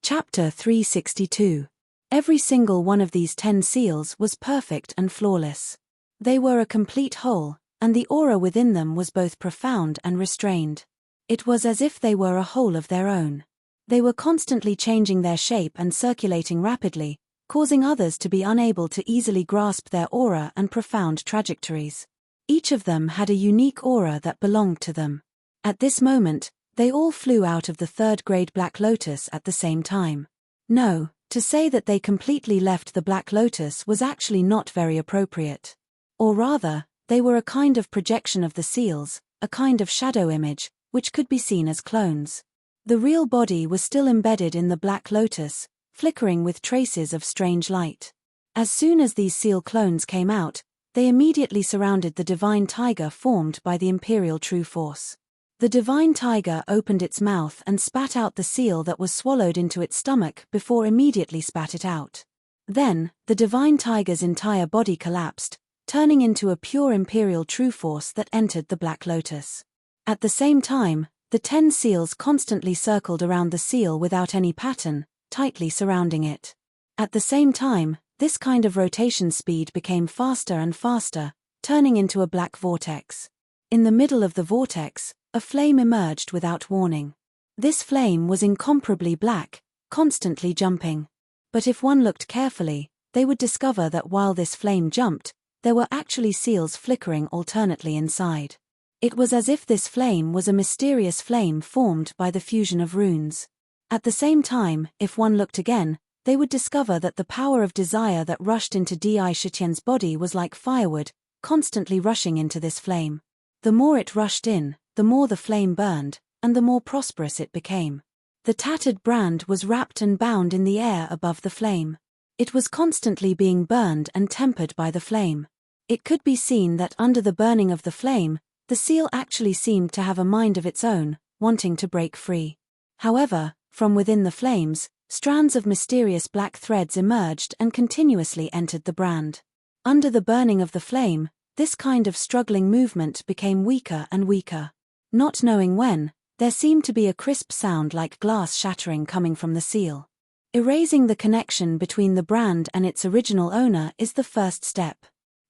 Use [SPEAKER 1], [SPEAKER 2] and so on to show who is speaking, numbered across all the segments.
[SPEAKER 1] Chapter 362. Every single one of these 10 seals was perfect and flawless. They were a complete whole, and the aura within them was both profound and restrained. It was as if they were a whole of their own. They were constantly changing their shape and circulating rapidly, causing others to be unable to easily grasp their aura and profound trajectories. Each of them had a unique aura that belonged to them. At this moment, they all flew out of the third-grade Black Lotus at the same time. No, to say that they completely left the Black Lotus was actually not very appropriate. Or rather, they were a kind of projection of the seals, a kind of shadow image, which could be seen as clones. The real body was still embedded in the Black Lotus, flickering with traces of strange light. As soon as these seal clones came out, they immediately surrounded the divine tiger formed by the imperial true force. The divine tiger opened its mouth and spat out the seal that was swallowed into its stomach before immediately spat it out. Then, the divine tiger's entire body collapsed, turning into a pure imperial true force that entered the Black Lotus. At the same time, the 10 seals constantly circled around the seal without any pattern, tightly surrounding it. At the same time, this kind of rotation speed became faster and faster, turning into a black vortex. In the middle of the vortex, a flame emerged without warning. This flame was incomparably black, constantly jumping. But if one looked carefully, they would discover that while this flame jumped, there were actually seals flickering alternately inside. It was as if this flame was a mysterious flame formed by the fusion of runes. At the same time, if one looked again, they would discover that the power of desire that rushed into Di Shitian's body was like firewood, constantly rushing into this flame. The more it rushed in, the more the flame burned, and the more prosperous it became. The tattered brand was wrapped and bound in the air above the flame. It was constantly being burned and tempered by the flame. It could be seen that under the burning of the flame, the seal actually seemed to have a mind of its own, wanting to break free. However, from within the flames, strands of mysterious black threads emerged and continuously entered the brand. Under the burning of the flame, this kind of struggling movement became weaker and weaker. Not knowing when, there seemed to be a crisp sound like glass shattering coming from the seal. Erasing the connection between the brand and its original owner is the first step.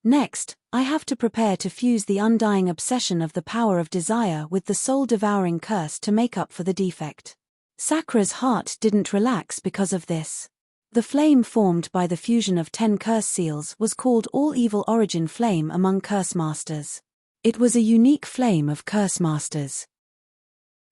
[SPEAKER 1] Next, I have to prepare to fuse the undying obsession of the power of desire with the soul-devouring curse to make up for the defect. Sakra's heart didn't relax because of this. The flame formed by the fusion of 10 curse seals was called All-Evil Origin Flame among curse masters. It was a unique flame of curse masters.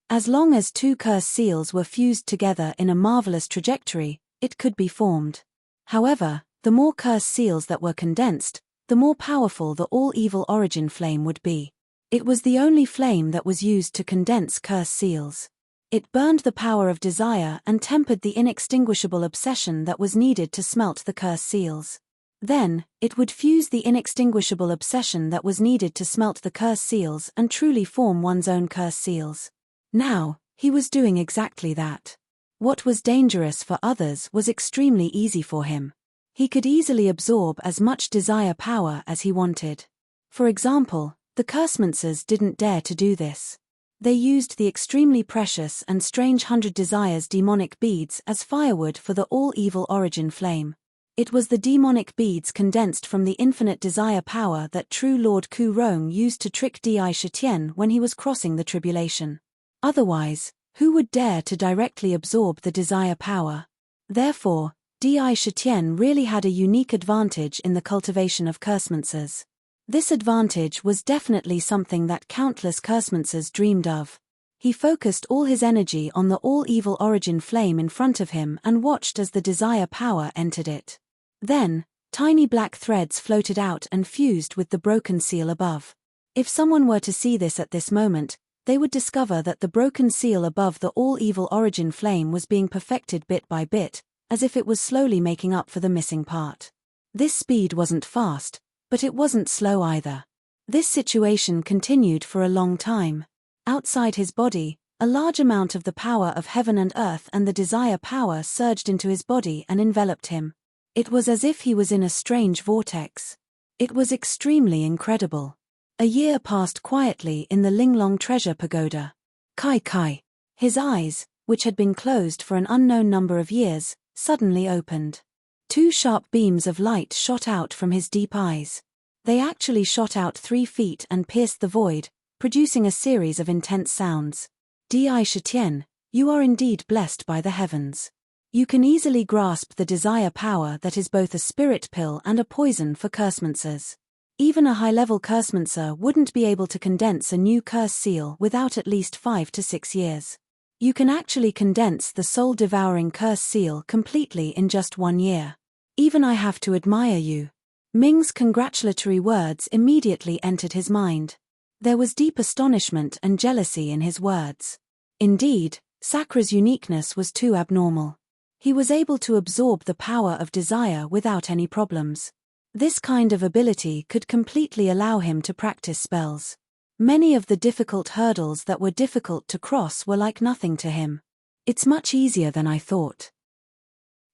[SPEAKER 1] As long as 2 curse seals were fused together in a marvelous trajectory, it could be formed. However, the more curse seals that were condensed, the more powerful the all-evil origin flame would be. It was the only flame that was used to condense curse seals. It burned the power of desire and tempered the inextinguishable obsession that was needed to smelt the curse seals. Then, it would fuse the inextinguishable obsession that was needed to smelt the curse seals and truly form one's own curse seals. Now, he was doing exactly that. What was dangerous for others was extremely easy for him. He could easily absorb as much desire power as he wanted. For example, the Cursemancers didn't dare to do this. They used the extremely precious and strange 100 Desires demonic beads as firewood for the all-evil origin flame. It was the demonic beads condensed from the infinite desire power that true Lord Ku Rong used to trick Di Shitian when he was crossing the tribulation. Otherwise, who would dare to directly absorb the desire power? Therefore, Di Shitian really had a unique advantage in the cultivation of Cursemancers. This advantage was definitely something that countless Cursemancers dreamed of. He focused all his energy on the all-evil origin flame in front of him and watched as the desire power entered it. Then, tiny black threads floated out and fused with the broken seal above. If someone were to see this at this moment, they would discover that the broken seal above the all-evil origin flame was being perfected bit by bit, as if it was slowly making up for the missing part. This speed wasn't fast, but it wasn't slow either. This situation continued for a long time. Outside his body, a large amount of the power of heaven and earth and the desire power surged into his body and enveloped him. It was as if he was in a strange vortex. It was extremely incredible. A year passed quietly in the Linglong Treasure Pagoda. Kai Kai. His eyes, which had been closed for an unknown number of years, suddenly opened. Two sharp beams of light shot out from his deep eyes. They actually shot out 3 feet and pierced the void, producing a series of intense sounds. Di Shitian, you are indeed blessed by the heavens. You can easily grasp the desire power that is both a spirit pill and a poison for cursemancer. Even a high-level cursemancer wouldn't be able to condense a new curse seal without at least 5 to 6 years. You can actually condense the soul-devouring curse seal completely in just 1 year. Even I have to admire you. Ming's congratulatory words immediately entered his mind. There was deep astonishment and jealousy in his words. Indeed, Sakra's uniqueness was too abnormal. He was able to absorb the power of desire without any problems. This kind of ability could completely allow him to practice spells. Many of the difficult hurdles that were difficult to cross were like nothing to him. It's much easier than I thought.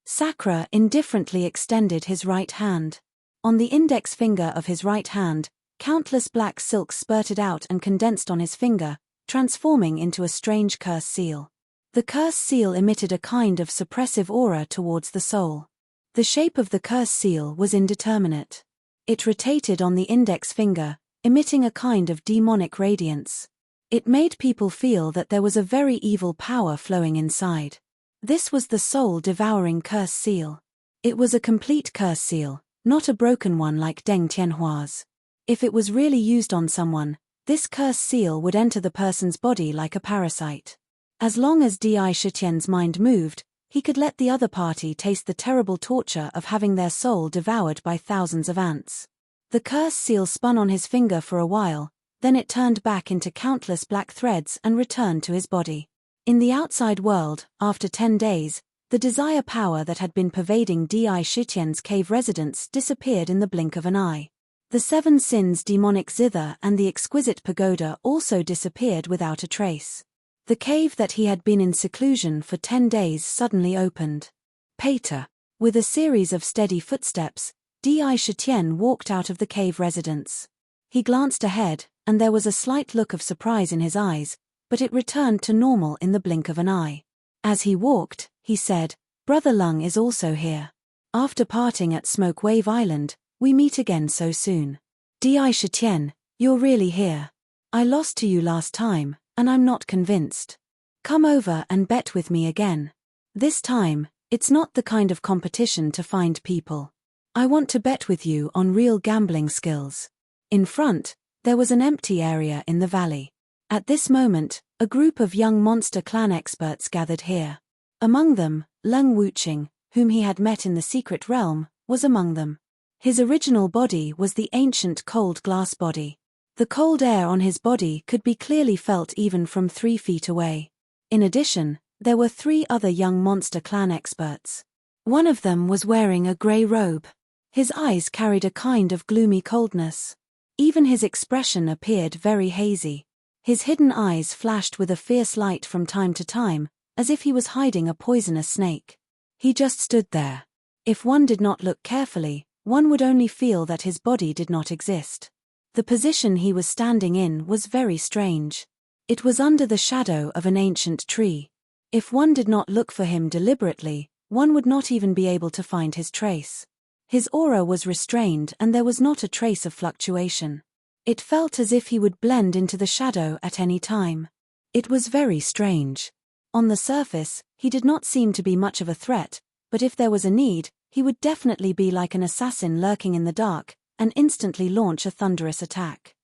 [SPEAKER 1] Sakra indifferently extended his right hand. On the index finger of his right hand, countless black silks spurted out and condensed on his finger, transforming into a strange curse seal. The curse seal emitted a kind of suppressive aura towards the soul. The shape of the curse seal was indeterminate. It rotated on the index finger, emitting a kind of demonic radiance. It made people feel that there was a very evil power flowing inside. This was the soul-devouring curse seal. It was a complete curse seal, not a broken one like Deng Tianhua's. If it was really used on someone, this curse seal would enter the person's body like a parasite. As long as Di Shitian's mind moved, he could let the other party taste the terrible torture of having their soul devoured by thousands of ants. The curse seal spun on his finger for a while, then it turned back into countless black threads and returned to his body. In the outside world, after 10 days, the desire power that had been pervading Di Shitian's cave residence disappeared in the blink of an eye. The 7 sins demonic zither and the exquisite pagoda also disappeared without a trace. The cave that he had been in seclusion for 10 days suddenly opened. Pater. With a series of steady footsteps, Di Shitian walked out of the cave residence. He glanced ahead, and there was a slight look of surprise in his eyes, but it returned to normal in the blink of an eye. As he walked, he said, "Brother Lung is also here. After parting at Smoke Wave Island, we meet again so soon. Di Shitian, you're really here. I lost to you last time, and I'm not convinced. Come over and bet with me again. This time, it's not the kind of competition to find people. I want to bet with you on real gambling skills." In front, there was an empty area in the valley. At this moment, a group of young monster clan experts gathered here. Among them, Leng Wuqing, whom he had met in the secret realm, was among them. His original body was the ancient cold glass body. The cold air on his body could be clearly felt even from 3 feet away. In addition, there were 3 other young monster clan experts. One of them was wearing a grey robe. His eyes carried a kind of gloomy coldness. Even his expression appeared very hazy. His hidden eyes flashed with a fierce light from time to time, as if he was hiding a poisonous snake. He just stood there. If one did not look carefully, one would only feel that his body did not exist. The position he was standing in was very strange. It was under the shadow of an ancient tree. If one did not look for him deliberately, one would not even be able to find his trace. His aura was restrained and there was not a trace of fluctuation. It felt as if he would blend into the shadow at any time. It was very strange. On the surface, he did not seem to be much of a threat, but if there was a need, he would definitely be like an assassin lurking in the dark, and instantly launch a thunderous attack.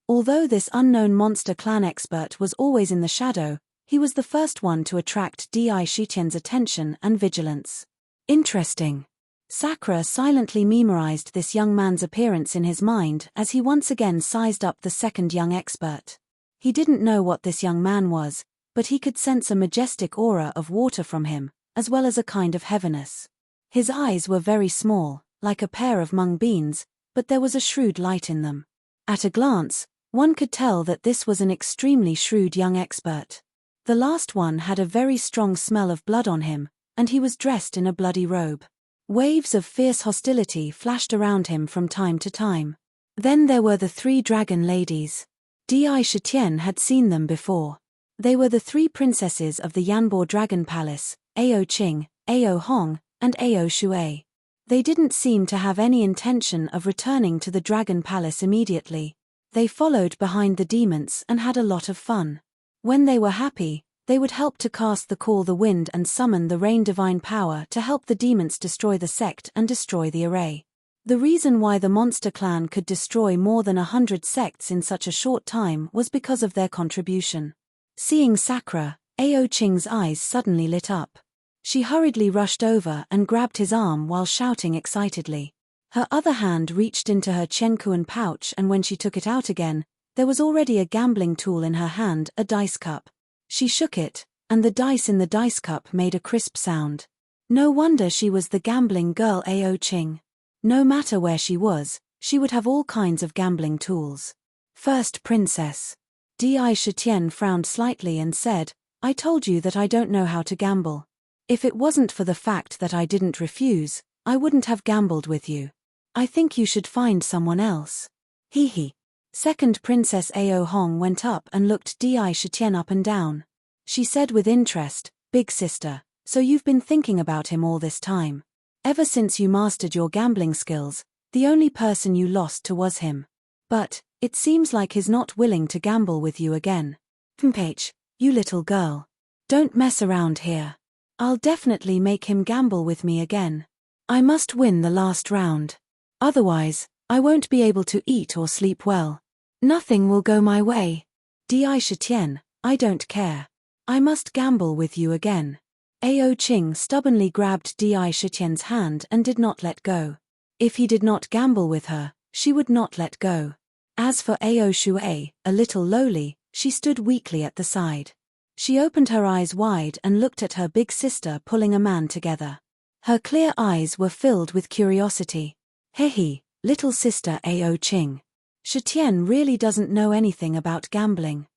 [SPEAKER 1] Although this unknown monster clan expert was always in the shadow, he was the first one to attract Di Shitian's attention and vigilance. Interesting. Sakra silently memorized this young man's appearance in his mind as he once again sized up the second young expert. He didn't know what this young man was, but he could sense a majestic aura of water from him, as well as a kind of heaviness. His eyes were very small, like a pair of mung beans, but there was a shrewd light in them. At a glance, one could tell that this was an extremely shrewd young expert. The last one had a very strong smell of blood on him, and he was dressed in a bloody robe. Waves of fierce hostility flashed around him from time to time. Then there were the 3 dragon ladies. Di Shitian had seen them before. They were the three princesses of the Yanbo Dragon Palace, Ao Qing, Ao Hong, and Ao Shui. They didn't seem to have any intention of returning to the Dragon Palace immediately. They followed behind the demons and had a lot of fun. When they were happy, they would help to cast the Call the Wind and summon the Rain divine power to help the demons destroy the sect and destroy the array. The reason why the monster clan could destroy more than 100 sects in such a short time was because of their contribution. Seeing Sakura, Ao Qing's eyes suddenly lit up. She hurriedly rushed over and grabbed his arm while shouting excitedly. Her other hand reached into her Chenkuan pouch, and when she took it out again, there was already a gambling tool in her hand, a dice cup. She shook it, and the dice in the dice cup made a crisp sound. No wonder she was the gambling girl Ao Qing. No matter where she was, she would have all kinds of gambling tools. First princess. Di Shitian frowned slightly and said, "I told you that I don't know how to gamble. If it wasn't for the fact that I didn't refuse, I wouldn't have gambled with you. I think you should find someone else." Hee hee. Second Princess Ao Hong went up and looked Di Shitian up and down. She said with interest, "Big sister, so you've been thinking about him all this time. Ever since you mastered your gambling skills, the only person you lost to was him. But it seems like he's not willing to gamble with you again. Mph, you little girl. Don't mess around here. I'll definitely make him gamble with me again. I must win the last round. Otherwise, I won't be able to eat or sleep well. Nothing will go my way. Di Shitian, I don't care. I must gamble with you again." Ao Qing stubbornly grabbed Di Shitian's hand and did not let go. If he did not gamble with her, she would not let go. As for Ao Shui, a little lowly, she stood weakly at the side. She opened her eyes wide and looked at her big sister pulling a man together. Her clear eyes were filled with curiosity. "Hehe, little sister Ao Qing. Shitian really doesn't know anything about gambling."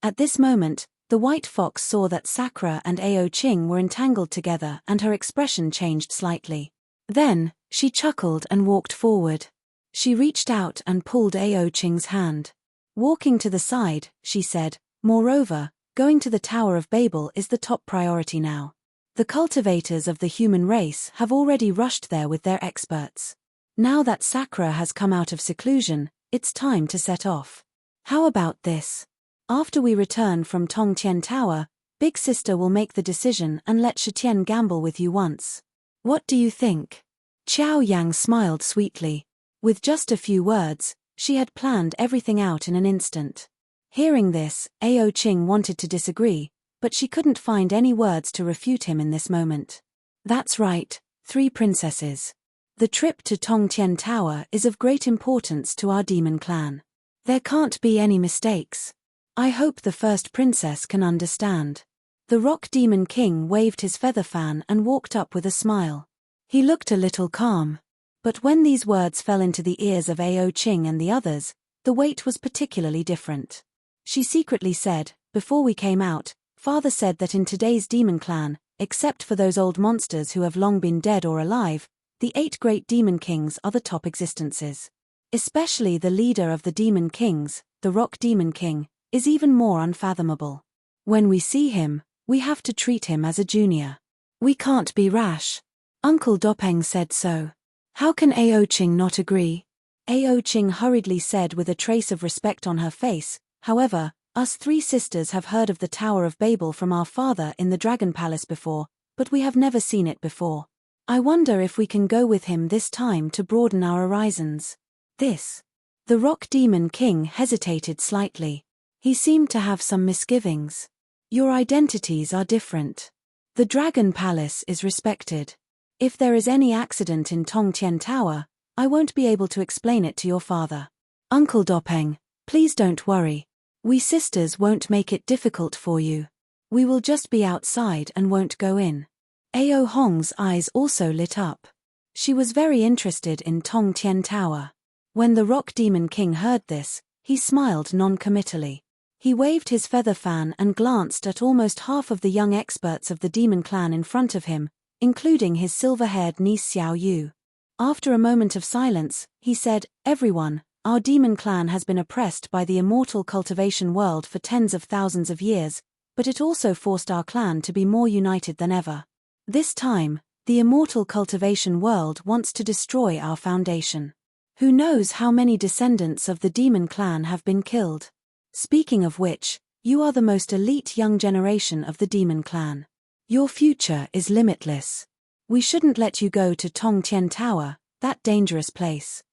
[SPEAKER 1] At this moment, the white fox saw that Sakura and Ao Qing were entangled together and her expression changed slightly. Then, she chuckled and walked forward. She reached out and pulled Ao Qing's hand. Walking to the side, she said, "Moreover, going to the Tower of Babel is the top priority now. The cultivators of the human race have already rushed there with their experts. Now that Sakura has come out of seclusion, it's time to set off. How about this? After we return from Tongtian Tower, Big Sister will make the decision and let Shitian gamble with you once. What do you think?" Qiao Yang smiled sweetly. With just a few words, she had planned everything out in an instant. Hearing this, Ao Qing wanted to disagree, but she couldn't find any words to refute him in this moment. "That's right, three princesses. The trip to Tongtian Tower is of great importance to our demon clan. There can't be any mistakes. I hope the first princess can understand." The Rock Demon King waved his feather fan and walked up with a smile. He looked a little calm. But when these words fell into the ears of Ao Qing and the others, the weight was particularly different. She secretly said, "Before we came out, Father said that in today's demon clan, except for those old monsters who have long been dead or alive, the 8 great demon kings are the top existences. Especially the leader of the demon kings, the Rock Demon King, is even more unfathomable. When we see him, we have to treat him as a junior. We can't be rash. Uncle Dopeng said so. How can Ao Qing not agree?" Ao Qing hurriedly said with a trace of respect on her face, "However, us three sisters have heard of the Tower of Babel from our father in the Dragon Palace before, but we have never seen it before. I wonder if we can go with him this time to broaden our horizons." This. The Rock Demon King hesitated slightly. He seemed to have some misgivings. "Your identities are different. The Dragon Palace is respected. If there is any accident in Tongtian Tower, I won't be able to explain it to your father. Uncle Dopeng, please don't worry. We sisters won't make it difficult for you. We will just be outside and won't go in." Ao Hong's eyes also lit up. She was very interested in Tongtian Tower. When the Rock Demon King heard this, he smiled non-committally. He waved his feather fan and glanced at almost half of the young experts of the demon clan in front of him, including his silver-haired niece Xiao Yu. After a moment of silence, he said, "Everyone, our demon clan has been oppressed by the immortal cultivation world for tens of thousands of years, but it also forced our clan to be more united than ever. This time, the immortal cultivation world wants to destroy our foundation. Who knows how many descendants of the demon clan have been killed? Speaking of which, you are the most elite young generation of the demon clan. Your future is limitless. We shouldn't let you go to Tongtian Tower, that dangerous place.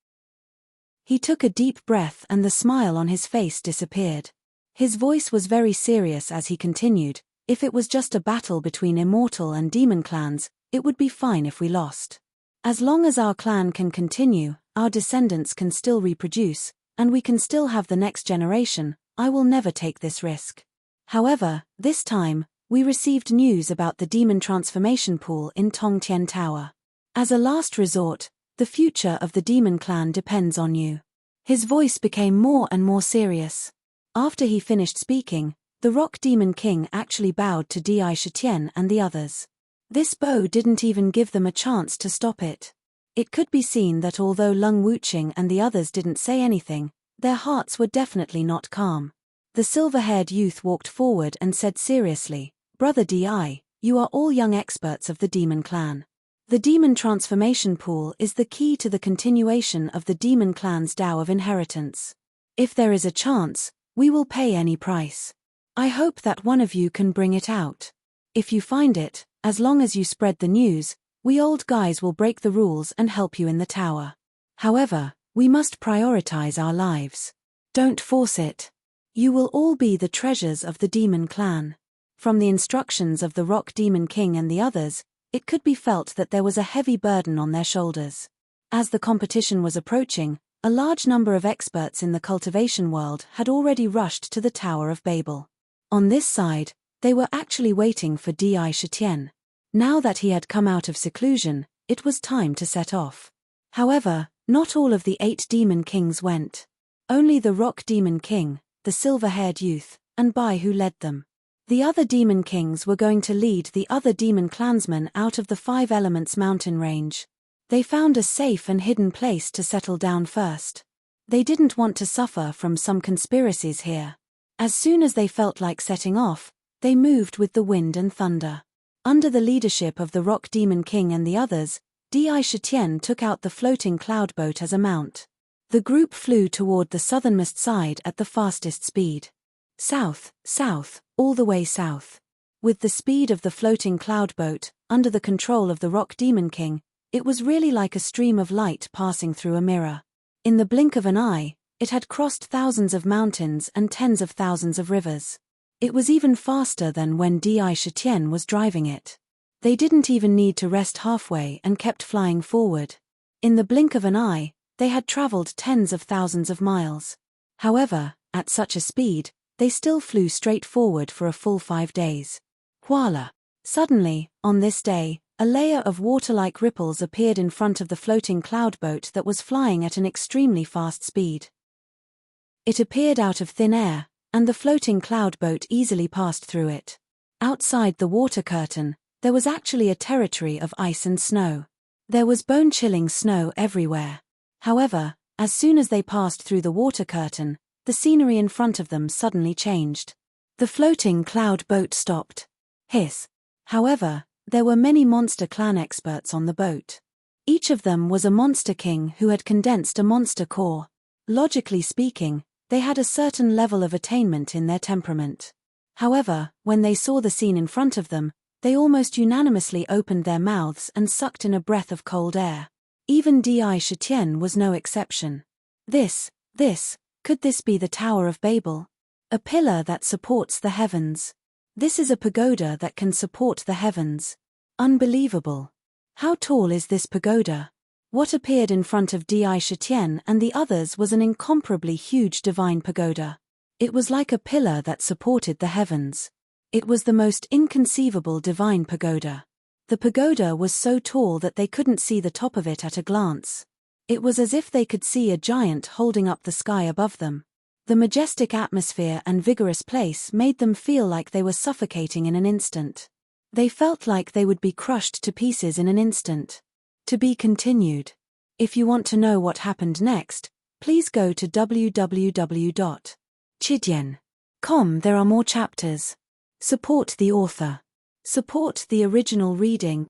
[SPEAKER 1] He took a deep breath and the smile on his face disappeared. His voice was very serious as he continued, if it was just a battle between immortal and demon clans, it would be fine if we lost. As long as our clan can continue, our descendants can still reproduce, and we can still have the next generation, I will never take this risk. However, this time, we received news about the demon transformation pool in Tongtian Tower. As a last resort, the future of the demon clan depends on you. His voice became more and more serious. After he finished speaking, the Rock Demon King actually bowed to Di Shitian and the others. This bow didn't even give them a chance to stop it. It could be seen that although Lung Wuqing and the others didn't say anything, their hearts were definitely not calm. The silver-haired youth walked forward and said seriously, "Brother Di, you are all young experts of the demon clan. The demon transformation pool is the key to the continuation of the demon clan's Tao of inheritance. If there is a chance, we will pay any price. I hope that one of you can bring it out. If you find it, as long as you spread the news, we old guys will break the rules and help you in the tower. However, we must prioritize our lives. Don't force it. You will all be the treasures of the demon clan." From the instructions of the Rock Demon King and the others, it could be felt that there was a heavy burden on their shoulders. As the competition was approaching, a large number of experts in the cultivation world had already rushed to the Tower of Babel. On this side, they were actually waiting for Di Shitian. Now that he had come out of seclusion, it was time to set off. However, not all of the 8 demon kings went. Only the Rock Demon King, the silver-haired youth, and Bai who led them. The other demon kings were going to lead the other demon clansmen out of the 5 Elements mountain range. They found a safe and hidden place to settle down first. They didn't want to suffer from some conspiracies here. As soon as they felt like setting off, they moved with the wind and thunder. Under the leadership of the Rock Demon King and the others, Di Shitian took out the floating cloud boat as a mount. The group flew toward the southernmost side at the fastest speed. South, south, all the way south. With the speed of the floating cloud boat, under the control of the Rock Demon King, it was really like a stream of light passing through a mirror. In the blink of an eye, it had crossed thousands of mountains and tens of thousands of rivers. It was even faster than when Di Shitian was driving it. They didn't even need to rest halfway and kept flying forward. In the blink of an eye, they had traveled tens of thousands of miles. However, at such a speed, they still flew straight forward for a full 5 days. Voila! Suddenly, on this day, a layer of water-like ripples appeared in front of the floating cloud boat that was flying at an extremely fast speed. It appeared out of thin air, and the floating cloud boat easily passed through it. Outside the water curtain, there was actually a territory of ice and snow. There was bone-chilling snow everywhere. However, as soon as they passed through the water curtain, the scenery in front of them suddenly changed. The floating cloud boat stopped. Hiss. However, there were many monster clan experts on the boat. Each of them was a monster king who had condensed a monster core. Logically speaking, they had a certain level of attainment in their temperament. However, when they saw the scene in front of them, they almost unanimously opened their mouths and sucked in a breath of cold air. Even Di Shitian was no exception. Could this be the Tower of Babel? A pillar that supports the heavens. This is a pagoda that can support the heavens. Unbelievable. How tall is this pagoda? What appeared in front of Di Shitian and the others was an incomparably huge divine pagoda. It was like a pillar that supported the heavens. It was the most inconceivable divine pagoda. The pagoda was so tall that they couldn't see the top of it at a glance. It was as if they could see a giant holding up the sky above them. The majestic atmosphere and vigorous place made them feel like they were suffocating in an instant. They felt like they would be crushed to pieces in an instant. To be continued. If you want to know what happened next, please go to www.chidian.com. There are more chapters. Support the author. Support the original reading.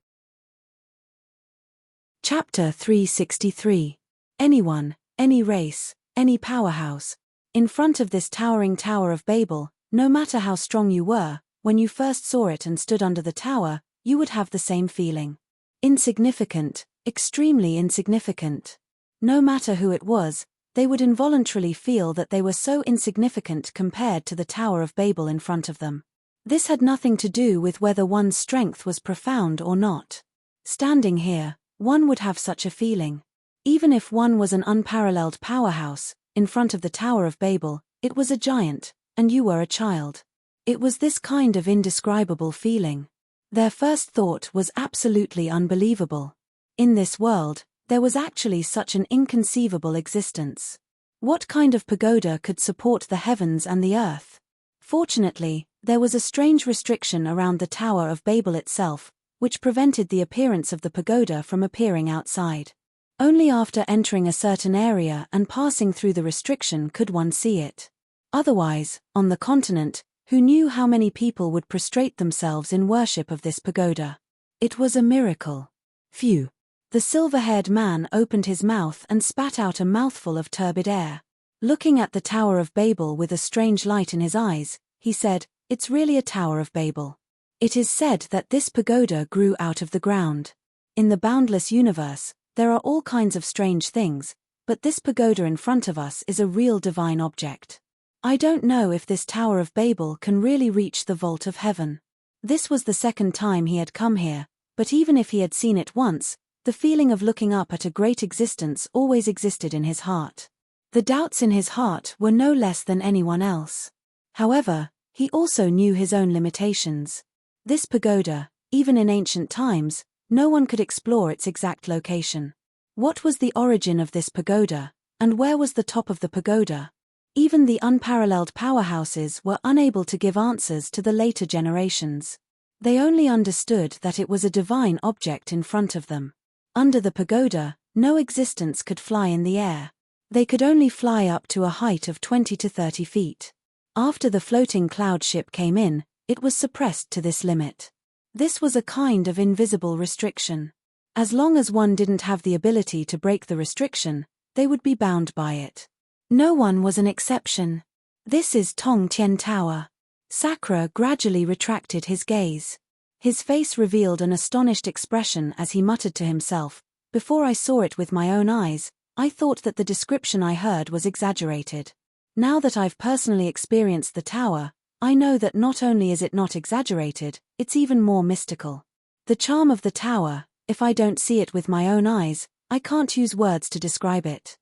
[SPEAKER 1] Chapter 363. Anyone, any race, any powerhouse. In front of this towering Tower of Babel, no matter how strong you were, when you first saw it and stood under the tower, you would have the same feeling. Insignificant, extremely insignificant. No matter who it was, they would involuntarily feel that they were so insignificant compared to the Tower of Babel in front of them. This had nothing to do with whether one's strength was profound or not. Standing here, one would have such a feeling. Even if one was an unparalleled powerhouse, in front of the Tower of Babel, it was a giant, and you were a child. It was this kind of indescribable feeling. Their first thought was absolutely unbelievable. In this world, there was actually such an inconceivable existence. What kind of pagoda could support the heavens and the earth? Fortunately, there was a strange restriction around the Tower of Babel itself, which prevented the appearance of the pagoda from appearing outside. Only after entering a certain area and passing through the restriction could one see it. Otherwise, on the continent, who knew how many people would prostrate themselves in worship of this pagoda? It was a miracle. Phew. The silver-haired man opened his mouth and spat out a mouthful of turbid air. Looking at the Tower of Babel with a strange light in his eyes, he said, "It's really a Tower of Babel. It is said that this pagoda grew out of the ground. In the boundless universe, there are all kinds of strange things, but this pagoda in front of us is a real divine object. I don't know if this Tower of Babel can really reach the vault of heaven." This was the second time he had come here, but even if he had seen it once, the feeling of looking up at a great existence always existed in his heart. The doubts in his heart were no less than anyone else. However, he also knew his own limitations. This pagoda, even in ancient times, no one could explore its exact location. What was the origin of this pagoda, and where was the top of the pagoda? Even the unparalleled powerhouses were unable to give answers to the later generations. They only understood that it was a divine object in front of them. Under the pagoda, no existence could fly in the air. They could only fly up to a height of 20 to 30 feet. After the floating cloud ship came in, it was suppressed to this limit. This was a kind of invisible restriction. As long as one didn't have the ability to break the restriction, they would be bound by it. No one was an exception. This is Tong Tien Tower. Sakra gradually retracted his gaze. His face revealed an astonished expression as he muttered to himself, "Before I saw it with my own eyes, I thought that the description I heard was exaggerated. Now that I've personally experienced the tower, I know that not only is it not exaggerated, it's even more mystical. The charm of the tower, if I don't see it with my own eyes, I can't use words to describe it."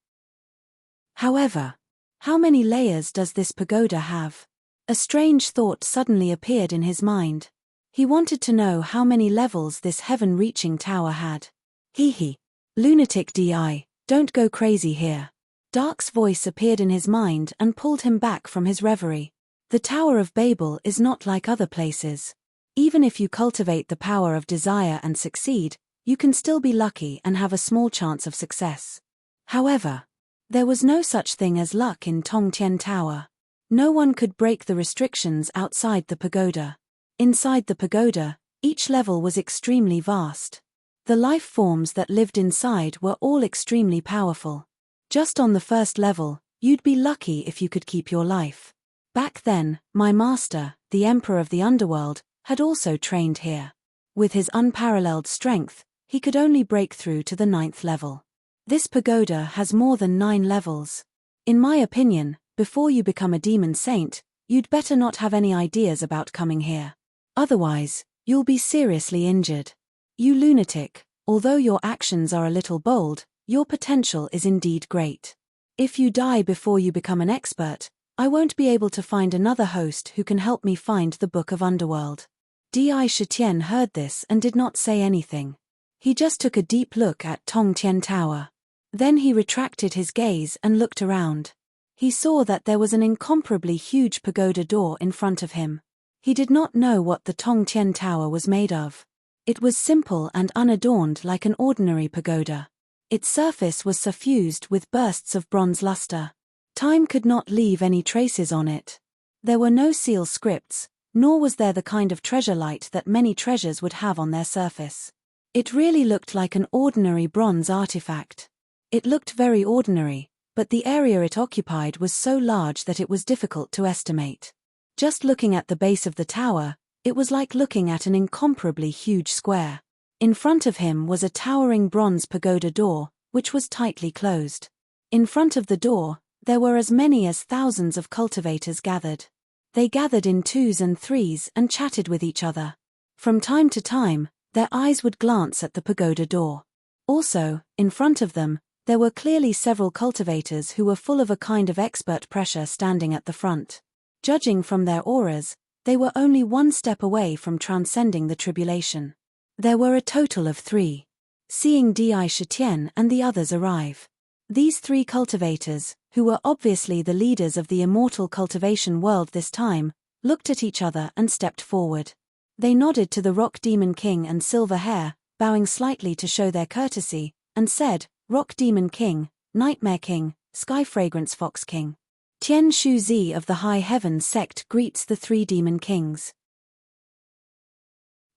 [SPEAKER 1] However, how many layers does this pagoda have? A strange thought suddenly appeared in his mind. He wanted to know how many levels this heaven-reaching tower had. Hee. Lunatic DI, don't go crazy here. Dark's voice appeared in his mind and pulled him back from his reverie. The Tower of Babel is not like other places. Even if you cultivate the power of desire and succeed, you can still be lucky and have a small chance of success. However, there was no such thing as luck in Tong Tien Tower. No one could break the restrictions outside the pagoda. Inside the pagoda, each level was extremely vast. The life forms that lived inside were all extremely powerful. Just on the first level, you'd be lucky if you could keep your life. Back then, my master, the Emperor of the Underworld, had also trained here. With his unparalleled strength, he could only break through to the 9th level. This pagoda has more than 9 levels. In my opinion, before you become a demon saint, you'd better not have any ideas about coming here. Otherwise, you'll be seriously injured. You lunatic, although your actions are a little bold, your potential is indeed great. If you die before you become an expert, I won't be able to find another host who can help me find the Book of Underworld. Di Shitian heard this and did not say anything. He just took a deep look at Tong Tien Tower. Then he retracted his gaze and looked around. He saw that there was an incomparably huge pagoda door in front of him. He did not know what the Tong Tien Tower was made of. It was simple and unadorned like an ordinary pagoda. Its surface was suffused with bursts of bronze luster. Time could not leave any traces on it. There were no seal scripts, nor was there the kind of treasure light that many treasures would have on their surface. It really looked like an ordinary bronze artifact. It looked very ordinary, but the area it occupied was so large that it was difficult to estimate. Just looking at the base of the tower, it was like looking at an incomparably huge square. In front of him was a towering bronze pagoda door, which was tightly closed. In front of the door, there were as many as thousands of cultivators gathered. They gathered in twos and threes and chatted with each other. From time to time, their eyes would glance at the pagoda door. Also, in front of them, there were clearly several cultivators who were full of a kind of expert pressure standing at the front. Judging from their auras, they were only one step away from transcending the tribulation. There were a total of 3. Seeing Di Shitian and the others arrive. These 3 cultivators, who were obviously the leaders of the immortal cultivation world this time, looked at each other and stepped forward. They nodded to the Rock Demon King and Silver Hair, bowing slightly to show their courtesy, and said, "Rock Demon King, Nightmare King, Sky Fragrance Fox King. Tian Shu Zi of the High Heavens sect greets the 3 demon kings."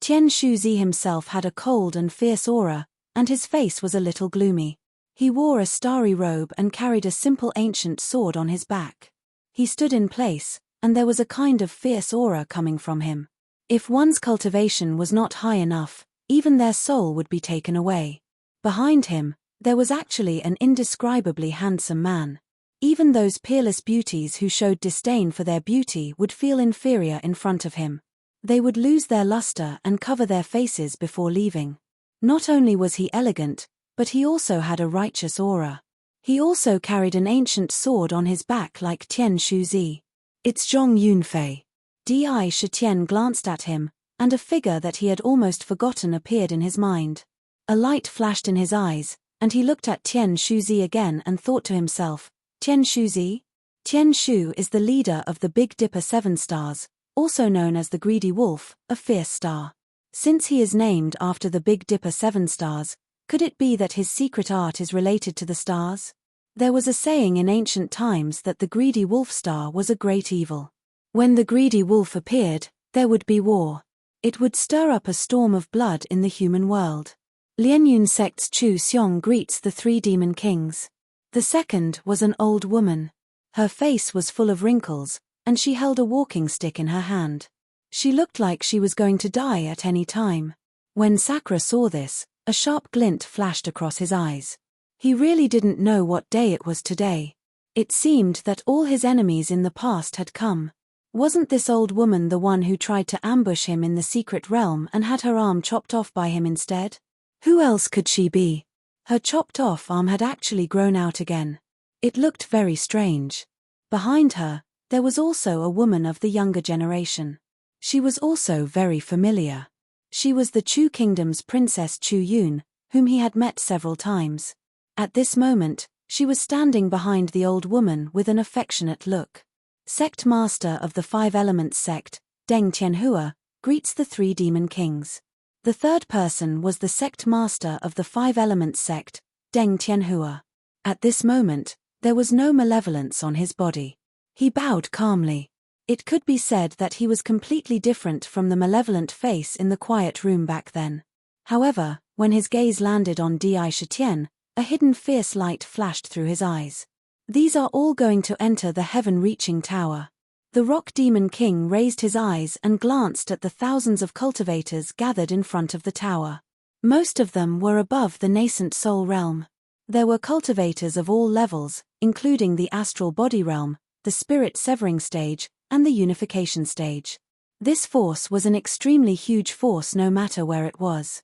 [SPEAKER 1] Tian Shu Zi himself had a cold and fierce aura, and his face was a little gloomy. He wore a starry robe and carried a simple ancient sword on his back. He stood in place, and there was a kind of fierce aura coming from him. If one's cultivation was not high enough, even their soul would be taken away. Behind him, there was actually an indescribably handsome man. Even those peerless beauties who showed disdain for their beauty would feel inferior in front of him. They would lose their luster and cover their faces before leaving. Not only was he elegant, but he also had a righteous aura. He also carried an ancient sword on his back like Tian Shu Zi. "It's Zhong Yunfei." Di Shitian glanced at him, and a figure that he had almost forgotten appeared in his mind. A light flashed in his eyes, and he looked at Tian Shu Zi again and thought to himself, "Tian Shu Zi?" Tian Shu is the leader of the Big Dipper 7 stars, also known as the Greedy Wolf, a fierce star. Since he is named after the Big Dipper 7 stars, could it be that his secret art is related to the stars? There was a saying in ancient times that the Greedy Wolf star was a great evil. When the Greedy Wolf appeared, there would be war. It would stir up a storm of blood in the human world. Lianyun sect's Chu Xiong greets the 3 demon kings. The second was an old woman. Her face was full of wrinkles, and she held a walking stick in her hand. She looked like she was going to die at any time. When Sakura saw this, a sharp glint flashed across his eyes. He really didn't know what day it was today. It seemed that all his enemies in the past had come. Wasn't this old woman the one who tried to ambush him in the secret realm and had her arm chopped off by him instead? Who else could she be? Her chopped-off arm had actually grown out again. It looked very strange. Behind her, there was also a woman of the younger generation. She was also very familiar. She was the Chu Kingdom's Princess Chu Yun, whom he had met several times. At this moment, she was standing behind the old woman with an affectionate look. Sect Master of the 5 Elements sect, Deng Tianhua, greets the 3 demon kings. The third person was the sect master of the 5 Elements sect, Deng Tianhua. At this moment, there was no malevolence on his body. He bowed calmly. It could be said that he was completely different from the malevolent face in the quiet room back then. However, when his gaze landed on Di Shitian, a hidden fierce light flashed through his eyes. These are all going to enter the heaven-reaching tower. The Rock Demon King raised his eyes and glanced at the thousands of cultivators gathered in front of the tower. Most of them were above the nascent soul realm. There were cultivators of all levels, including the astral body realm, the spirit severing stage, and the unification stage. This force was an extremely huge force no matter where it was.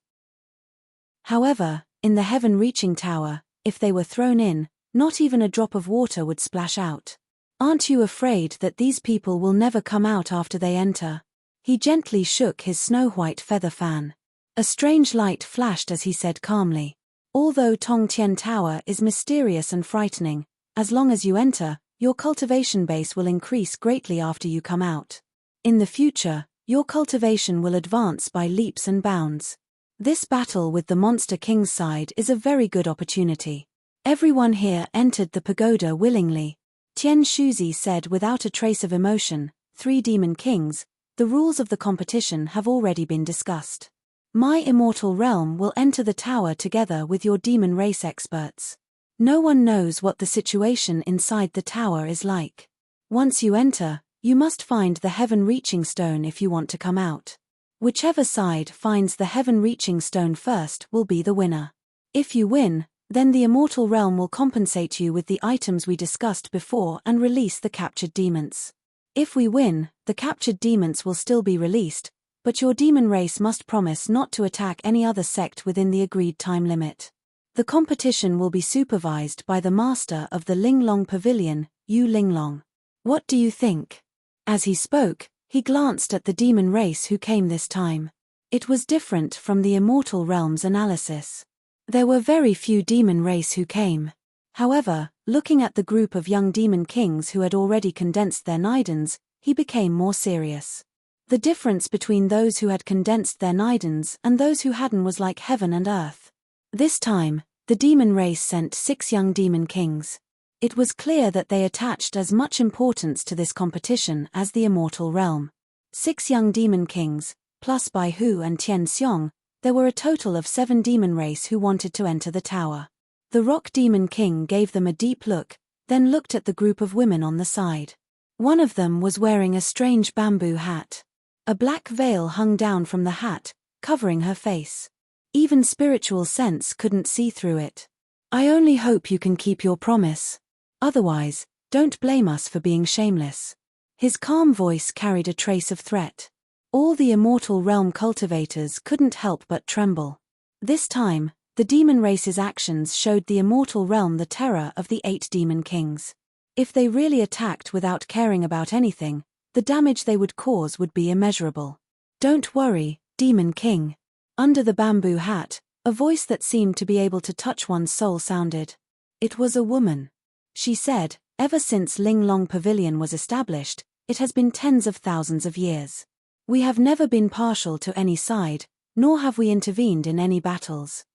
[SPEAKER 1] However, in the heaven-reaching tower, if they were thrown in, not even a drop of water would splash out. "Aren't you afraid that these people will never come out after they enter?" He gently shook his snow-white feather fan. A strange light flashed as he said calmly, "Although Tongtian Tower is mysterious and frightening, as long as you enter, your cultivation base will increase greatly after you come out. In the future, your cultivation will advance by leaps and bounds. This battle with the Monster King's side is a very good opportunity. Everyone here entered the pagoda willingly. Tian Shuzi said without a trace of emotion, 3 demon kings, the rules of the competition have already been discussed. My immortal realm will enter the tower together with your demon race experts. No one knows what the situation inside the tower is like. Once you enter, you must find the heaven-reaching stone if you want to come out. Whichever side finds the heaven-reaching stone first will be the winner. If you win, then the immortal realm will compensate you with the items we discussed before and release the captured demons. If we win, the captured demons will still be released, but your demon race must promise not to attack any other sect within the agreed time limit. The competition will be supervised by the master of the Linglong Pavilion, Yu Linglong. What do you think? As he spoke, he glanced at the demon race who came this time. It was different from the immortal realm's analysis. There were very few demon race who came. However, looking at the group of young demon kings who had already condensed their nidans, he became more serious. The difference between those who had condensed their nidans and those who hadn't was like heaven and earth. This time, the demon race sent 6 young demon kings. It was clear that they attached as much importance to this competition as the immortal realm. 6 young demon kings, plus Bai Hu and Tian Xiong, there were a total of 7 demon race who wanted to enter the tower. The rock demon king gave them a deep look, then looked at the group of women on the side. One of them was wearing a strange bamboo hat. A black veil hung down from the hat, covering her face. Even spiritual sense couldn't see through it. I only hope you can keep your promise. Otherwise, don't blame us for being shameless. His calm voice carried a trace of threat. All the immortal realm cultivators couldn't help but tremble. This time, the demon race's actions showed the immortal realm the terror of the 8 demon kings. If they really attacked without caring about anything, the damage they would cause would be immeasurable. Don't worry, demon king. Under the bamboo hat, a voice that seemed to be able to touch one's soul sounded. It was a woman. She said, ever since Linglong Pavilion was established, it has been tens of thousands of years. We have never been partial to any side, nor have we intervened in any battles.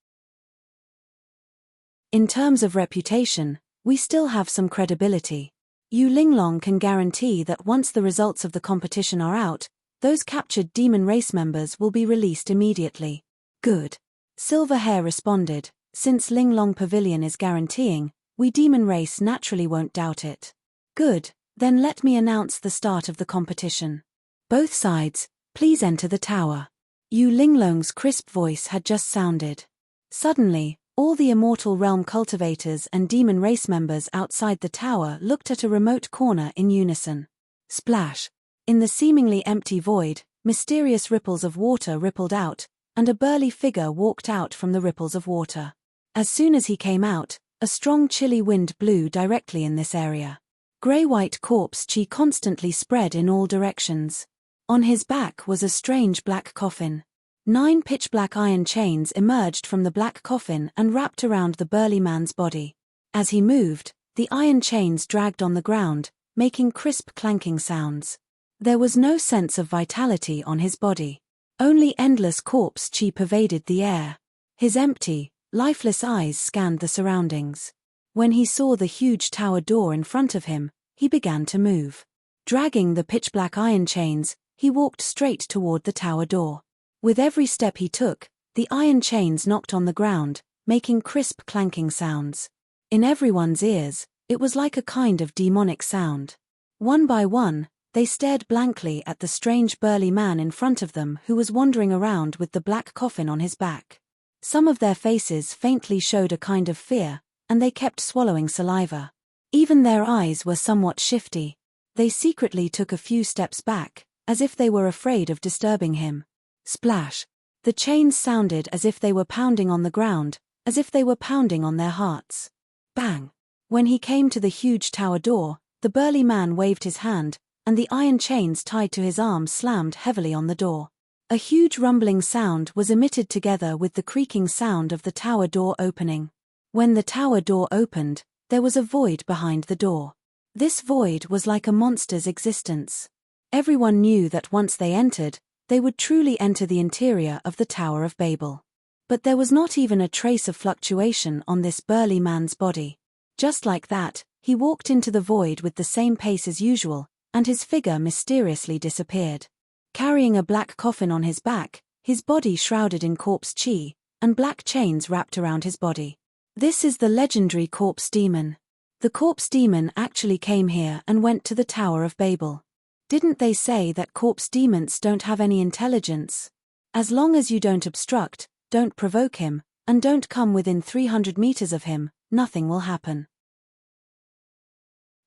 [SPEAKER 1] In terms of reputation, we still have some credibility. Yu Linglong can guarantee that once the results of the competition are out, those captured demon race members will be released immediately. Good. Silverhair responded, since Linglong Pavilion is guaranteeing, we demon race naturally won't doubt it. Good, then let me announce the start of the competition. Both sides, please enter the tower. Yu Linglong's crisp voice had just sounded. Suddenly, all the immortal realm cultivators and demon race members outside the tower looked at a remote corner in unison. Splash! In the seemingly empty void, mysterious ripples of water rippled out, and a burly figure walked out from the ripples of water. As soon as he came out, a strong chilly wind blew directly in this area. Grey-white corpse chi constantly spread in all directions. On his back was a strange black coffin. 9 pitch-black iron chains emerged from the black coffin and wrapped around the burly man's body. As he moved, the iron chains dragged on the ground, making crisp clanking sounds. There was no sense of vitality on his body. Only endless corpse chi pervaded the air. His empty, lifeless eyes scanned the surroundings. When he saw the huge tower door in front of him, he began to move. Dragging the pitch-black iron chains, he walked straight toward the tower door. With every step he took, the iron chains knocked on the ground, making crisp clanking sounds. In everyone's ears, it was like a kind of demonic sound. One by one, they stared blankly at the strange burly man in front of them who was wandering around with the black coffin on his back. Some of their faces faintly showed a kind of fear, and they kept swallowing saliva. Even their eyes were somewhat shifty. They secretly took a few steps back, as if they were afraid of disturbing him. Splash! The chains sounded as if they were pounding on the ground, as if they were pounding on their hearts. Bang! When he came to the huge tower door, the burly man waved his hand, and the iron chains tied to his arms slammed heavily on the door. A huge rumbling sound was emitted together with the creaking sound of the tower door opening. When the tower door opened, there was a void behind the door. This void was like a monster's existence. Everyone knew that once they entered, they would truly enter the interior of the Tower of Babel. But there was not even a trace of fluctuation on this burly man's body. Just like that, he walked into the void with the same pace as usual, and his figure mysteriously disappeared. Carrying a black coffin on his back, his body shrouded in corpse chi, and black chains wrapped around his body. This is the legendary corpse demon. The corpse demon actually came here and went to the Tower of Babel. Didn't they say that corpse demons don't have any intelligence? As long as you don't obstruct, don't provoke him, and don't come within 300 meters of him, nothing will happen.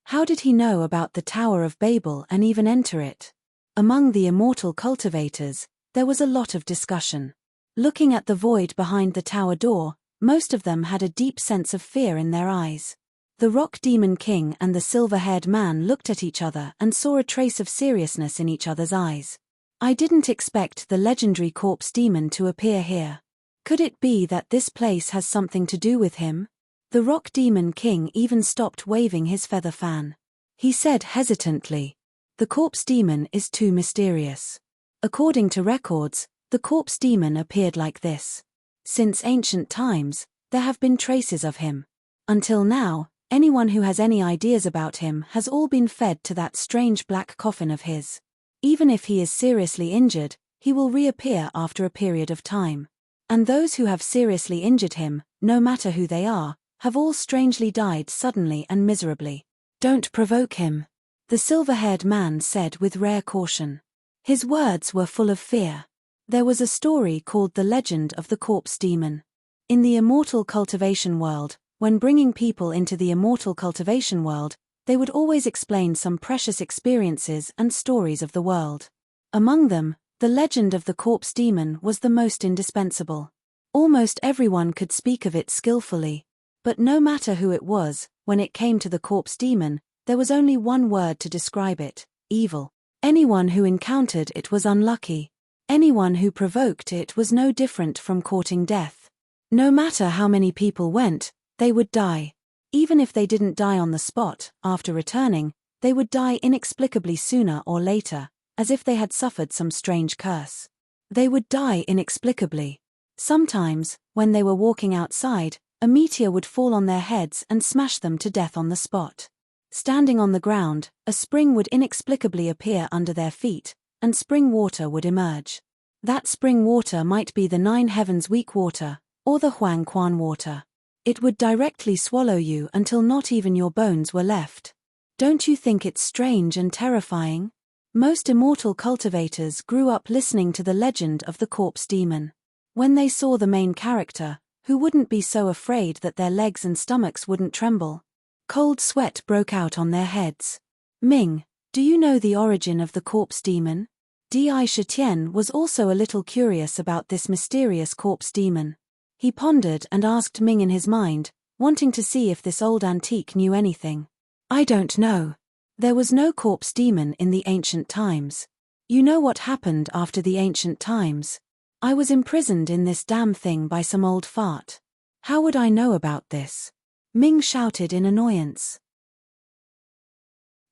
[SPEAKER 1] How did he know about the Tower of Babel and even enter it? Among the immortal cultivators, there was a lot of discussion. Looking at the void behind the tower door, most of them had a deep sense of fear in their eyes. The Rock Demon King and the silver-haired man looked at each other and saw a trace of seriousness in each other's eyes. I didn't expect the legendary corpse demon to appear here. Could it be that this place has something to do with him? The Rock Demon King even stopped waving his feather fan. He said hesitantly, "The corpse demon is too mysterious." According to records, the corpse demon appeared like this. Since ancient times, there have been traces of him. Until now, anyone who has any ideas about him has all been fed to that strange black coffin of his. Even if he is seriously injured, he will reappear after a period of time. And those who have seriously injured him, no matter who they are, have all strangely died suddenly and miserably. "Don't provoke him," the silver-haired man said with rare caution. His words were full of fear. There was a story called The Legend of the Corpse Demon. In the immortal cultivation world, when bringing people into the immortal cultivation world, they would always explain some precious experiences and stories of the world. Among them, the legend of the corpse demon was the most indispensable. Almost everyone could speak of it skillfully. But no matter who it was, when it came to the corpse demon, there was only one word to describe it: evil. Anyone who encountered it was unlucky. Anyone who provoked it was no different from courting death. No matter how many people went, they would die. Even if they didn't die on the spot, after returning, they would die inexplicably sooner or later, as if they had suffered some strange curse. They would die inexplicably. Sometimes, when they were walking outside, a meteor would fall on their heads and smash them to death on the spot. Standing on the ground, a spring would inexplicably appear under their feet, and spring water would emerge. That spring water might be the Nine Heavens weak water, or the Huang Quan water. It would directly swallow you until not even your bones were left. Don't you think it's strange and terrifying? Most immortal cultivators grew up listening to the legend of the corpse demon. When they saw the main character, who wouldn't be so afraid that their legs and stomachs wouldn't tremble? Cold sweat broke out on their heads. "Ming, do you know the origin of the corpse demon?" Di Shitian was also a little curious about this mysterious corpse demon. He pondered and asked Ming in his mind, wanting to see if this old antique knew anything. "I don't know. There was no corpse demon in the ancient times. You know what happened after the ancient times? I was imprisoned in this damn thing by some old fart. How would I know about this?" Ming shouted in annoyance.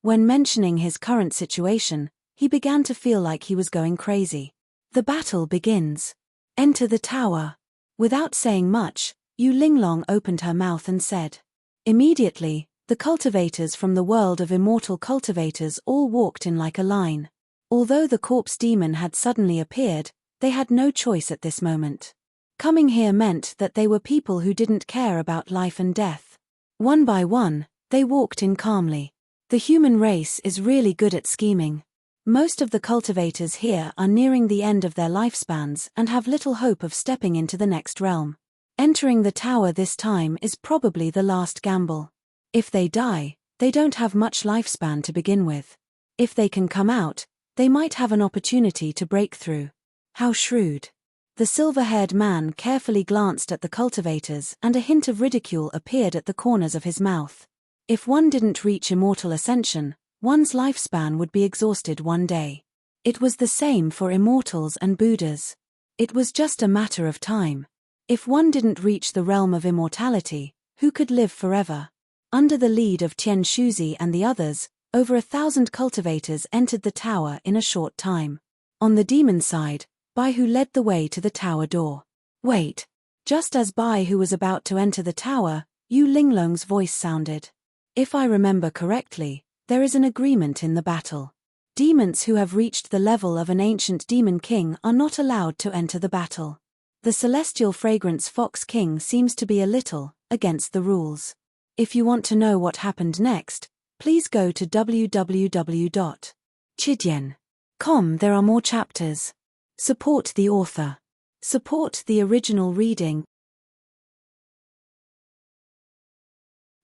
[SPEAKER 1] When mentioning his current situation, he began to feel like he was going crazy. "The battle begins. Enter the tower." Without saying much, Yu Linglong opened her mouth and said. Immediately, the cultivators from the world of immortal cultivators all walked in like a line. Although the corpse demon had suddenly appeared, they had no choice at this moment. Coming here meant that they were people who didn't care about life and death. One by one, they walked in calmly. The human race is really good at scheming. Most of the cultivators here are nearing the end of their lifespans and have little hope of stepping into the next realm. Entering the tower this time is probably the last gamble. If they die, they don't have much lifespan to begin with. If they can come out, they might have an opportunity to break through. How shrewd. The silver-haired man carefully glanced at the cultivators and a hint of ridicule appeared at the corners of his mouth. If one didn't reach immortal ascension, one's lifespan would be exhausted one day. It was the same for immortals and Buddhas. It was just a matter of time. If one didn't reach the realm of immortality, who could live forever? Under the lead of Tian Shuzi and the others, over 1,000 cultivators entered the tower in a short time. On the demon side, Bai Hu led the way to the tower door. "Wait, Just as Bai Hu was about to enter the tower, Yu Linglong's voice sounded. If I remember correctly, there is an agreement in the battle. Demons who have reached the level of an ancient demon king are not allowed to enter the battle. The celestial fragrance Fox King seems to be a little against the rules. If you want to know what happened next, please go to www.chidian.com. There are more chapters. Support the author. Support the original reading.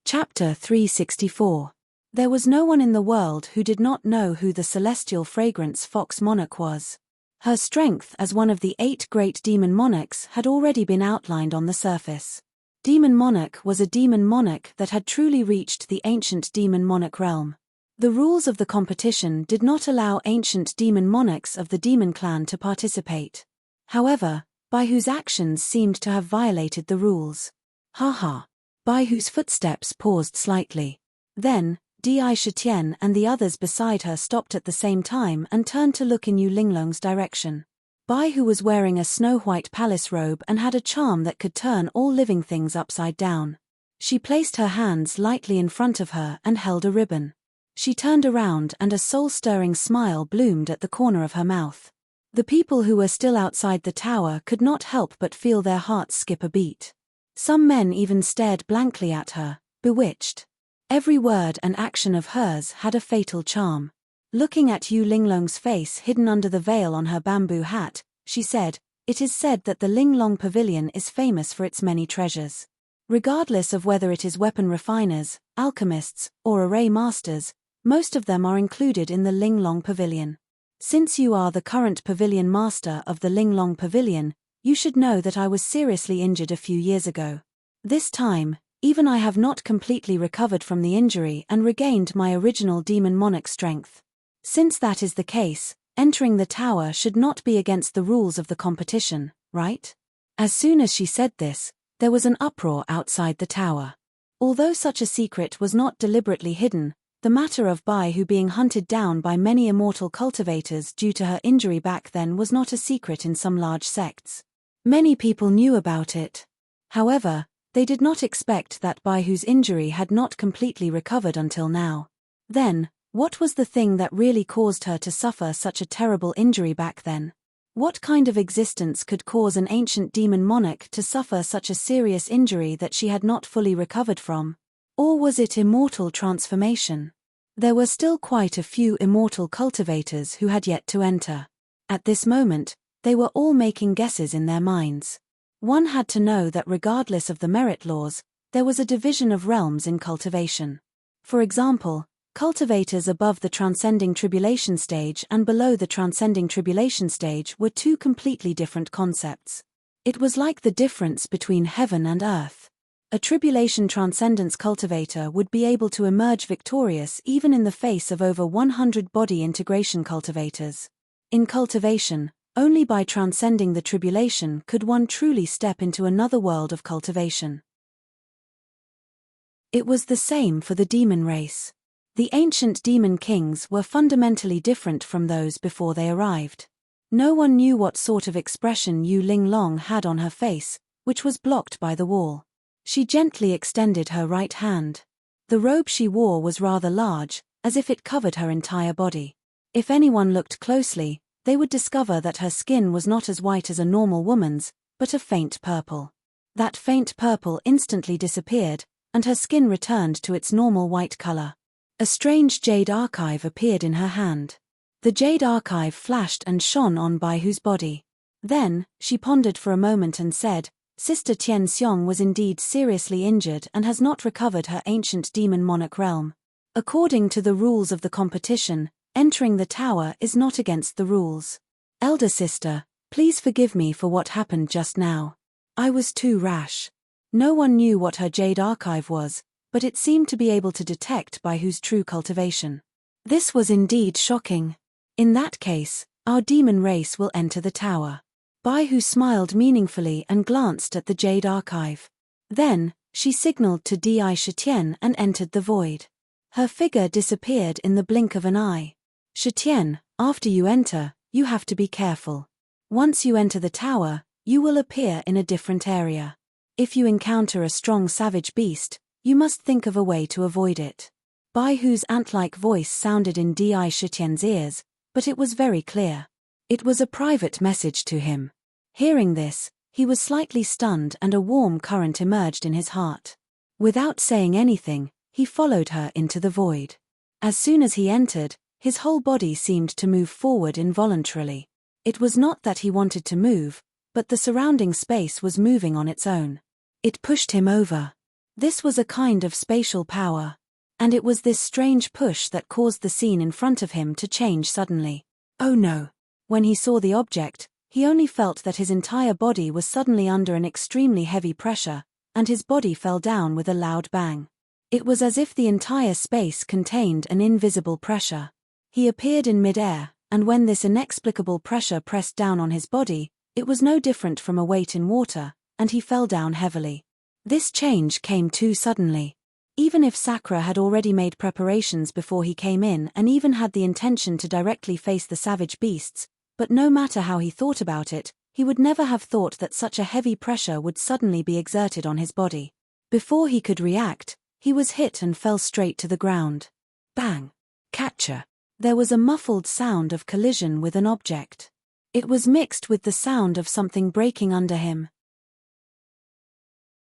[SPEAKER 1] Chapter 364. There was no one in the world who did not know who the celestial fragrance Fox Monarch was. Her strength as one of the 8 great demon monarchs had already been outlined on the surface. Demon Monarch was a demon monarch that had truly reached the ancient demon monarch realm. The rules of the competition did not allow ancient demon monarchs of the demon clan to participate. However, Bai Hu's actions seemed to have violated the rules. Haha. Bai Hu's footsteps paused slightly. Then, Di Shitian and the others beside her stopped at the same time and turned to look in Yu Linglong's direction. Bai Hu was wearing a snow-white palace robe and had a charm that could turn all living things upside down. She placed her hands lightly in front of her and held a ribbon. She turned around and a soul-stirring smile bloomed at the corner of her mouth. The people who were still outside the tower could not help but feel their hearts skip a beat. Some men even stared blankly at her, bewitched. Every word and action of hers had a fatal charm. Looking at Yu Linglong's face hidden under the veil on her bamboo hat, she said, "It is said that the Linglong Pavilion is famous for its many treasures. Regardless of whether it is weapon refiners, alchemists, or array masters, most of them are included in the Linglong Pavilion. Since you are the current pavilion master of the Linglong Pavilion, you should know that I was seriously injured a few years ago. This time, even I have not completely recovered from the injury and regained my original demon monarch strength. Since that is the case, entering the tower should not be against the rules of the competition, right?" As soon as she said this, there was an uproar outside the tower. Although such a secret was not deliberately hidden, the matter of Bai Hu being hunted down by many immortal cultivators due to her injury back then was not a secret in some large sects. Many people knew about it. However, they did not expect that Bai Hu's injury had not completely recovered until now. Then, what was the thing that really caused her to suffer such a terrible injury back then? What kind of existence could cause an ancient demon monarch to suffer such a serious injury that she had not fully recovered from? Or was it immortal transformation? There were still quite a few immortal cultivators who had yet to enter. At this moment, they were all making guesses in their minds. One had to know that regardless of the merit laws, there was a division of realms in cultivation. For example, cultivators above the transcending tribulation stage and below the transcending tribulation stage were 2 completely different concepts. It was like the difference between heaven and earth. A tribulation transcendence cultivator would be able to emerge victorious even in the face of over 100 body integration cultivators. In cultivation, only by transcending the tribulation could one truly step into another world of cultivation. It was the same for the demon race. The ancient demon kings were fundamentally different from those before they arrived. No one knew what sort of expression Yu Linglong had on her face, which was blocked by the wall. She gently extended her right hand. The robe she wore was rather large, as if it covered her entire body. If anyone looked closely, they would discover that her skin was not as white as a normal woman's, but a faint purple. That faint purple instantly disappeared, and her skin returned to its normal white color. A strange jade archive appeared in her hand. The jade archive flashed and shone on Bai Hu's body. Then, she pondered for a moment and said, "Sister Tian Xiong was indeed seriously injured and has not recovered her ancient demon monarch realm. According to the rules of the competition, entering the tower is not against the rules. Elder sister, please forgive me for what happened just now. I was too rash." No one knew what her jade archive was, but it seemed to be able to detect Bai Hu's true cultivation. This was indeed shocking. In that case, our demon race will enter the tower. Bai Hu smiled meaningfully and glanced at the jade archive. Then, she signaled to Di Shitian and entered the void. Her figure disappeared in the blink of an eye. "Shitian, after you enter, you have to be careful. Once you enter the tower, You will appear in a different area. If you encounter a strong savage beast, you must think of a way to avoid it. Bai Hu's ant-like voice sounded in Di Shitian's ears, but it was very clear. It was a private message to him. Hearing this, he was slightly stunned and a warm current emerged in his heart. Without saying anything, he followed her into the void. As soon as he entered, his whole body seemed to move forward involuntarily. It was not that he wanted to move, but the surrounding space was moving on its own. It pushed him over. This was a kind of spatial power. And it was this strange push that caused the scene in front of him to change suddenly. Oh no! When he saw the object, he only felt that his entire body was suddenly under an extremely heavy pressure, and his body fell down with a loud bang. It was as if the entire space contained an invisible pressure. He appeared in mid-air, and when this inexplicable pressure pressed down on his body, it was no different from a weight in water, and he fell down heavily. This change came too suddenly. Even if Sakura had already made preparations before he came in and even had the intention to directly face the savage beasts, but no matter how he thought about it, he would never have thought that such a heavy pressure would suddenly be exerted on his body. Before he could react, he was hit and fell straight to the ground. Bang! Catcher! There was a muffled sound of collision with an object. It was mixed with the sound of something breaking under him.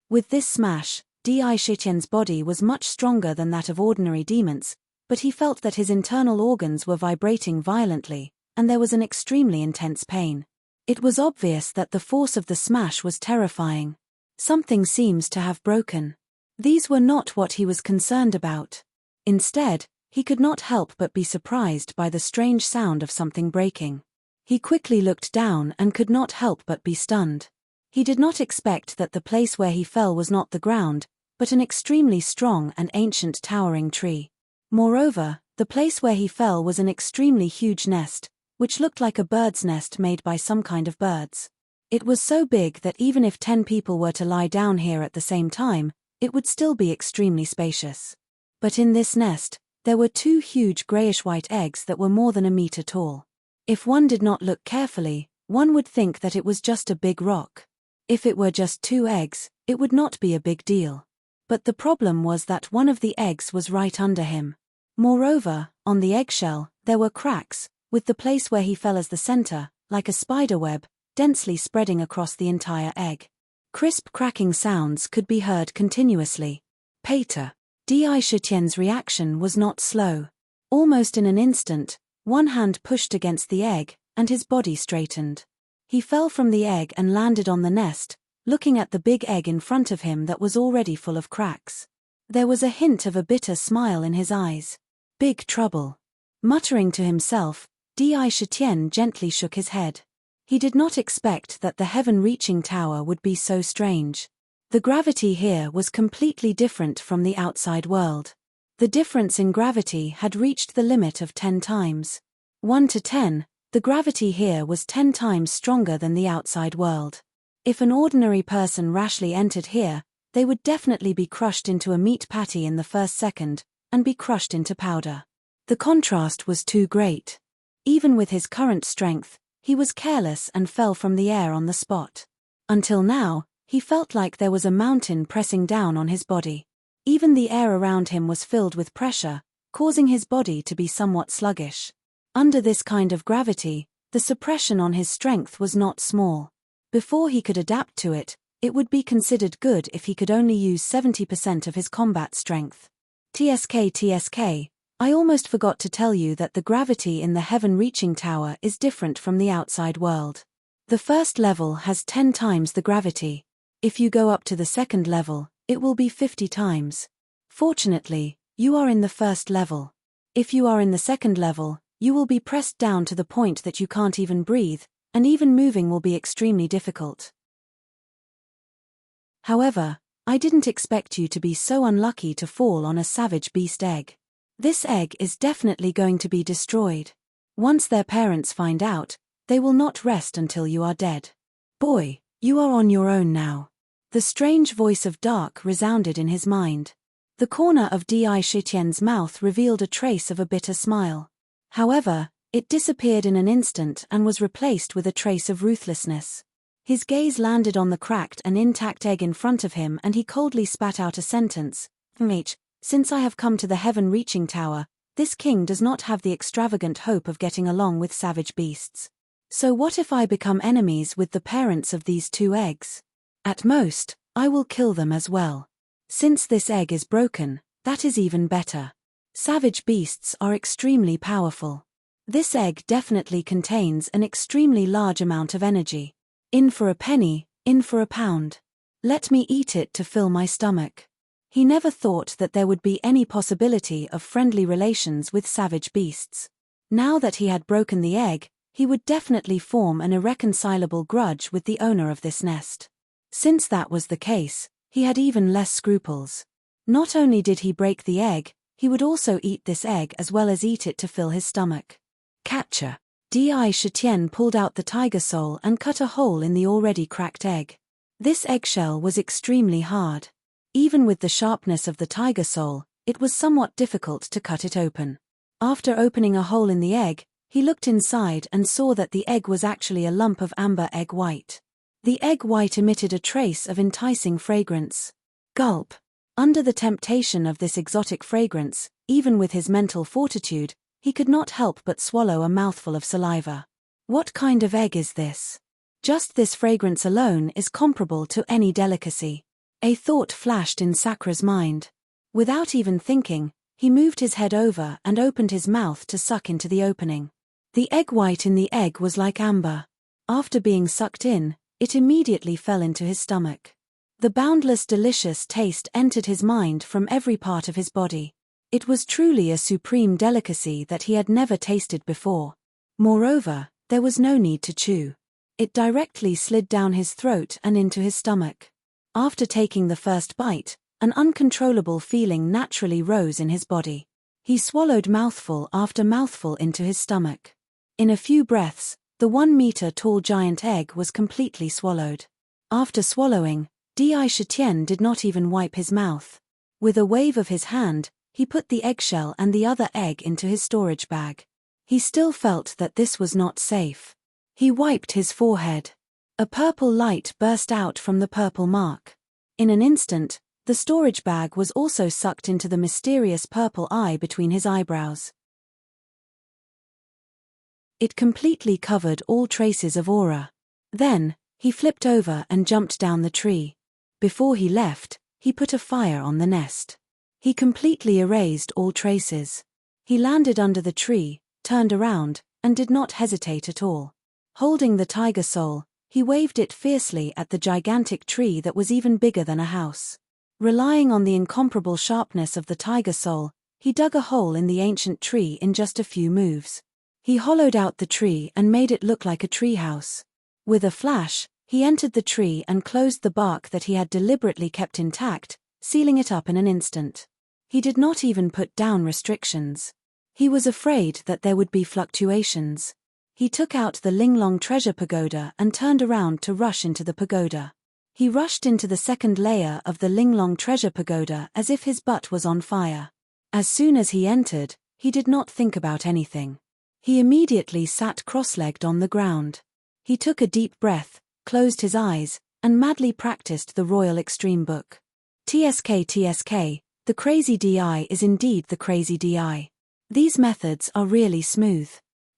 [SPEAKER 1] With this smash, Di Shitian's body was much stronger than that of ordinary demons, but he felt that his internal organs were vibrating violently, and there was an extremely intense pain. It was obvious that the force of the smash was terrifying. Something seems to have broken. These were not what he was concerned about. Instead, he could not help but be surprised by the strange sound of something breaking. He quickly looked down and could not help but be stunned. He did not expect that the place where he fell was not the ground, but an extremely strong and ancient towering tree. Moreover, the place where he fell was an extremely huge nest, which looked like a bird's nest made by some kind of birds. It was so big that even if 10 people were to lie down here at the same time, it would still be extremely spacious. But in this nest, there were 2 huge grayish-white eggs that were more than a meter tall. If one did not look carefully, one would think that it was just a big rock. If it were just 2 eggs, it would not be a big deal. But the problem was that one of the eggs was right under him. Moreover, on the eggshell, there were cracks, with the place where he fell as the center, like a spider web, densely spreading across the entire egg. Crisp cracking sounds could be heard continuously. Pater. Di Shitian's reaction was not slow. Almost in an instant, one hand pushed against the egg, and his body straightened. He fell from the egg and landed on the nest, looking at the big egg in front of him that was already full of cracks. There was a hint of a bitter smile in his eyes. Big trouble. Muttering to himself, Di Shitian gently shook his head. He did not expect that the heaven-reaching tower would be so strange. The gravity here was completely different from the outside world. The difference in gravity had reached the limit of 10 times. 1 to 10, the gravity here was 10 times stronger than the outside world. If an ordinary person rashly entered here, they would definitely be crushed into a meat patty in the first second, and be crushed into powder. The contrast was too great. Even with his current strength, he was careless and fell from the air on the spot. Until now, he felt like there was a mountain pressing down on his body. Even the air around him was filled with pressure, causing his body to be somewhat sluggish. Under this kind of gravity, the suppression on his strength was not small. Before he could adapt to it, it would be considered good if he could only use 70% of his combat strength. TSK, I almost forgot to tell you that the gravity in the heaven-reaching tower is different from the outside world. The first level has 10 times the gravity. If you go up to the second level, it will be 50 times. Fortunately, you are in the first level. If you are in the second level, you will be pressed down to the point that you can't even breathe, and even moving will be extremely difficult. However, I didn't expect you to be so unlucky to fall on a savage beast egg. This egg is definitely going to be destroyed. Once their parents find out, they will not rest until you are dead. Boy, you are on your own now. The strange voice of Dark resounded in his mind. The corner of Di Shitian's mouth revealed a trace of a bitter smile. However, it disappeared in an instant and was replaced with a trace of ruthlessness. His gaze landed on the cracked and intact egg in front of him and he coldly spat out a sentence. Since I have come to the heaven-reaching tower, this king does not have the extravagant hope of getting along with savage beasts. So what if I become enemies with the parents of these two eggs? At most, I will kill them as well. Since this egg is broken, that is even better. Savage beasts are extremely powerful. This egg definitely contains an extremely large amount of energy. In for a penny, in for a pound. Let me eat it to fill my stomach. He never thought that there would be any possibility of friendly relations with savage beasts. Now that he had broken the egg, he would definitely form an irreconcilable grudge with the owner of this nest. Since that was the case, he had even less scruples. Not only did he break the egg, he would also eat this egg as well as eat it to fill his stomach. Capture. Di Shitian pulled out the tiger soul and cut a hole in the already cracked egg. This eggshell was extremely hard. Even with the sharpness of the tiger soul, it was somewhat difficult to cut it open. After opening a hole in the egg, he looked inside and saw that the egg was actually a lump of amber egg white. The egg white emitted a trace of enticing fragrance. Gulp. Under the temptation of this exotic fragrance, even with his mental fortitude, he could not help but swallow a mouthful of saliva. What kind of egg is this? Just this fragrance alone is comparable to any delicacy. A thought flashed in Sakra's mind. Without even thinking, he moved his head over and opened his mouth to suck into the opening. The egg white in the egg was like amber. After being sucked in, it immediately fell into his stomach. The boundless delicious taste entered his mind from every part of his body. It was truly a supreme delicacy that he had never tasted before. Moreover, there was no need to chew. It directly slid down his throat and into his stomach. After taking the first bite, an uncontrollable feeling naturally rose in his body. He swallowed mouthful after mouthful into his stomach. In a few breaths, the 1-meter-tall giant egg was completely swallowed. After swallowing, Di Shitian did not even wipe his mouth. With a wave of his hand, he put the eggshell and the other egg into his storage bag. He still felt that this was not safe. He wiped his forehead. A purple light burst out from the purple mark. In an instant, the storage bag was also sucked into the mysterious purple eye between his eyebrows. It completely covered all traces of aura. Then, he flipped over and jumped down the tree. Before he left, he put a fire on the nest. He completely erased all traces. He landed under the tree, turned around, and did not hesitate at all. Holding the tiger soul, he waved it fiercely at the gigantic tree that was even bigger than a house. Relying on the incomparable sharpness of the tiger soul, he dug a hole in the ancient tree in just a few moves. He hollowed out the tree and made it look like a treehouse. With a flash, he entered the tree and closed the bark that he had deliberately kept intact, sealing it up in an instant. He did not even put down restrictions. He was afraid that there would be fluctuations. He took out the Linglong treasure pagoda and turned around to rush into the pagoda. He rushed into the second layer of the Linglong treasure pagoda as if his butt was on fire. As soon as he entered, he did not think about anything. He immediately sat cross-legged on the ground. He took a deep breath, closed his eyes, and madly practiced the Royal Extreme Book. TSK, the crazy DI is indeed the crazy DI. These methods are really smooth.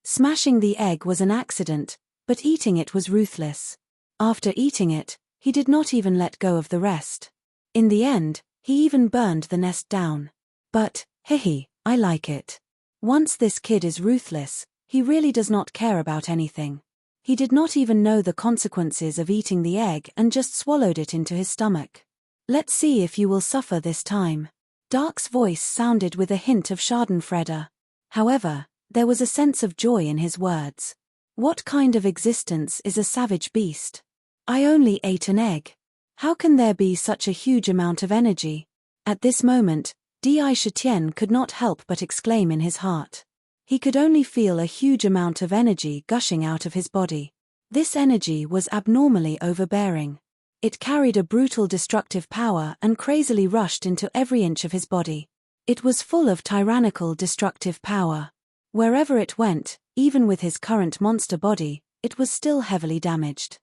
[SPEAKER 1] Smashing the egg was an accident, but eating it was ruthless. After eating it, he did not even let go of the rest. In the end, he even burned the nest down. But, I like it. Once this kid is ruthless, he really does not care about anything. He did not even know the consequences of eating the egg and just swallowed it into his stomach. Let's see if you will suffer this time. Dark's voice sounded with a hint of schadenfreude. However, there was a sense of joy in his words. What kind of existence is a savage beast? I only ate an egg. How can there be such a huge amount of energy? At this moment, Di Shitian could not help but exclaim in his heart. He could only feel a huge amount of energy gushing out of his body. This energy was abnormally overbearing. It carried a brutal destructive power and crazily rushed into every inch of his body. It was full of tyrannical destructive power. Wherever it went, even with his current monster body, it was still heavily damaged.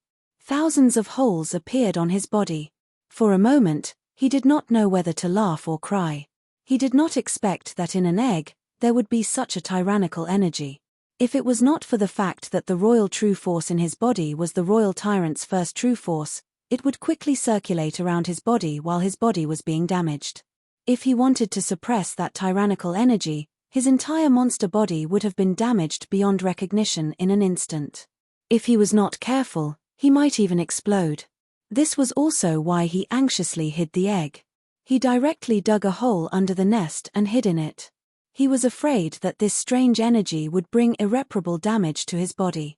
[SPEAKER 1] Thousands of holes appeared on his body. For a moment, he did not know whether to laugh or cry. He did not expect that in an egg, there would be such a tyrannical energy. If it was not for the fact that the royal true force in his body was the royal tyrant's first true force, it would quickly circulate around his body while his body was being damaged. If he wanted to suppress that tyrannical energy, his entire monster body would have been damaged beyond recognition in an instant. If he was not careful, he might even explode. This was also why he anxiously hid the egg. He directly dug a hole under the nest and hid in it. He was afraid that this strange energy would bring irreparable damage to his body.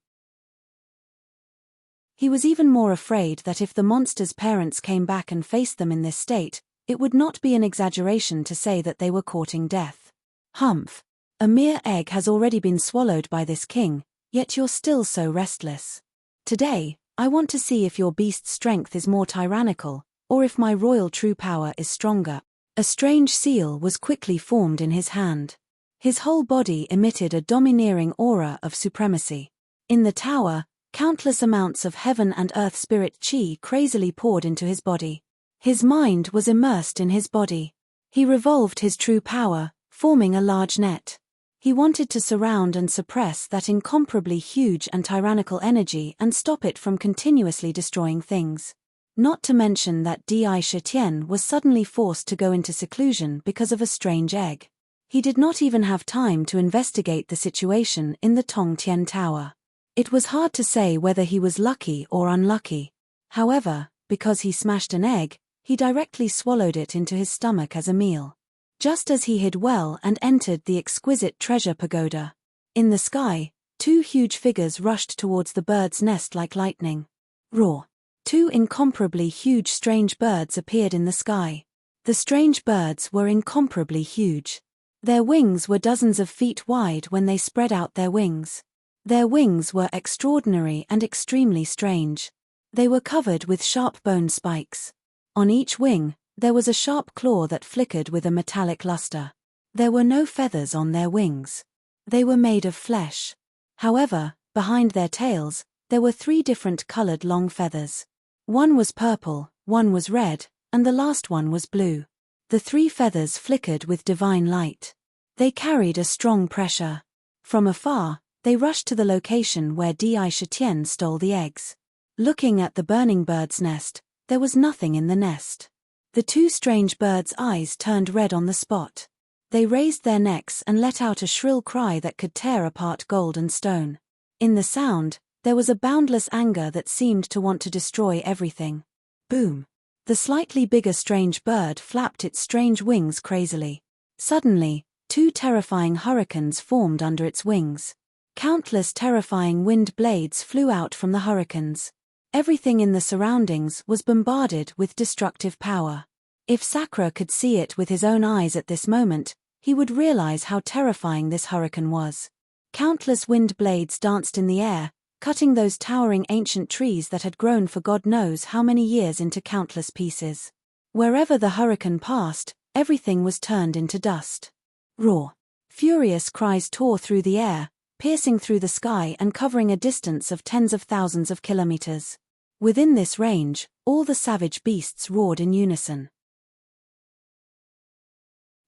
[SPEAKER 1] He was even more afraid that if the monster's parents came back and faced them in this state, it would not be an exaggeration to say that they were courting death. Humph! A mere egg has already been swallowed by this king, yet you're still so restless. Today, I want to see if your beast's strength is more tyrannical, or if my royal true power is stronger. A strange seal was quickly formed in his hand. His whole body emitted a domineering aura of supremacy. In the tower, countless amounts of heaven and earth spirit chi crazily poured into his body. His mind was immersed in his body. He revolved his true power, forming a large net. He wanted to surround and suppress that incomparably huge and tyrannical energy and stop it from continuously destroying things. Not to mention that Di Shitian was suddenly forced to go into seclusion because of a strange egg. He did not even have time to investigate the situation in the Tongtian Tower. It was hard to say whether he was lucky or unlucky. However, because he smashed an egg, he directly swallowed it into his stomach as a meal. Just as he hid well and entered the exquisite treasure pagoda. In the sky, two huge figures rushed towards the bird's nest like lightning. Roar! Two incomparably huge strange birds appeared in the sky. The strange birds were incomparably huge. Their wings were dozens of feet wide when they spread out their wings. Their wings were extraordinary and extremely strange. They were covered with sharp bone spikes. On each wing, there was a sharp claw that flickered with a metallic luster. There were no feathers on their wings. They were made of flesh. However, behind their tails, there were 3 different colored long feathers. One was purple, one was red, and the last one was blue. The 3 feathers flickered with divine light. They carried a strong pressure. From afar, they rushed to the location where Di Shitian stole the eggs. Looking at the burning bird's nest, there was nothing in the nest. The 2 strange birds' eyes turned red on the spot. They raised their necks and let out a shrill cry that could tear apart gold and stone. In the sound, there was a boundless anger that seemed to want to destroy everything. Boom! The slightly bigger strange bird flapped its strange wings crazily. Suddenly, 2 terrifying hurricanes formed under its wings. Countless terrifying wind blades flew out from the hurricanes. Everything in the surroundings was bombarded with destructive power. If Sakura could see it with his own eyes at this moment, he would realize how terrifying this hurricane was. Countless wind blades danced in the air, cutting those towering ancient trees that had grown for God knows how many years into countless pieces. Wherever the hurricane passed, everything was turned into dust. Roar! Furious cries tore through the air, piercing through the sky and covering a distance of tens of thousands of kilometers. Within this range, all the savage beasts roared in unison.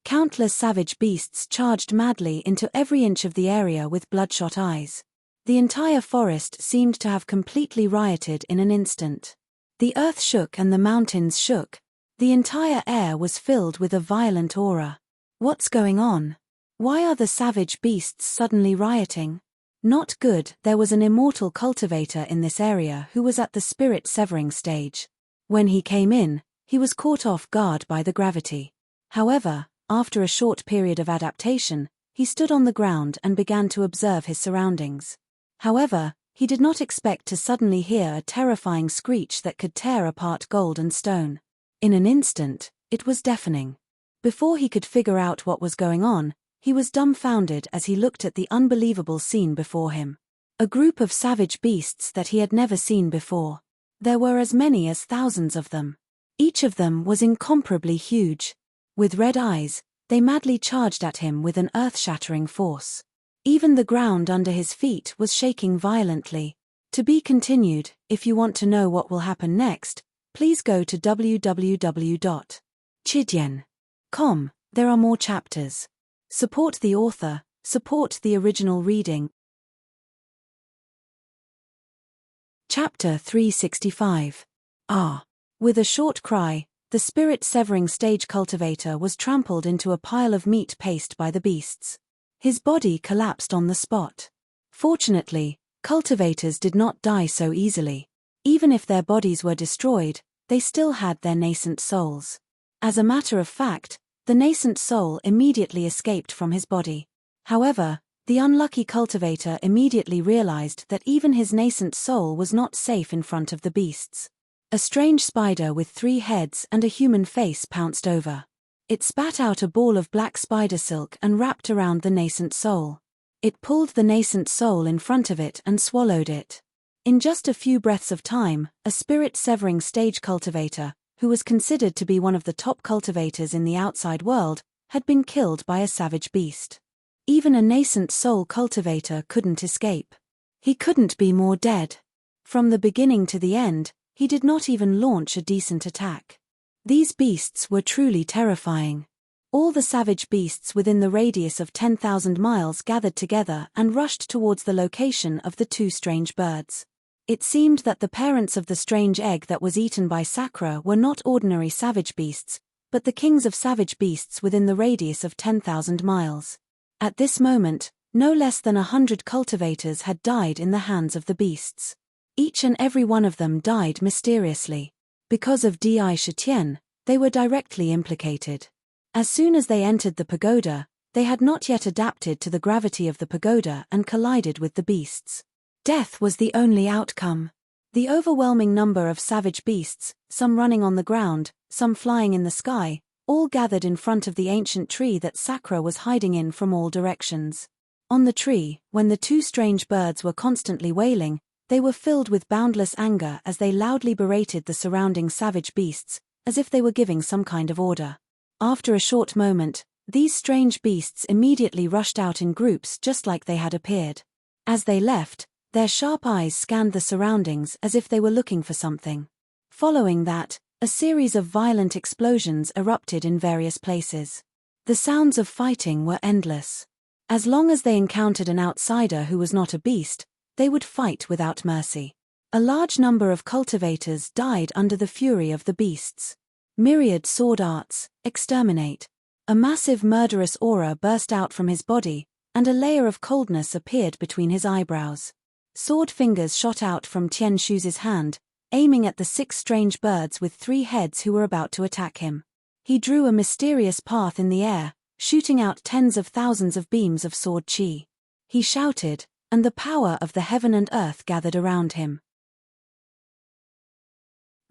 [SPEAKER 1] Countless savage beasts charged madly into every inch of the area with bloodshot eyes. The entire forest seemed to have completely rioted in an instant. The earth shook and the mountains shook. The entire air was filled with a violent aura. What's going on? Why are the savage beasts suddenly rioting? Not good. There was an immortal cultivator in this area who was at the spirit severing stage. When he came in, he was caught off guard by the gravity. However, after a short period of adaptation, he stood on the ground and began to observe his surroundings. However, he did not expect to suddenly hear a terrifying screech that could tear apart gold and stone. In an instant, it was deafening. Before he could figure out what was going on, he was dumbfounded as he looked at the unbelievable scene before him. A group of savage beasts that he had never seen before. There were as many as thousands of them. Each of them was incomparably huge. With red eyes, they madly charged at him with an earth-shattering force. Even the ground under his feet was shaking violently. To be continued. If you want to know what will happen next, please go to www.chidien.com. There are more chapters. Support the author, support the original reading. Chapter 365. With a short cry, the spirit-severing stage cultivator was trampled into a pile of meat paste by the beasts. His body collapsed on the spot. Fortunately, cultivators did not die so easily. Even if their bodies were destroyed, they still had their nascent souls. As a matter of fact, the nascent soul immediately escaped from his body. However, the unlucky cultivator immediately realized that even his nascent soul was not safe in front of the beasts. A strange spider with 3 heads and a human face pounced over. It spat out a ball of black spider silk and wrapped around the nascent soul. It pulled the nascent soul in front of it and swallowed it. In just a few breaths of time, a spirit-severing stage cultivator, who was considered to be one of the top cultivators in the outside world, had been killed by a savage beast. Even a nascent soul cultivator couldn't escape. He couldn't be more dead. From the beginning to the end, he did not even launch a decent attack. These beasts were truly terrifying. All the savage beasts within the radius of 10,000 miles gathered together and rushed towards the location of the 2 strange birds. It seemed that the parents of the strange egg that was eaten by Sakura were not ordinary savage beasts, but the kings of savage beasts within the radius of 10,000 miles. At this moment, no less than 100 cultivators had died in the hands of the beasts. Each and every one of them died mysteriously. Because of Di Shitian, they were directly implicated. As soon as they entered the pagoda, they had not yet adapted to the gravity of the pagoda and collided with the beasts. Death was the only outcome. The overwhelming number of savage beasts, some running on the ground, some flying in the sky, all gathered in front of the ancient tree that Sakura was hiding in from all directions. On the tree, when the 2 strange birds were constantly wailing, they were filled with boundless anger as they loudly berated the surrounding savage beasts, as if they were giving some kind of order. After a short moment, these strange beasts immediately rushed out in groups just like they had appeared. As they left, their sharp eyes scanned the surroundings as if they were looking for something. Following that, a series of violent explosions erupted in various places. The sounds of fighting were endless. As long as they encountered an outsider who was not a beast, they would fight without mercy. A large number of cultivators died under the fury of the beasts. Myriad sword arts, exterminate. A massive murderous aura burst out from his body, and a layer of coldness appeared between his eyebrows. Sword fingers shot out from Tian Shu's hand, aiming at the 6 strange birds with 3 heads who were about to attack him. He drew a mysterious path in the air, shooting out tens of thousands of beams of sword chi. He shouted, and the power of the heaven and earth gathered around him.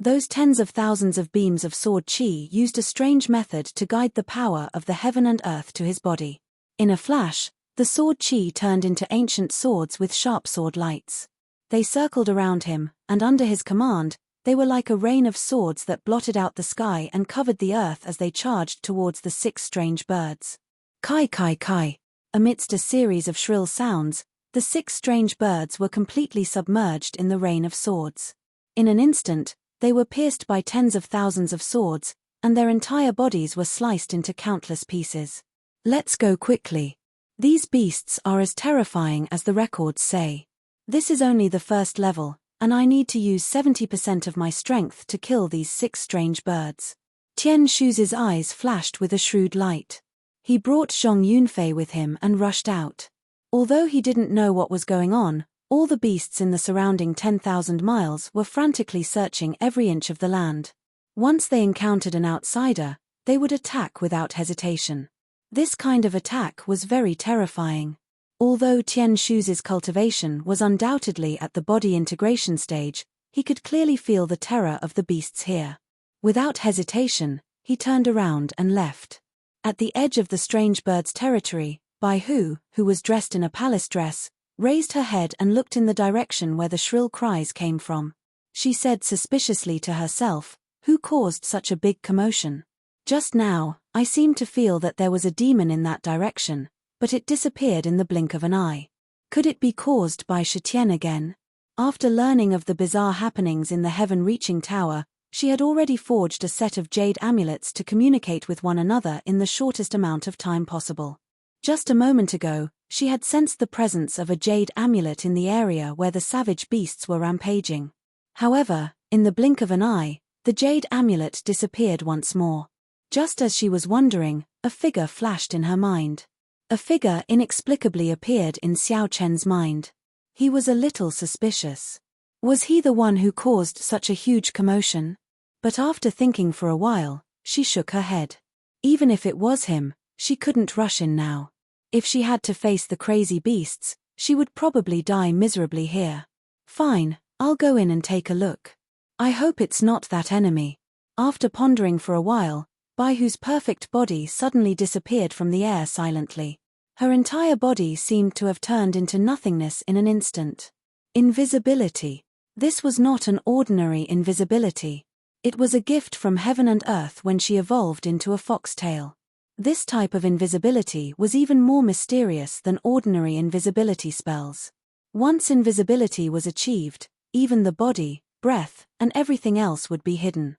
[SPEAKER 1] Those tens of thousands of beams of sword chi used a strange method to guide the power of the heaven and earth to his body. In a flash, the sword chi turned into ancient swords with sharp sword lights. They circled around him, and under his command, they were like a rain of swords that blotted out the sky and covered the earth as they charged towards the 6 strange birds. Kai kai kai! Amidst a series of shrill sounds, the 6 strange birds were completely submerged in the rain of swords. In an instant, they were pierced by tens of thousands of swords, and their entire bodies were sliced into countless pieces. Let's go quickly. These beasts are as terrifying as the records say. This is only the first level, and I need to use 70% of my strength to kill these 6 strange birds. Tian Shu's eyes flashed with a shrewd light. He brought Zhong Yunfei with him and rushed out. Although he didn't know what was going on, all the beasts in the surrounding 10,000 miles were frantically searching every inch of the land. Once they encountered an outsider, they would attack without hesitation. This kind of attack was very terrifying. Although Tian Shu's cultivation was undoubtedly at the body integration stage, he could clearly feel the terror of the beasts here. Without hesitation, he turned around and left. At the edge of the strange bird's territory, Bai Hu, who was dressed in a palace dress, raised her head and looked in the direction where the shrill cries came from. She said suspiciously to herself, "Who caused such a big commotion? Just now, I seemed to feel that there was a demon in that direction, but it disappeared in the blink of an eye. Could it be caused by Shitian again?" After learning of the bizarre happenings in the heaven-reaching tower, she had already forged a set of jade amulets to communicate with one another in the shortest amount of time possible. Just a moment ago, she had sensed the presence of a jade amulet in the area where the savage beasts were rampaging. However, in the blink of an eye, the jade amulet disappeared once more. Just as she was wondering, a figure flashed in her mind. A figure inexplicably appeared in Xiao Chen's mind. He was a little suspicious. Was he the one who caused such a huge commotion? But after thinking for a while, she shook her head. Even if it was him, she couldn't rush in now. If she had to face the crazy beasts, she would probably die miserably here. Fine, I'll go in and take a look. I hope it's not that enemy. After pondering for a while, Baihu's perfect body suddenly disappeared from the air silently. Her entire body seemed to have turned into nothingness in an instant. Invisibility. This was not an ordinary invisibility. It was a gift from heaven and earth when she evolved into a foxtail. This type of invisibility was even more mysterious than ordinary invisibility spells. Once invisibility was achieved, even the body, breath, and everything else would be hidden.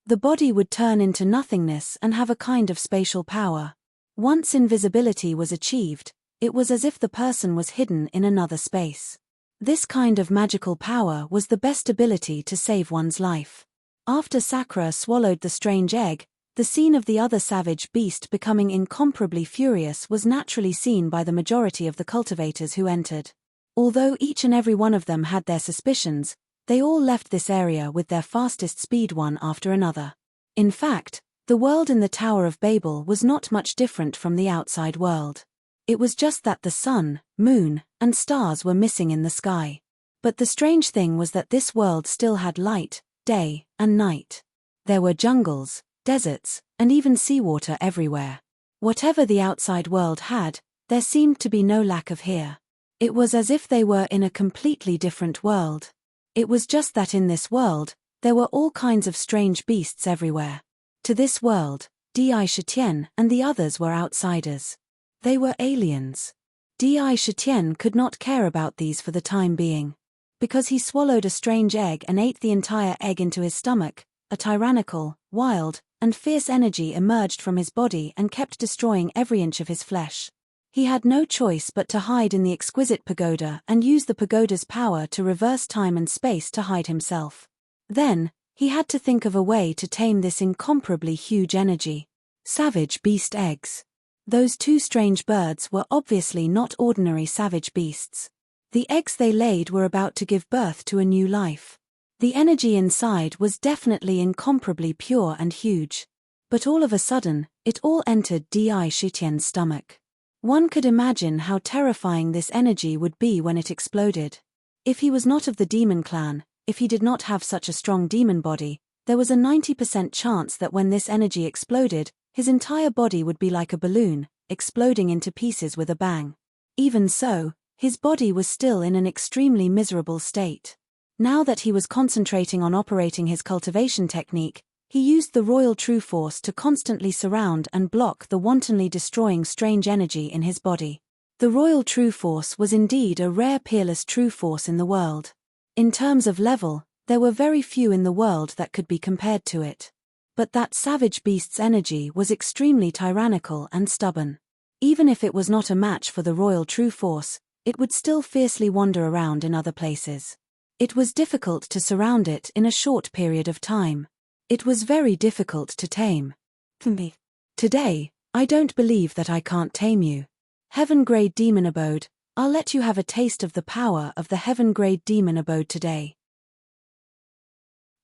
[SPEAKER 1] The body would turn into nothingness and have a kind of spatial power. Once invisibility was achieved, it was as if the person was hidden in another space. This kind of magical power was the best ability to save one's life. After Sakura swallowed the strange egg, the scene of the other savage beast becoming incomparably furious was naturally seen by the majority of the cultivators who entered. Although each and every one of them had their suspicions, they all left this area with their fastest speed one after another. In fact, the world in the Tower of Babel was not much different from the outside world. It was just that the sun, moon, and stars were missing in the sky. But the strange thing was that this world still had light, day, and night. There were jungles, deserts, and even seawater everywhere. Whatever the outside world had, there seemed to be no lack of here. It was as if they were in a completely different world. It was just that in this world, there were all kinds of strange beasts everywhere. To this world, Di Shitian and the others were outsiders. They were aliens. Di Shitian could not care about these for the time being. Because he swallowed a strange egg and ate the entire egg into his stomach, a tyrannical, wild, and fierce energy emerged from his body and kept destroying every inch of his flesh. He had no choice but to hide in the exquisite pagoda and use the pagoda's power to reverse time and space to hide himself. Then, he had to think of a way to tame this incomparably huge energy. Savage beast eggs. Those two strange birds were obviously not ordinary savage beasts. The eggs they laid were about to give birth to a new life. The energy inside was definitely incomparably pure and huge. But all of a sudden, it all entered Di Shitian's stomach. One could imagine how terrifying this energy would be when it exploded. If he was not of the demon clan, if he did not have such a strong demon body, there was a 90% chance that when this energy exploded, his entire body would be like a balloon, exploding into pieces with a bang. Even so, his body was still in an extremely miserable state. Now that he was concentrating on operating his cultivation technique, he used the royal true force to constantly surround and block the wantonly destroying strange energy in his body. The royal true force was indeed a rare peerless true force in the world. In terms of level, there were very few in the world that could be compared to it. But that savage beast's energy was extremely tyrannical and stubborn. Even if it was not a match for the royal true force, it would still fiercely wander around in other places. It was difficult to surround it in a short period of time. It was very difficult to tame. Today, I don't believe that I can't tame you. Heaven-grade demon abode, I'll let you have a taste of the power of the heaven-grade demon abode today.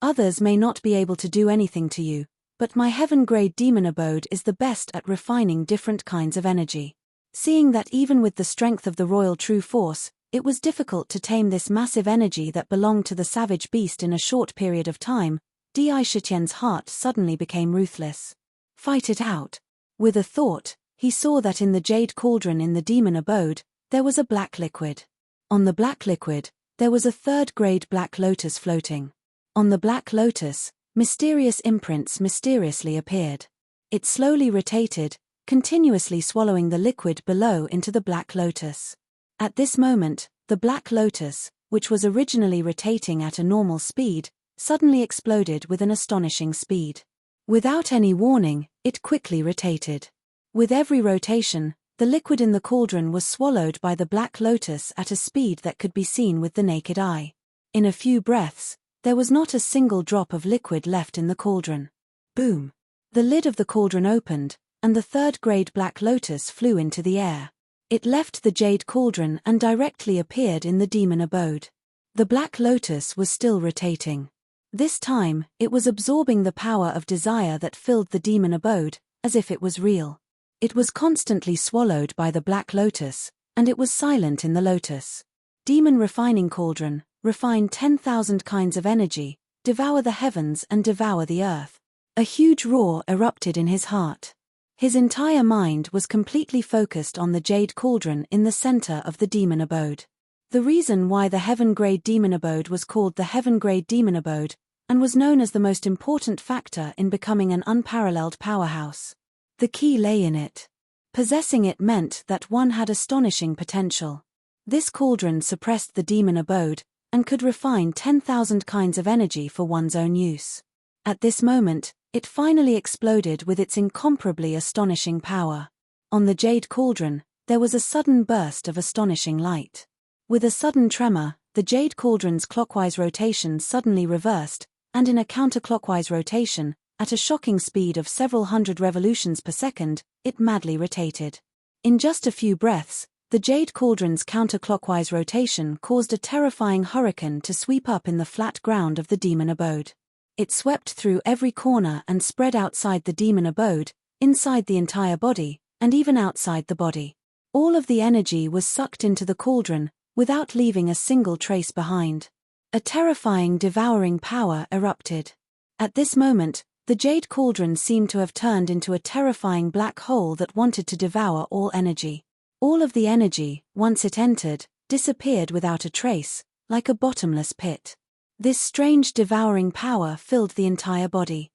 [SPEAKER 1] Others may not be able to do anything to you, but my heaven-grade demon abode is the best at refining different kinds of energy. Seeing that even with the strength of the royal true force, it was difficult to tame this massive energy that belonged to the savage beast in a short period of time, Di Shitian's heart suddenly became ruthless. Fight it out. With a thought, he saw that in the jade cauldron in the demon abode, there was a black liquid. On the black liquid, there was a third-grade black lotus floating. On the black lotus, mysterious imprints mysteriously appeared. It slowly rotated, continuously swallowing the liquid below into the black lotus. At this moment, the Black Lotus, which was originally rotating at a normal speed, suddenly exploded with an astonishing speed. Without any warning, it quickly rotated. With every rotation, the liquid in the cauldron was swallowed by the Black Lotus at a speed that could be seen with the naked eye. In a few breaths, there was not a single drop of liquid left in the cauldron. Boom! The lid of the cauldron opened, and the third-grade Black Lotus flew into the air. It left the jade cauldron and directly appeared in the demon abode. The Black Lotus was still rotating. This time, it was absorbing the power of desire that filled the demon abode, as if it was real. It was constantly swallowed by the Black Lotus, and it was silent in the lotus. Demon refining cauldron, refine 10,000 kinds of energy, devour the heavens and devour the earth. A huge roar erupted in his heart. His entire mind was completely focused on the jade cauldron in the center of the demon abode. The reason why the heaven-grade demon abode was called the heaven-grade demon abode, and was known as the most important factor in becoming an unparalleled powerhouse. The key lay in it. Possessing it meant that one had astonishing potential. This cauldron suppressed the demon abode, and could refine 10,000 kinds of energy for one's own use. At this moment, it finally exploded with its incomparably astonishing power. On the jade cauldron, there was a sudden burst of astonishing light. With a sudden tremor, the jade cauldron's clockwise rotation suddenly reversed, and in a counterclockwise rotation, at a shocking speed of several hundred revolutions per second, it madly rotated. In just a few breaths, the jade cauldron's counterclockwise rotation caused a terrifying hurricane to sweep up in the flat ground of the demon abode. It swept through every corner and spread outside the demon abode, inside the entire body, and even outside the body. All of the energy was sucked into the cauldron, without leaving a single trace behind. A terrifying devouring power erupted. At this moment, the jade cauldron seemed to have turned into a terrifying black hole that wanted to devour all energy. All of the energy, once it entered, disappeared without a trace, like a bottomless pit. This strange devouring power filled the entire body.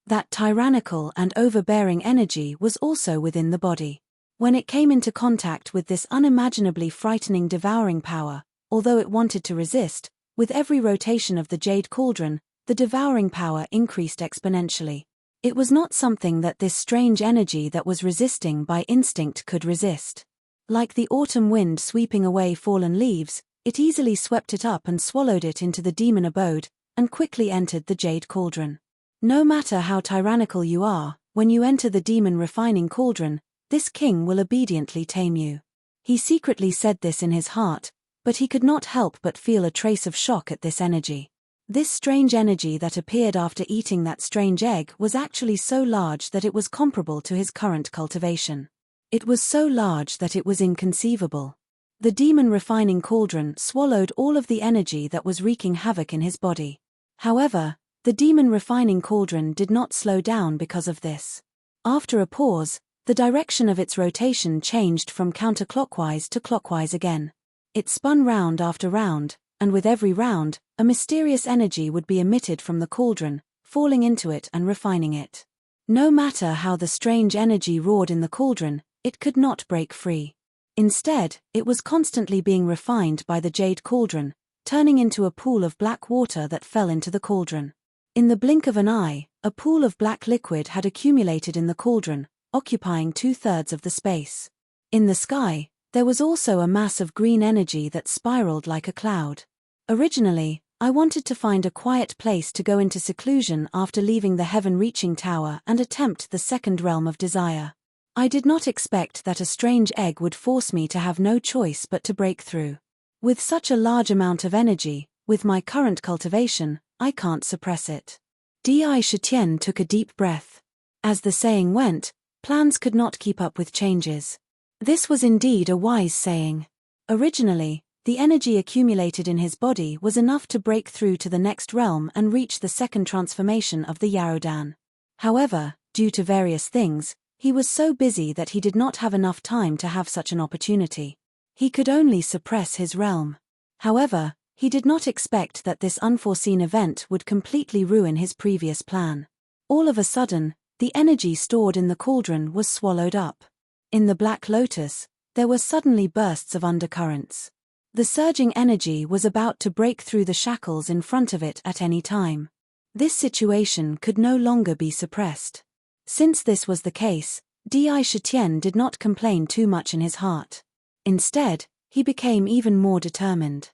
[SPEAKER 1] That tyrannical and overbearing energy was also within the body. When it came into contact with this unimaginably frightening devouring power, although it wanted to resist, with every rotation of the jade cauldron, the devouring power increased exponentially. It was not something that this strange energy that was resisting by instinct could resist. Like the autumn wind sweeping away fallen leaves, it easily swept it up and swallowed it into the demon abode, and quickly entered the jade cauldron. No matter how tyrannical you are, when you enter the demon refining cauldron, this king will obediently tame you. He secretly said this in his heart, but he could not help but feel a trace of shock at this energy. This strange energy that appeared after eating that strange egg was actually so large that it was comparable to his current cultivation. It was so large that it was inconceivable. The demon refining cauldron swallowed all of the energy that was wreaking havoc in his body. However, the demon refining cauldron did not slow down because of this. After a pause, the direction of its rotation changed from counterclockwise to clockwise again. It spun round after round, and with every round, a mysterious energy would be emitted from the cauldron, falling into it and refining it. No matter how the strange energy roared in the cauldron, it could not break free. Instead, it was constantly being refined by the jade cauldron, turning into a pool of black water that fell into the cauldron. In the blink of an eye, a pool of black liquid had accumulated in the cauldron, occupying 2/3 of the space. In the sky, there was also a mass of green energy that spiraled like a cloud. Originally, I wanted to find a quiet place to go into seclusion after leaving the heaven-reaching tower and attempt the second realm of desire. I did not expect that a strange egg would force me to have no choice but to break through. With such a large amount of energy, with my current cultivation, I can't suppress it. Di Shitian took a deep breath. As the saying went, plans could not keep up with changes. This was indeed a wise saying. Originally, the energy accumulated in his body was enough to break through to the next realm and reach the second transformation of the Yarodan. However, due to various things, he was so busy that he did not have enough time to have such an opportunity. He could only suppress his realm. However, he did not expect that this unforeseen event would completely ruin his previous plan. All of a sudden, the energy stored in the cauldron was swallowed up. In the Black Lotus, there were suddenly bursts of undercurrents. The surging energy was about to break through the shackles in front of it at any time. This situation could no longer be suppressed. Since this was the case, Di Shitian did not complain too much in his heart. Instead, he became even more determined.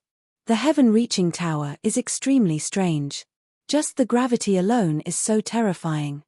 [SPEAKER 1] The heaven-reaching tower is extremely strange. Just the gravity alone is so terrifying.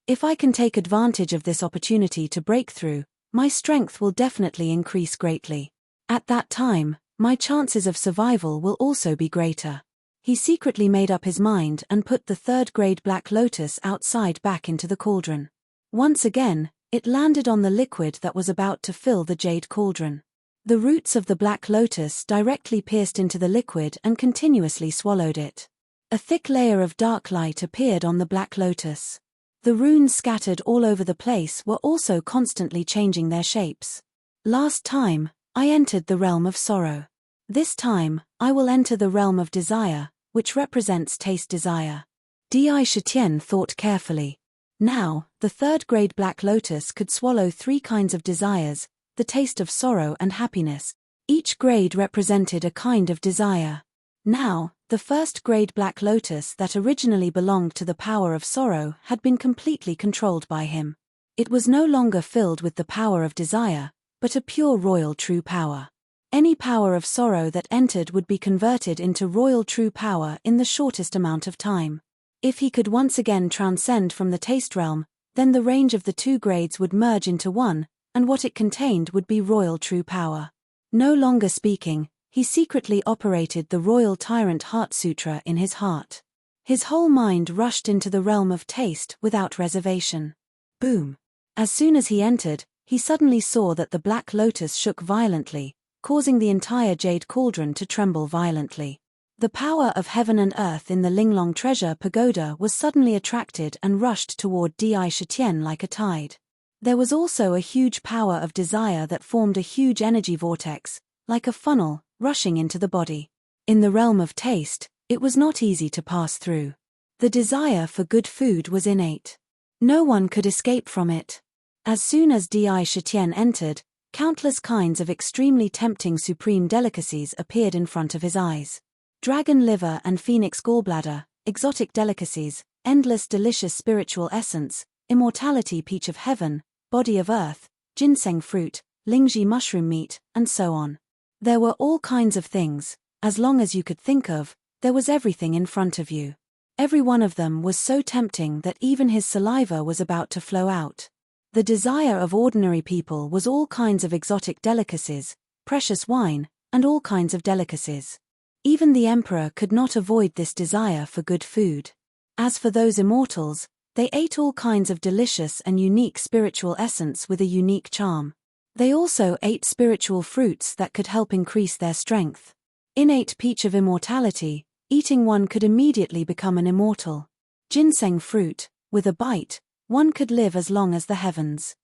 [SPEAKER 1] If I can take advantage of this opportunity to break through, my strength will definitely increase greatly. At that time, my chances of survival will also be greater. He secretly made up his mind and put the third-grade black lotus outside back into the cauldron. Once again, it landed on the liquid that was about to fill the jade cauldron. The roots of the black lotus directly pierced into the liquid and continuously swallowed it. A thick layer of dark light appeared on the black lotus. The runes scattered all over the place were also constantly changing their shapes. Last time, I entered the realm of sorrow. This time, I will enter the realm of desire, which represents taste desire. Di Shitian thought carefully. Now, the third-grade black lotus could swallow 3 kinds of desires, the taste of sorrow and happiness. Each grade represented a kind of desire. Now, the first-grade black lotus that originally belonged to the power of sorrow had been completely controlled by him. It was no longer filled with the power of desire, but a pure royal true power. Any power of sorrow that entered would be converted into royal true power in the shortest amount of time. If he could once again transcend from the taste realm, then the range of the 2 grades would merge into one, and what it contained would be royal true power. No longer speaking, he secretly operated the royal tyrant heart sutra in his heart. His whole mind rushed into the realm of taste without reservation. Boom! As soon as he entered, he suddenly saw that the black lotus shook violently, causing the entire jade cauldron to tremble violently. The power of heaven and earth in the Linglong treasure pagoda was suddenly attracted and rushed toward Di Shitian like a tide. There was also a huge power of desire that formed a huge energy vortex, like a funnel, rushing into the body. In the realm of taste, it was not easy to pass through. The desire for good food was innate. No one could escape from it. As soon as Di Shitian entered, countless kinds of extremely tempting supreme delicacies appeared in front of his eyes. Dragon liver and phoenix gallbladder, exotic delicacies, endless delicious spiritual essence, immortality peach of heaven, body of earth, ginseng fruit, lingji mushroom meat, and so on. There were all kinds of things. As long as you could think of, there was everything in front of you. Every one of them was so tempting that even his saliva was about to flow out. The desire of ordinary people was all kinds of exotic delicacies, precious wine, and all kinds of delicacies. Even the emperor could not avoid this desire for good food. As for those immortals, they ate all kinds of delicious and unique spiritual essence with a unique charm. They also ate spiritual fruits that could help increase their strength. Innate peach of immortality, eating one could immediately become an immortal. Ginseng fruit, with a bite, one could live as long as the heavens.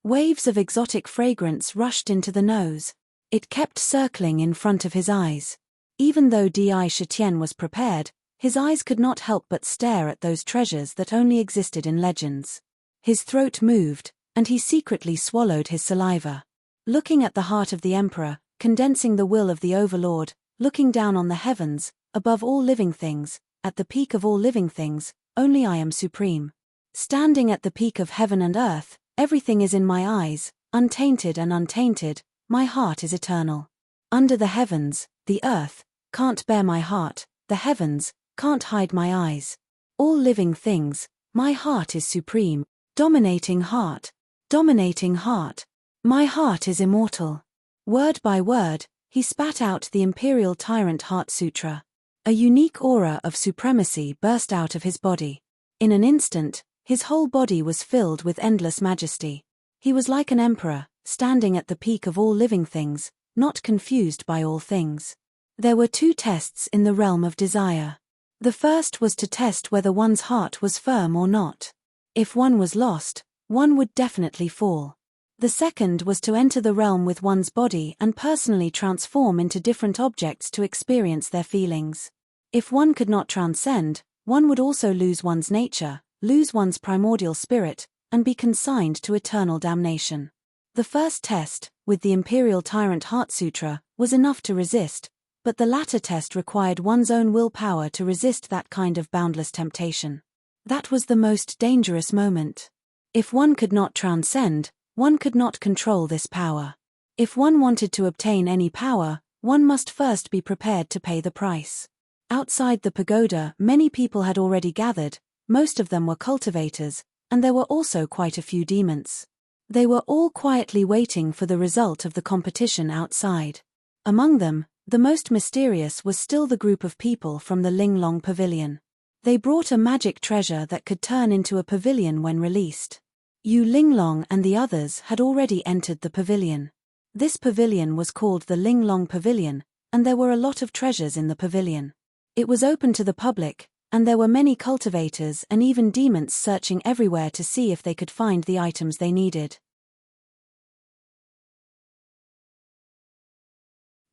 [SPEAKER 1] Waves of exotic fragrance rushed into the nose. It kept circling in front of his eyes. Even though Di Shitian was prepared, his eyes could not help but stare at those treasures that only existed in legends. His throat moved, and he secretly swallowed his saliva. Looking at the heart of the emperor, condensing the will of the overlord, looking down on the heavens, above all living things, at the peak of all living things, only I am supreme. Standing at the peak of heaven and earth, everything is in my eyes, untainted and untainted, my heart is eternal. Under the heavens, the earth, can't bear my heart, the heavens, can't hide my eyes. All living things, my heart is supreme, dominating heart, dominating heart. My heart is immortal. Word by word, he spat out the imperial tyrant heart sutra. A unique aura of supremacy burst out of his body. In an instant, his whole body was filled with endless majesty. He was like an emperor, standing at the peak of all living things, not confused by all things. There were 2 tests in the realm of desire. The first was to test whether one's heart was firm or not. If one was lost, one would definitely fall. The second was to enter the realm with one's body and personally transform into different objects to experience their feelings. If one could not transcend, one would also lose one's nature, lose one's primordial spirit, and be consigned to eternal damnation. The first test, with the imperial tyrant Heartsutra, was enough to resist, but the latter test required one's own willpower to resist that kind of boundless temptation. That was the most dangerous moment. If one could not transcend, one could not control this power. If one wanted to obtain any power, one must first be prepared to pay the price. Outside the pagoda, many people had already gathered, most of them were cultivators, and there were also quite a few demons. They were all quietly waiting for the result of the competition outside. Among them, the most mysterious was still the group of people from the Linglong Pavilion. They brought a magic treasure that could turn into a pavilion when released. Yu Linglong and the others had already entered the pavilion. This pavilion was called the Linglong Pavilion, and there were a lot of treasures in the pavilion. It was open to the public, and there were many cultivators and even demons searching everywhere to see if they could find the items they needed.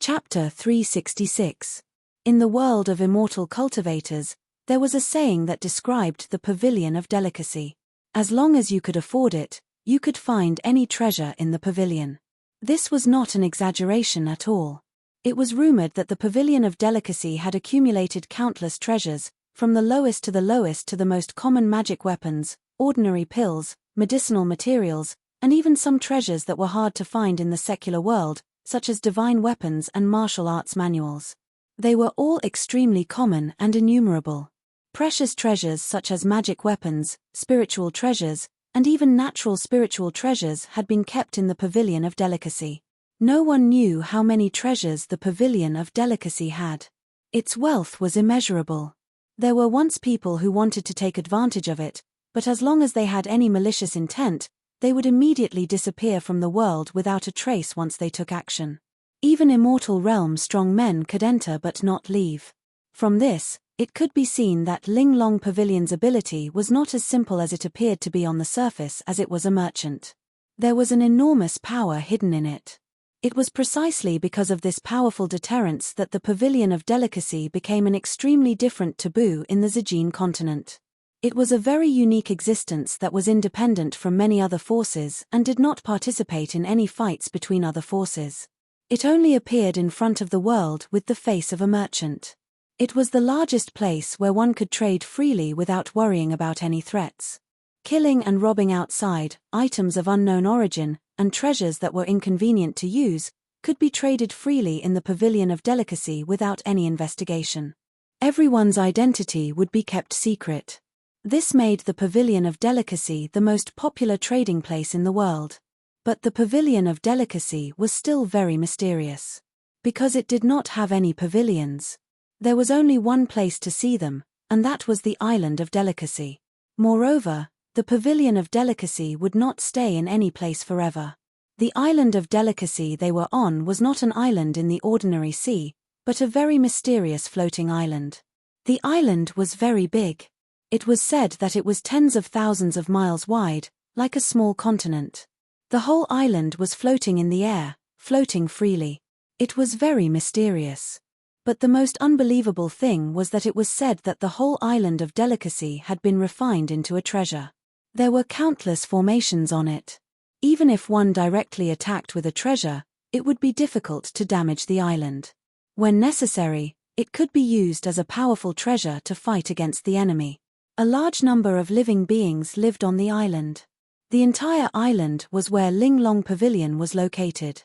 [SPEAKER 1] Chapter 366. In the world of immortal cultivators, there was a saying that described the pavilion of delicacy. As long as you could afford it, you could find any treasure in the pavilion. This was not an exaggeration at all. It was rumored that the pavilion of delicacy had accumulated countless treasures, from the lowest to the most common magic weapons, ordinary pills, medicinal materials, and even some treasures that were hard to find in the secular world, such as divine weapons and martial arts manuals. They were all extremely common and innumerable. Precious treasures such as magic weapons, spiritual treasures, and even natural spiritual treasures had been kept in the pavilion of delicacy. No one knew how many treasures the pavilion of delicacy had. Its wealth was immeasurable. There were once people who wanted to take advantage of it, but as long as they had any malicious intent, they would immediately disappear from the world without a trace once they took action. Even immortal realm strong men could enter but not leave. From this, it could be seen that Linglong Pavilion's ability was not as simple as it appeared to be on the surface, as it was a merchant. There was an enormous power hidden in it. It was precisely because of this powerful deterrence that the Pavilion of Delicacy became an extremely different taboo in the Zijin continent. It was a very unique existence that was independent from many other forces and did not participate in any fights between other forces. It only appeared in front of the world with the face of a merchant. It was the largest place where one could trade freely without worrying about any threats. Killing and robbing outside, items of unknown origin, and treasures that were inconvenient to use, could be traded freely in the Pavilion of Delicacy without any investigation. Everyone's identity would be kept secret. This made the Pavilion of Delicacy the most popular trading place in the world. But the Pavilion of Delicacy was still very mysterious. Because it did not have any pavilions. There was only one place to see them, and that was the Island of Delicacy. Moreover, the Pavilion of Delicacy would not stay in any place forever. The Island of Delicacy they were on was not an island in the ordinary sea, but a very mysterious floating island. The island was very big. It was said that it was tens of thousands of miles wide, like a small continent. The whole island was floating in the air, floating freely. It was very mysterious. But the most unbelievable thing was that it was said that the whole Island of Delicacy had been refined into a treasure. There were countless formations on it. Even if one directly attacked with a treasure, it would be difficult to damage the island. When necessary, it could be used as a powerful treasure to fight against the enemy. A large number of living beings lived on the island. The entire island was where Linglong Pavilion was located.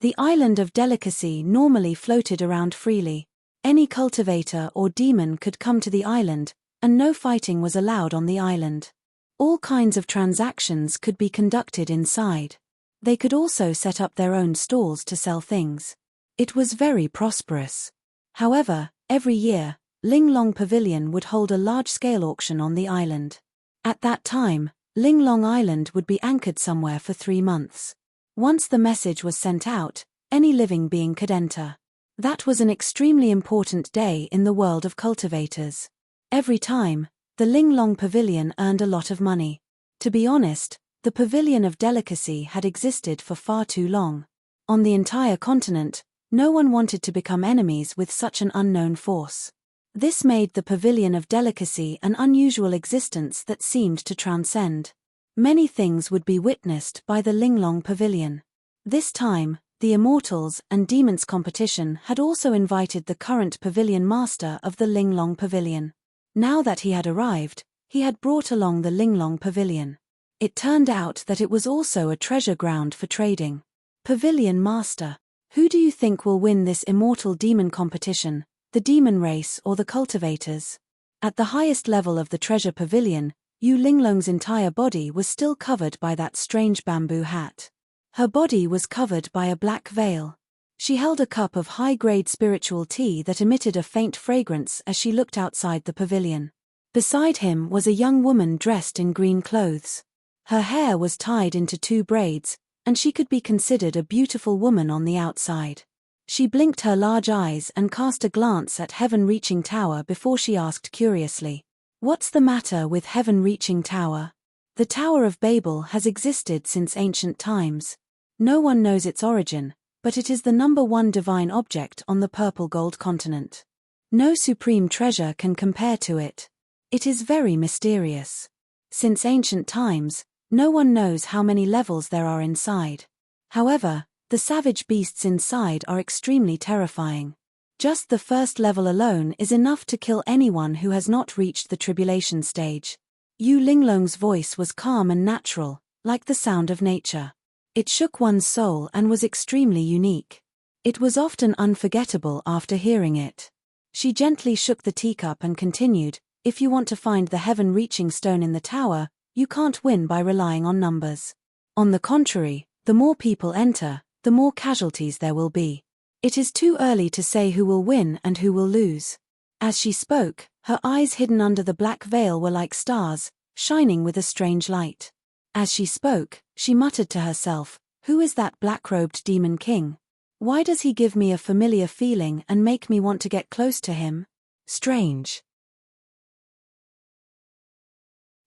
[SPEAKER 1] The Island of Delicacy normally floated around freely. Any cultivator or demon could come to the island, and no fighting was allowed on the island. All kinds of transactions could be conducted inside. They could also set up their own stalls to sell things. It was very prosperous. However, every year, Linglong Pavilion would hold a large-scale auction on the island. At that time, Linglong Island would be anchored somewhere for 3 months. Once the message was sent out, any living being could enter. That was an extremely important day in the world of cultivators. Every time, the Linglong Pavilion earned a lot of money. To be honest, the Pavilion of Delicacy had existed for far too long. On the entire continent, no one wanted to become enemies with such an unknown force. This made the pavilion of delicacy an unusual existence that seemed to transcend. Many things would be witnessed by the Linglong Pavilion. This time, the Immortals and Demons competition had also invited the current pavilion master of the Linglong Pavilion. Now that he had arrived, he had brought along the Linglong Pavilion. It turned out that it was also a treasure ground for trading. Pavilion Master, who do you think will win this immortal demon competition, the demon race or the cultivators? At the highest level of the treasure pavilion, Yu Linglong's entire body was still covered by that strange bamboo hat. Her body was covered by a black veil. She held a cup of high-grade spiritual tea that emitted a faint fragrance as she looked outside the pavilion. Beside him was a young woman dressed in green clothes. Her hair was tied into 2 braids, and she could be considered a beautiful woman on the outside. She blinked her large eyes and cast a glance at Heaven-Reaching Tower before she asked curiously, "What's the matter with Heaven-Reaching Tower?" The Tower of Babel has existed since ancient times. No one knows its origin, but it is the #1 divine object on the purple gold continent. No supreme treasure can compare to it. It is very mysterious. Since ancient times, no one knows how many levels there are inside. However, the savage beasts inside are extremely terrifying. Just the first level alone is enough to kill anyone who has not reached the tribulation stage. Yu Linglong's voice was calm and natural, like the sound of nature. It shook one's soul and was extremely unique. It was often unforgettable after hearing it. She gently shook the teacup and continued, "If you want to find the heaven-reaching stone in the tower, you can't win by relying on numbers. On the contrary, the more people enter, the more casualties there will be. It is too early to say who will win and who will lose." As she spoke, her eyes hidden under the black veil were like stars, shining with a strange light. As she spoke, she muttered to herself, "Who is that black-robed demon king? Why does he give me a familiar feeling and make me want to get close to him? Strange."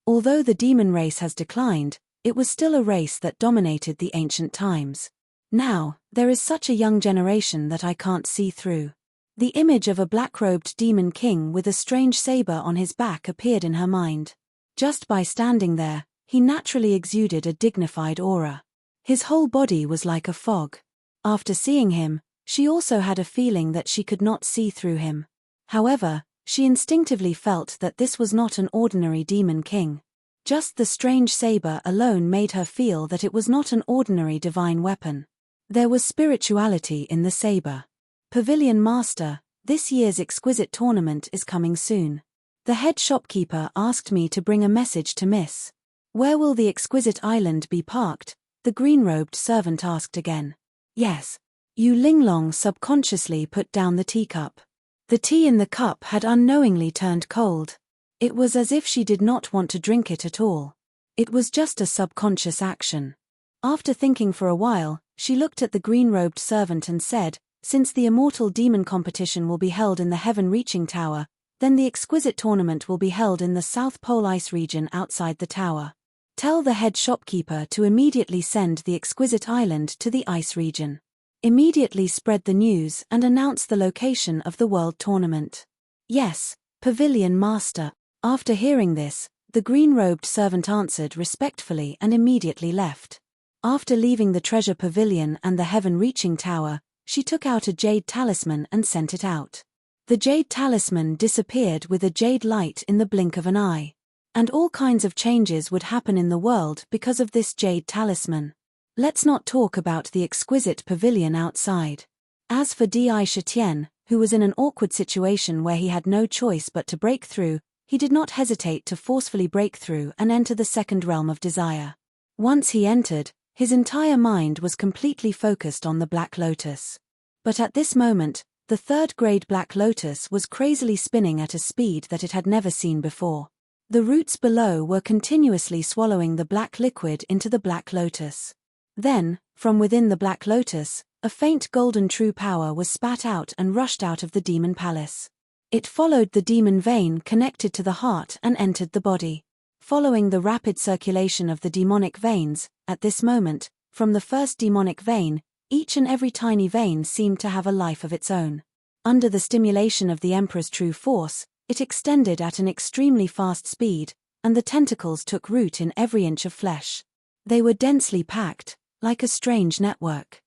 [SPEAKER 1] Although the demon race has declined, it was still a race that dominated the ancient times. Now, there is such a young generation that I can't see through. The image of a black-robed demon king with a strange saber on his back appeared in her mind. Just by standing there, he naturally exuded a dignified aura. His whole body was like a fog. After seeing him, she also had a feeling that she could not see through him. However, she instinctively felt that this was not an ordinary demon king. Just the strange saber alone made her feel that it was not an ordinary divine weapon. There was spirituality in the saber. "Pavilion Master, this year's exquisite tournament is coming soon. The head shopkeeper asked me to bring a message to Miss. Where will the exquisite island be parked?" the green-robed servant asked again. "Yes." Yu Linglong subconsciously put down the teacup. The tea in the cup had unknowingly turned cold. It was as if she did not want to drink it at all. It was just a subconscious action. After thinking for a while, she looked at the green-robed servant and said, "Since the immortal demon competition will be held in the heaven-reaching tower, then the exquisite tournament will be held in the South Pole ice region outside the tower. Tell the head shopkeeper to immediately send the exquisite island to the ice region. Immediately spread the news and announce the location of the world tournament." "Yes, Pavilion Master." After hearing this, the green-robed servant answered respectfully and immediately left. After leaving the treasure pavilion and the heaven-reaching tower, she took out a jade talisman and sent it out. The jade talisman disappeared with a jade light in the blink of an eye. And all kinds of changes would happen in the world because of this jade talisman. Let's not talk about the exquisite pavilion outside. As for Di Shitian, who was in an awkward situation where he had no choice but to break through, he did not hesitate to forcefully break through and enter the second realm of desire. Once he entered, his entire mind was completely focused on the Black Lotus. But at this moment, the third-grade Black Lotus was crazily spinning at a speed that it had never seen before. The roots below were continuously swallowing the black liquid into the Black Lotus. Then, from within the Black Lotus, a faint golden true power was spat out and rushed out of the demon palace. It followed the demon vein connected to the heart and entered the body. Following the rapid circulation of the demonic veins, at this moment, from the first demonic vein, each and every tiny vein seemed to have a life of its own. Under the stimulation of the Emperor's true force, it extended at an extremely fast speed, and the tentacles took root in every inch of flesh. They were densely packed, like a strange network.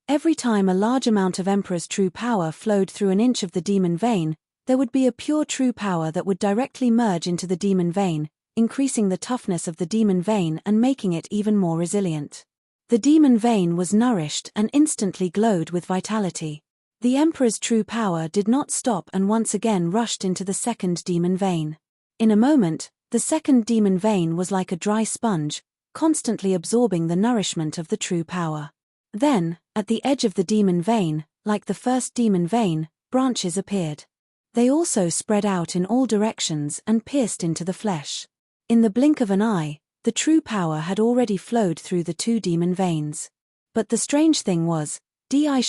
[SPEAKER 1] Every time a large amount of Emperor's true power flowed through an inch of the demon vein, there would be a pure true power that would directly merge into the demon vein, increasing the toughness of the demon vein and making it even more resilient. The demon vein was nourished and instantly glowed with vitality. The Emperor's true power did not stop and once again rushed into the second demon vein. In a moment, the second demon vein was like a dry sponge, constantly absorbing the nourishment of the true power. Then, at the edge of the demon vein, like the first demon vein, branches appeared. They also spread out in all directions and pierced into the flesh. In the blink of an eye, the true power had already flowed through the two demon veins. But the strange thing was, Defy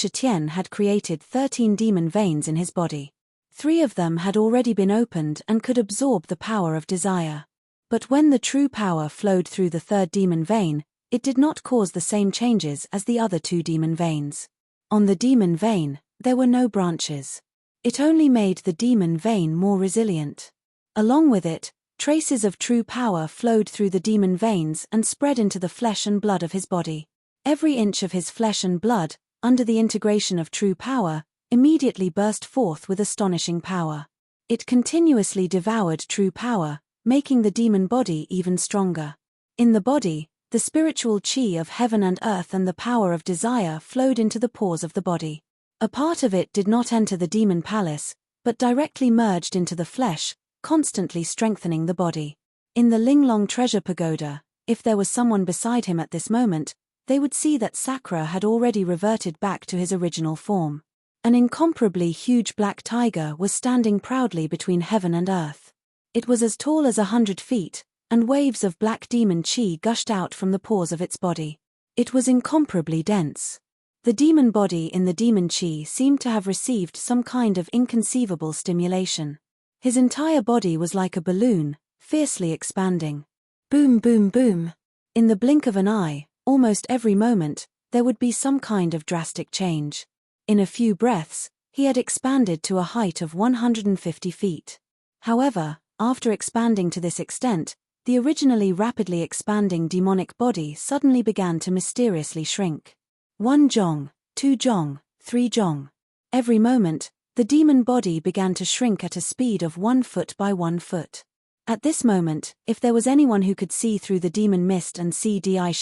[SPEAKER 1] had created 13 demon veins in his body. 3 of them had already been opened and could absorb the power of desire. But when the true power flowed through the third demon vein, it did not cause the same changes as the other 2 demon veins. On the demon vein, there were no branches. It only made the demon vein more resilient. Along with it, traces of true power flowed through the demon veins and spread into the flesh and blood of his body. Every inch of his flesh and blood, under the integration of true power, immediately burst forth with astonishing power. It continuously devoured true power, making the demon body even stronger. In the body, the spiritual chi of heaven and earth and the power of desire flowed into the pores of the body. A part of it did not enter the demon palace, but directly merged into the flesh, constantly strengthening the body. In the Linglong treasure pagoda, if there was someone beside him at this moment, they would see that Sakura had already reverted back to his original form. An incomparably huge black tiger was standing proudly between heaven and earth. It was as tall as 100 feet, and waves of black demon chi gushed out from the pores of its body. It was incomparably dense. The demon body in the demon chi seemed to have received some kind of inconceivable stimulation. His entire body was like a balloon, fiercely expanding. Boom, boom, boom. In the blink of an eye, almost every moment, there would be some kind of drastic change. In a few breaths, he had expanded to a height of 150 feet. However, after expanding to this extent, the originally rapidly expanding demonic body suddenly began to mysteriously shrink. 1 jong, 2 jong, 3 jong. Every moment, the demon body began to shrink at a speed of 1 foot by 1 foot. At this moment, if there was anyone who could see through the demon mist and see Defy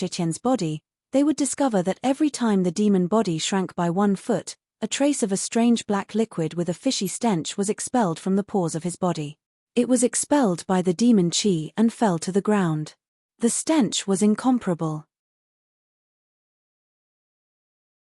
[SPEAKER 1] body, they would discover that every time the demon body shrank by 1 foot, a trace of a strange black liquid with a fishy stench was expelled from the pores of his body. It was expelled by the demon chi and fell to the ground. The stench was incomparable.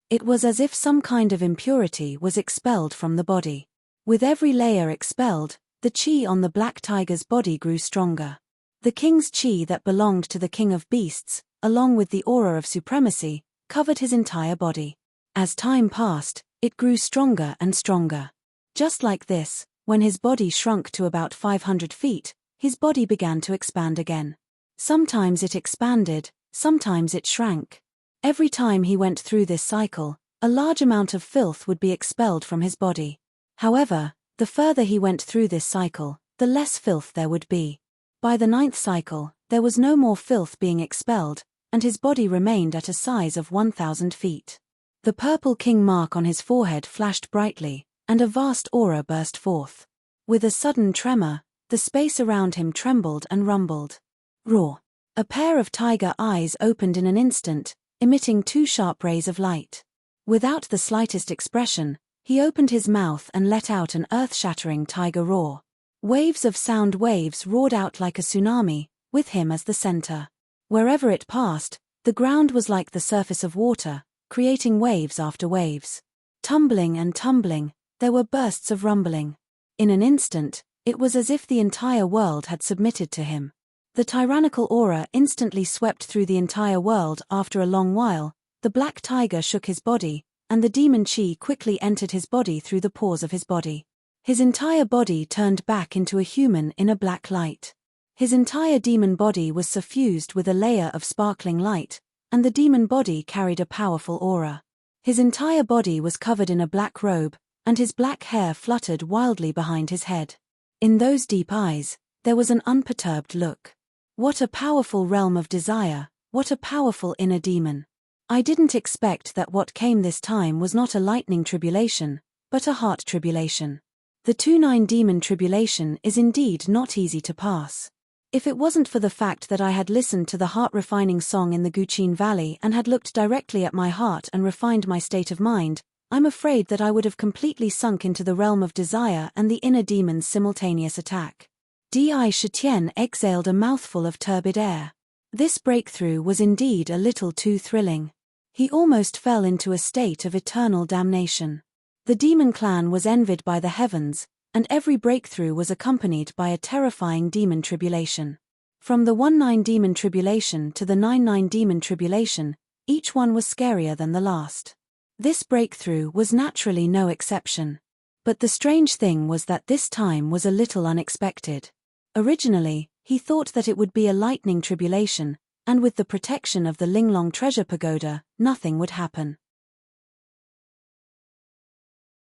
[SPEAKER 1] It was as if some kind of impurity was expelled from the body. With every layer expelled, the chi on the black tiger's body grew stronger. The king's chi that belonged to the king of beasts, along with the aura of supremacy, covered his entire body. As time passed, it grew stronger and stronger. Just like this, when his body shrunk to about 500 feet, his body began to expand again. Sometimes it expanded, sometimes it shrank. Every time he went through this cycle, a large amount of filth would be expelled from his body. However, the further he went through this cycle, the less filth there would be. By the 9th cycle, there was no more filth being expelled, and his body remained at a size of 1,000 feet. The purple king mark on his forehead flashed brightly, and a vast aura burst forth. With a sudden tremor, the space around him trembled and rumbled. Roar! A pair of tiger eyes opened in an instant, emitting 2 sharp rays of light. Without the slightest expression, he opened his mouth and let out an earth-shattering tiger roar. Waves of sound waves roared out like a tsunami, with him as the center. Wherever it passed, the ground was like the surface of water, creating waves after waves. Tumbling and tumbling, there were bursts of rumbling. In an instant, it was as if the entire world had submitted to him. The tyrannical aura instantly swept through the entire world. After a long while, the black tiger shook his body, and the demon chi quickly entered his body through the pores of his body. His entire body turned back into a human in a black light. His entire demon body was suffused with a layer of sparkling light, and the demon body carried a powerful aura. His entire body was covered in a black robe, and his black hair fluttered wildly behind his head. In those deep eyes, there was an unperturbed look. What a powerful realm of desire, what a powerful inner demon. I didn't expect that what came this time was not a lightning tribulation, but a heart tribulation. The 2-9 demon tribulation is indeed not easy to pass. If it wasn't for the fact that I had listened to the heart-refining song in the Guqin Valley and had looked directly at my heart and refined my state of mind, I'm afraid that I would have completely sunk into the realm of desire and the inner demon's simultaneous attack. Di Shitian exhaled a mouthful of turbid air. This breakthrough was indeed a little too thrilling. He almost fell into a state of eternal damnation. The demon clan was envied by the heavens, and every breakthrough was accompanied by a terrifying demon tribulation. From the 1-9 demon tribulation to the 9-9 demon tribulation, each one was scarier than the last. This breakthrough was naturally no exception. But the strange thing was that this time was a little unexpected. Originally, he thought that it would be a lightning tribulation, and with the protection of the Linglong treasure pagoda, nothing would happen.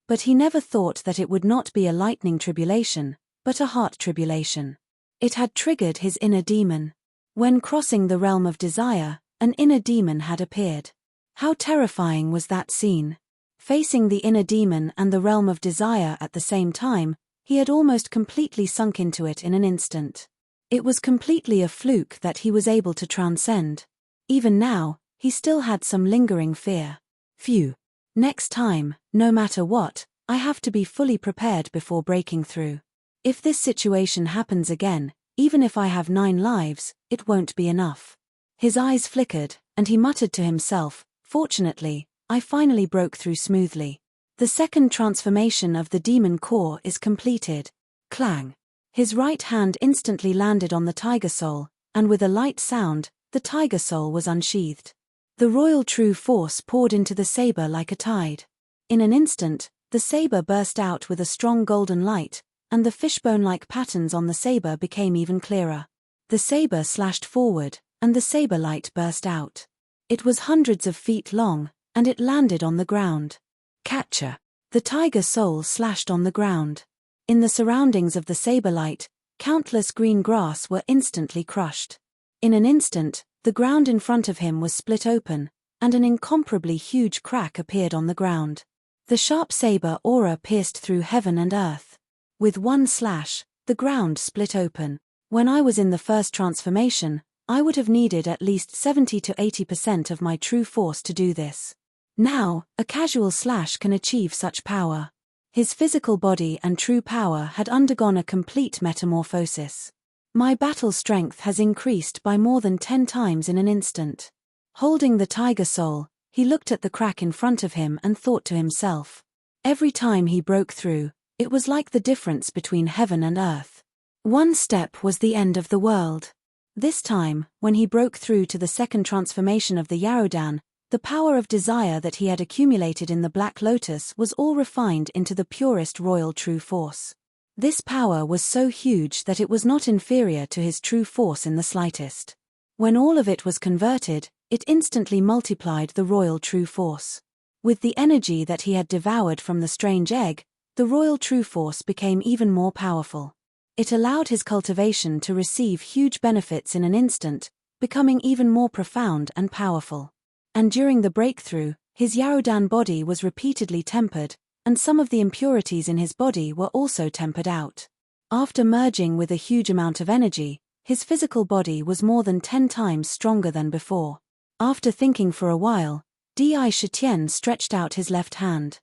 [SPEAKER 1] But he never thought that it would not be a lightning tribulation, but a heart tribulation. It had triggered his inner demon. When crossing the realm of desire, an inner demon had appeared. How terrifying was that scene! Facing the inner demon and the realm of desire at the same time, he had almost completely sunk into it in an instant. It was completely a fluke that he was able to transcend. Even now, he still had some lingering fear. Phew! Next time, no matter what, I have to be fully prepared before breaking through. If this situation happens again, even if I have 9 lives, it won't be enough. His eyes flickered, and he muttered to himself, "Fortunately, I finally broke through smoothly. The second transformation of the demon core is completed." Clang! His right hand instantly landed on the tiger soul, and with a light sound, the tiger soul was unsheathed. The royal true force poured into the saber like a tide. In an instant, the saber burst out with a strong golden light, and the fishbone-like patterns on the saber became even clearer. The saber slashed forward, and the saber light burst out. It was hundreds of feet long, and it landed on the ground. Catcher! The tiger soul slashed on the ground. In the surroundings of the saber light, countless green grass were instantly crushed. In an instant, the ground in front of him was split open, and an incomparably huge crack appeared on the ground. The sharp saber aura pierced through heaven and earth. With one slash, the ground split open. When I was in the first transformation, I would have needed at least 70 to 80% of my true force to do this. Now, a casual slash can achieve such power. His physical body and true power had undergone a complete metamorphosis. My battle strength has increased by more than 10 times in an instant. Holding the tiger soul, he looked at the crack in front of him and thought to himself. Every time he broke through, it was like the difference between heaven and earth. One step was the end of the world. This time, when he broke through to the second transformation of the Yarodan, the power of desire that he had accumulated in the Black Lotus was all refined into the purest royal true force. This power was so huge that it was not inferior to his true force in the slightest. When all of it was converted, it instantly multiplied the royal true force. With the energy that he had devoured from the strange egg, the royal true force became even more powerful. It allowed his cultivation to receive huge benefits in an instant, becoming even more profound and powerful. And during the breakthrough, his Yarodan body was repeatedly tempered, and some of the impurities in his body were also tempered out. After merging with a huge amount of energy, his physical body was more than 10 times stronger than before. After thinking for a while, Di Shitian stretched out his left hand.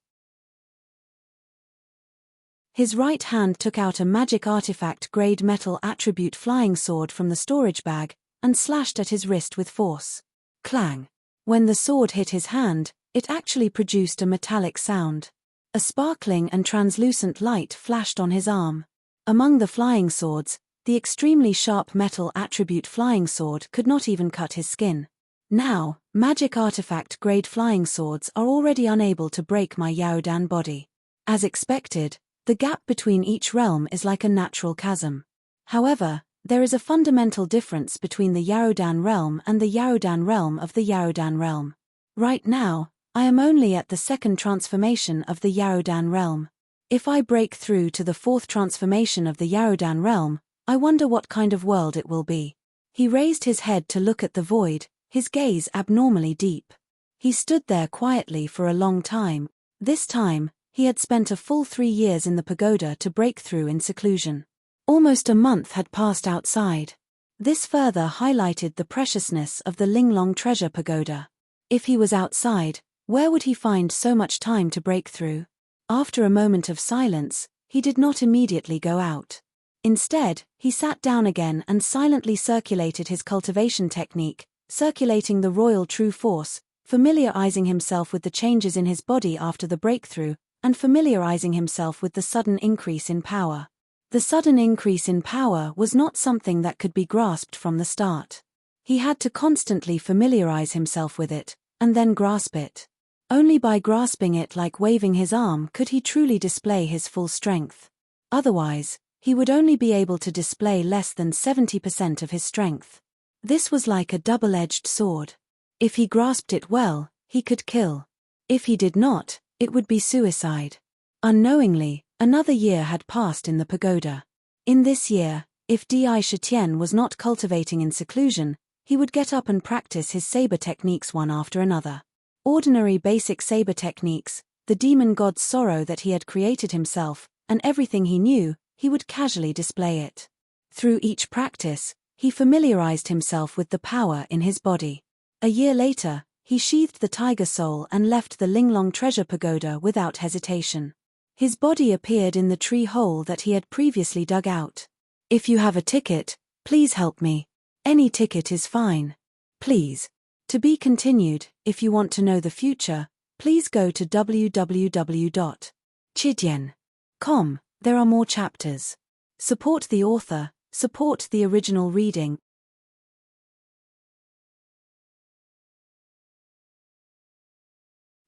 [SPEAKER 1] His right hand took out a magic artifact-grade metal attribute flying sword from the storage bag, and slashed at his wrist with force. Clang! When the sword hit his hand, it actually produced a metallic sound. A sparkling and translucent light flashed on his arm. Among the flying swords, the extremely sharp metal attribute flying sword could not even cut his skin. Now, magic artifact-grade flying swords are already unable to break my Yarodan body. As expected, the gap between each realm is like a natural chasm. However, there is a fundamental difference between the Yarodan realm and the Yarodan realm of the Yarodan realm. Right now, I am only at the second transformation of the Yarodan realm. If I break through to the fourth transformation of the Yarodan realm, I wonder what kind of world it will be. He raised his head to look at the void, his gaze abnormally deep. He stood there quietly for a long time. This time, he had spent a full 3 years in the pagoda to break through in seclusion. Almost a month had passed outside. This further highlighted the preciousness of the Linglong treasure pagoda. If he was outside, where would he find so much time to break through? After a moment of silence, he did not immediately go out. Instead, he sat down again and silently circulated his cultivation technique, circulating the royal true force, familiarizing himself with the changes in his body after the breakthrough, and familiarizing himself with the sudden increase in power. The sudden increase in power was not something that could be grasped from the start. He had to constantly familiarize himself with it, and then grasp it. Only by grasping it like waving his arm could he truly display his full strength. Otherwise, he would only be able to display less than 70% of his strength. This was like a double-edged sword. If he grasped it well, he could kill. If he did not, it would be suicide. Unknowingly, another year had passed in the pagoda. In this year, if Di Shitian was not cultivating in seclusion, he would get up and practice his saber techniques one after another. Ordinary basic saber techniques, the demon god's sorrow that he had created himself, and everything he knew, he would casually display it. Through each practice, he familiarized himself with the power in his body. A year later, he sheathed the tiger soul and left the Linglong treasure pagoda without hesitation. His body appeared in the tree hole that he had previously dug out. If you have a ticket, please help me. Any ticket is fine. Please. To be continued. If you want to know the future, please go to www.chidian.com. There are more chapters. Support the author, support the original reading.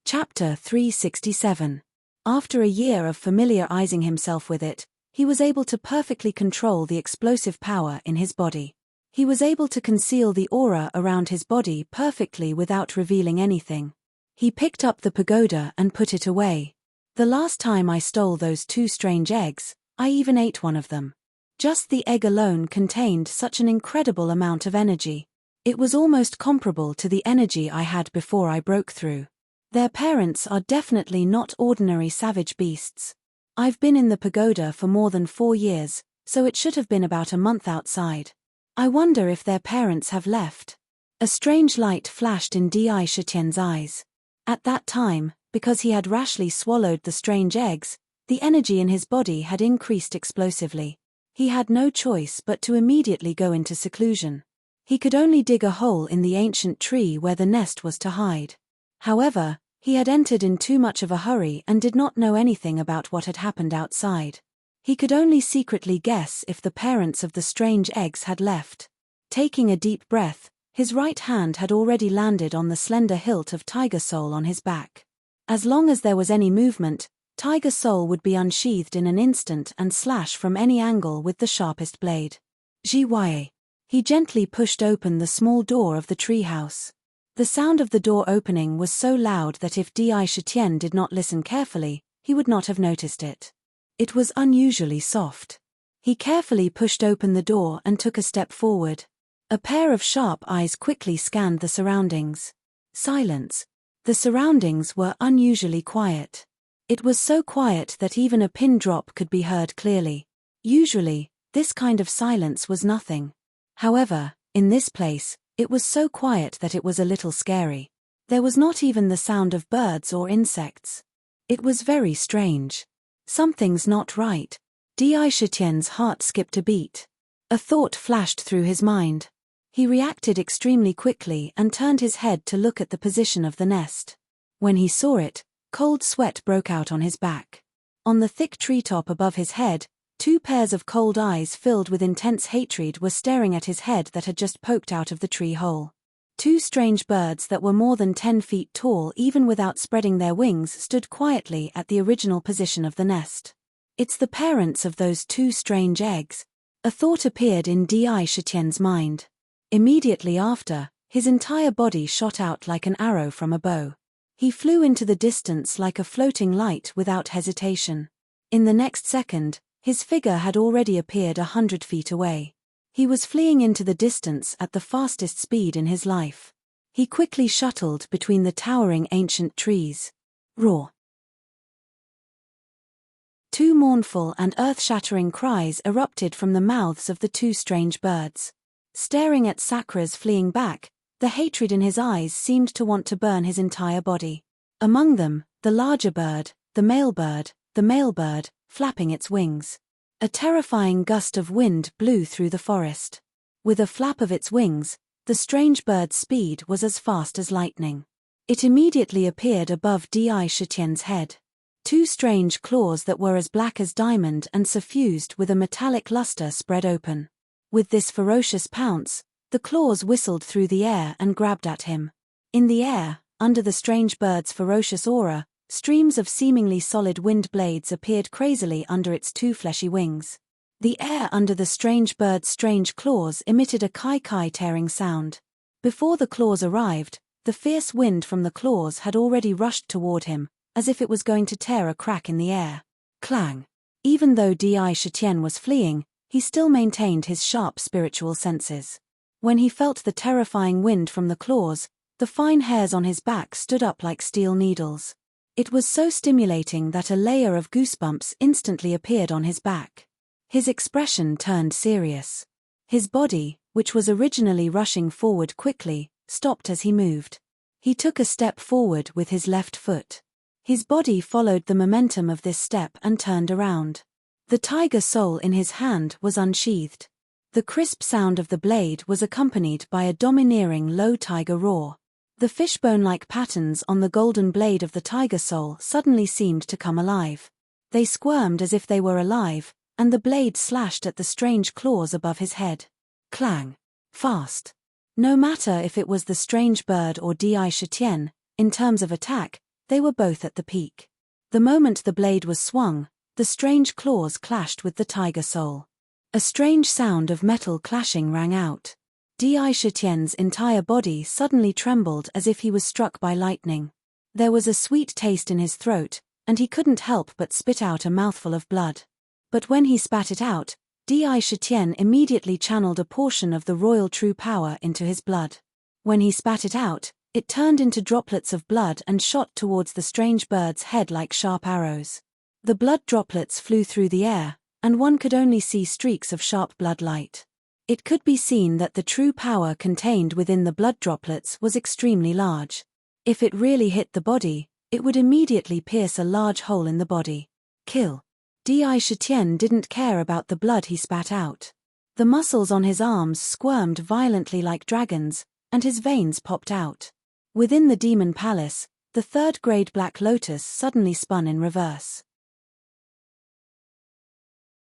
[SPEAKER 1] Chapter 367. After a year of familiarizing himself with it, he was able to perfectly control the explosive power in his body. He was able to conceal the aura around his body perfectly without revealing anything. He picked up the pagoda and put it away. The last time I stole those 2 strange eggs, I even ate one of them. Just the egg alone contained such an incredible amount of energy. It was almost comparable to the energy I had before I broke through. Their parents are definitely not ordinary savage beasts. I've been in the pagoda for more than 4 years, so it should have been about a month outside. I wonder if their parents have left. A strange light flashed in Di Shitian's eyes. At that time, because he had rashly swallowed the strange eggs, the energy in his body had increased explosively. He had no choice but to immediately go into seclusion. He could only dig a hole in the ancient tree where the nest was to hide. However, he had entered in too much of a hurry and did not know anything about what had happened outside. He could only secretly guess if the parents of the strange eggs had left. Taking a deep breath, his right hand had already landed on the slender hilt of Tiger Soul on his back. As long as there was any movement, Tiger Soul would be unsheathed in an instant and slash from any angle with the sharpest blade. Jiwaye. He gently pushed open the small door of the treehouse. The sound of the door opening was so loud that if Di Shitian did not listen carefully, he would not have noticed it. It was unusually soft. He carefully pushed open the door and took a step forward. A pair of sharp eyes quickly scanned the surroundings. Silence. The surroundings were unusually quiet. It was so quiet that even a pin drop could be heard clearly. Usually, this kind of silence was nothing. However, in this place, it was so quiet that it was a little scary. There was not even the sound of birds or insects. It was very strange. Something's not right. Di Shitian's heart skipped a beat. A thought flashed through his mind. He reacted extremely quickly and turned his head to look at the position of the nest. When he saw it, cold sweat broke out on his back. On the thick treetop above his head, 2 pairs of cold eyes filled with intense hatred were staring at his head that had just poked out of the tree hole. 2 strange birds that were more than 10 feet tall even without spreading their wings stood quietly at the original position of the nest. It's the parents of those 2 strange eggs. A thought appeared in Di Shitian's mind. Immediately after, his entire body shot out like an arrow from a bow. He flew into the distance like a floating light without hesitation. In the next second, his figure had already appeared 100 feet away. He was fleeing into the distance at the fastest speed in his life. He quickly shuttled between the towering ancient trees. Roar! Two mournful and earth-shattering cries erupted from the mouths of the two strange birds. Staring at Sakra's fleeing back, the hatred in his eyes seemed to want to burn his entire body. Among them, the larger bird, the male bird, flapping its wings. A terrifying gust of wind blew through the forest. With a flap of its wings, the strange bird's speed was as fast as lightning. It immediately appeared above Di Shitien's head. Two strange claws that were as black as diamond and suffused with a metallic luster spread open. With this ferocious pounce, the claws whistled through the air and grabbed at him. In the air, under the strange bird's ferocious aura, streams of seemingly solid wind blades appeared crazily under its two fleshy wings. The air under the strange bird's strange claws emitted a kai-kai tearing sound. Before the claws arrived, the fierce wind from the claws had already rushed toward him, as if it was going to tear a crack in the air. Clang! Even though Di Shitian was fleeing, he still maintained his sharp spiritual senses. When he felt the terrifying wind from the claws, the fine hairs on his back stood up like steel needles. It was so stimulating that a layer of goosebumps instantly appeared on his back. His expression turned serious. His body, which was originally rushing forward quickly, stopped as he moved. He took a step forward with his left foot. His body followed the momentum of this step and turned around. The tiger soul in his hand was unsheathed. The crisp sound of the blade was accompanied by a domineering low tiger roar. The fishbone-like patterns on the golden blade of the tiger soul suddenly seemed to come alive. They squirmed as if they were alive, and the blade slashed at the strange claws above his head. Clang! Fast! No matter if it was the strange bird or Di Shitian, in terms of attack, they were both at the peak. The moment the blade was swung, the strange claws clashed with the tiger soul. A strange sound of metal clashing rang out. Di Shitian's entire body suddenly trembled as if he was struck by lightning. There was a sweet taste in his throat, and he couldn't help but spit out a mouthful of blood. But when he spat it out, Di Shitian immediately channeled a portion of the royal true power into his blood. When he spat it out, it turned into droplets of blood and shot towards the strange bird's head like sharp arrows. The blood droplets flew through the air, and one could only see streaks of sharp blood light. It could be seen that the true power contained within the blood droplets was extremely large. If it really hit the body, it would immediately pierce a large hole in the body. Kill. Di Shitian didn't care about the blood he spat out. The muscles on his arms squirmed violently like dragons, and his veins popped out. Within the demon palace, the third-grade Black Lotus suddenly spun in reverse.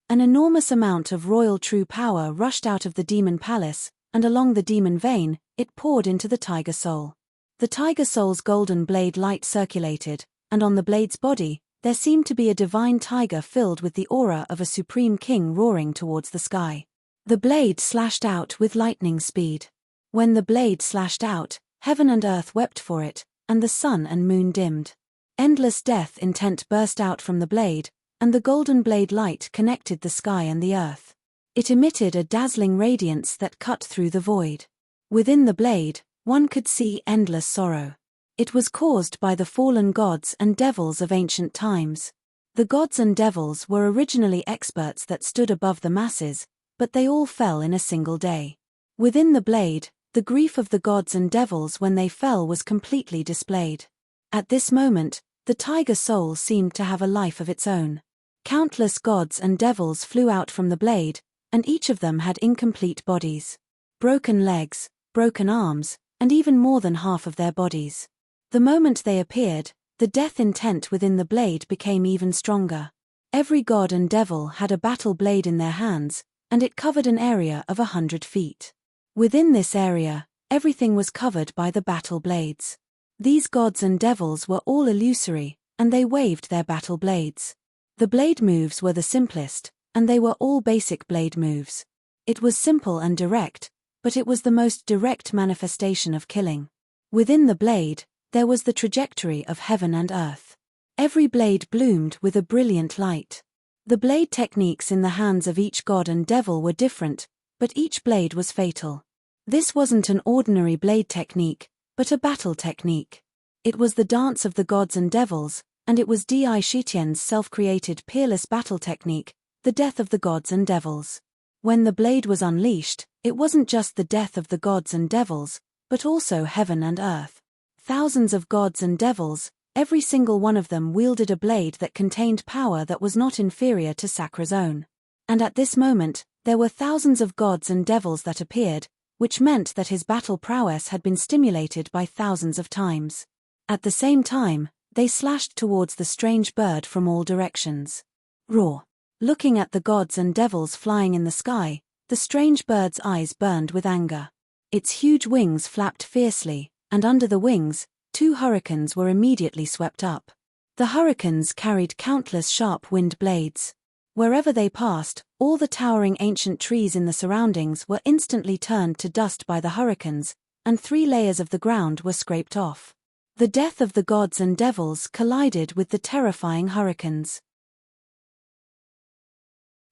[SPEAKER 1] An enormous amount of royal true power rushed out of the demon palace, and along the demon vein, it poured into the tiger soul. The tiger soul's golden blade light circulated, and on the blade's body, there seemed to be a divine tiger filled with the aura of a supreme king roaring towards the sky. The blade slashed out with lightning speed. When the blade slashed out, heaven and earth wept for it, and the sun and moon dimmed. Endless death intent burst out from the blade, and the golden blade light connected the sky and the earth. It emitted a dazzling radiance that cut through the void. Within the blade, one could see endless sorrow. It was caused by the fallen gods and devils of ancient times. The gods and devils were originally experts that stood above the masses, but they all fell in a single day. Within the blade, the grief of the gods and devils when they fell was completely displayed. At this moment, the tiger soul seemed to have a life of its own. Countless gods and devils flew out from the blade, and each of them had incomplete bodies. Broken legs, broken arms, and even more than half of their bodies. The moment they appeared, the death intent within the blade became even stronger. Every god and devil had a battle blade in their hands, and it covered an area of 100 feet. Within this area, everything was covered by the battle blades. These gods and devils were all illusory, and they waved their battle blades. The blade moves were the simplest, and they were all basic blade moves. It was simple and direct, but it was the most direct manifestation of killing. Within the blade, there was the trajectory of heaven and earth. Every blade bloomed with a brilliant light. The blade techniques in the hands of each god and devil were different, but each blade was fatal. This wasn't an ordinary blade technique, but a battle technique. It was the dance of the gods and devils, and it was Di Shitian's self-created peerless battle technique, the death of the gods and devils. When the blade was unleashed, it wasn't just the death of the gods and devils, but also heaven and earth. Thousands of gods and devils, every single one of them wielded a blade that contained power that was not inferior to Sakra's own. And at this moment, there were thousands of gods and devils that appeared, which meant that his battle prowess had been stimulated by thousands of times. At the same time, they slashed towards the strange bird from all directions. Roar! Looking at the gods and devils flying in the sky, the strange bird's eyes burned with anger. Its huge wings flapped fiercely, and under the wings, 2 hurricanes were immediately swept up. The hurricanes carried countless sharp wind blades. Wherever they passed, all the towering ancient trees in the surroundings were instantly turned to dust by the hurricanes, and 3 layers of the ground were scraped off. The death of the gods and devils collided with the terrifying hurricanes.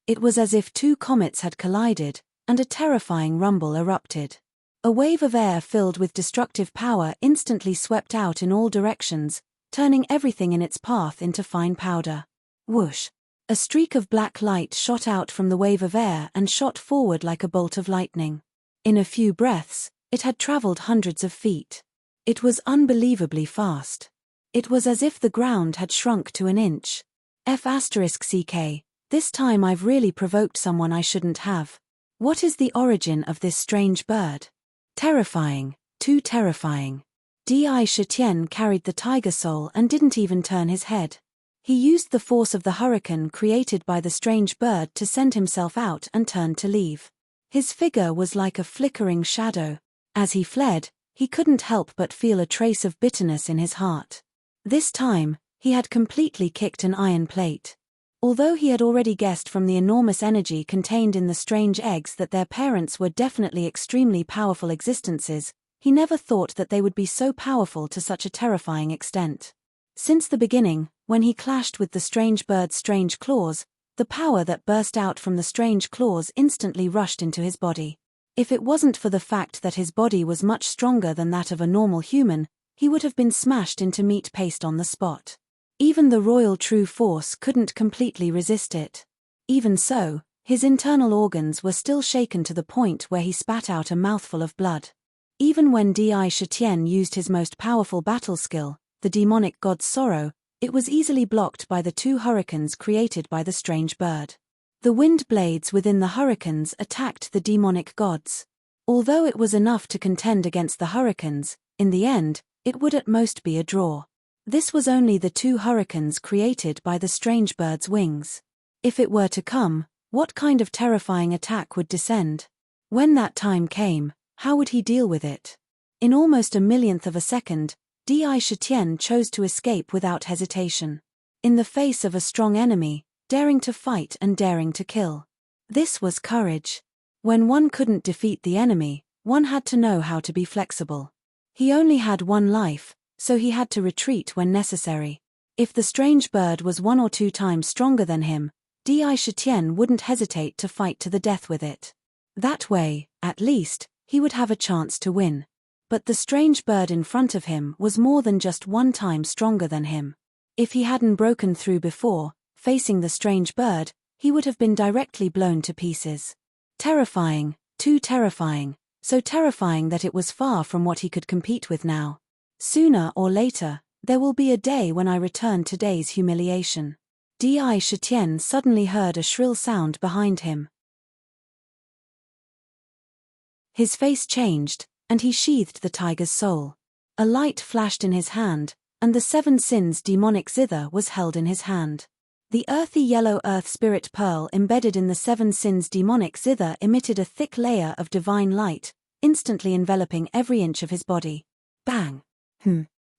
[SPEAKER 1] It was as if 2 comets had collided, and a terrifying rumble erupted. A wave of air filled with destructive power instantly swept out in all directions, turning everything in its path into fine powder. Whoosh! A streak of black light shot out from the wave of air and shot forward like a bolt of lightning. In a few breaths, it had traveled hundreds of feet. It was unbelievably fast. It was as if the ground had shrunk to an inch. F***ck, this time I've really provoked someone I shouldn't have. What is the origin of this strange bird? Terrifying, too terrifying. Di Shitian carried the tiger soul and didn't even turn his head. He used the force of the hurricane created by the strange bird to send himself out and turned to leave. His figure was like a flickering shadow. As he fled, he couldn't help but feel a trace of bitterness in his heart. This time, he had completely kicked an iron plate. Although he had already guessed from the enormous energy contained in the strange eggs that their parents were definitely extremely powerful existences, he never thought that they would be so powerful to such a terrifying extent. Since the beginning, when he clashed with the strange bird's strange claws, the power that burst out from the strange claws instantly rushed into his body. If it wasn't for the fact that his body was much stronger than that of a normal human, he would have been smashed into meat paste on the spot. Even the royal true force couldn't completely resist it. Even so, his internal organs were still shaken to the point where he spat out a mouthful of blood. Even when Di Shitian used his most powerful battle skill, the demonic god's sorrow, it was easily blocked by the 2 hurricanes created by the strange bird. The wind blades within the hurricanes attacked the demonic gods. Although it was enough to contend against the hurricanes, in the end, it would at most be a draw. This was only the 2 hurricanes created by the strange bird's wings. If it were to come, what kind of terrifying attack would descend? When that time came, how would he deal with it? In almost a millionth of a second, Di Shitian chose to escape without hesitation. In the face of a strong enemy, daring to fight and daring to kill. This was courage. When one couldn't defeat the enemy, one had to know how to be flexible. He only had 1 life, so he had to retreat when necessary. If the strange bird was 1 or 2 times stronger than him, Di Shitian wouldn't hesitate to fight to the death with it. That way, at least, he would have a chance to win. But the strange bird in front of him was more than just 1 time stronger than him. If he hadn't broken through before, facing the strange bird, he would have been directly blown to pieces. Terrifying, too terrifying, so terrifying that it was far from what he could compete with now. Sooner or later, there will be a day when I return today's humiliation. Di Shitian suddenly heard a shrill sound behind him. His face changed, and he sheathed the tiger's soul. A light flashed in his hand, and the 7 sins demonic zither was held in his hand. The earthy yellow earth spirit pearl embedded in the 7 sins demonic zither emitted a thick layer of divine light, instantly enveloping every inch of his body. Bang!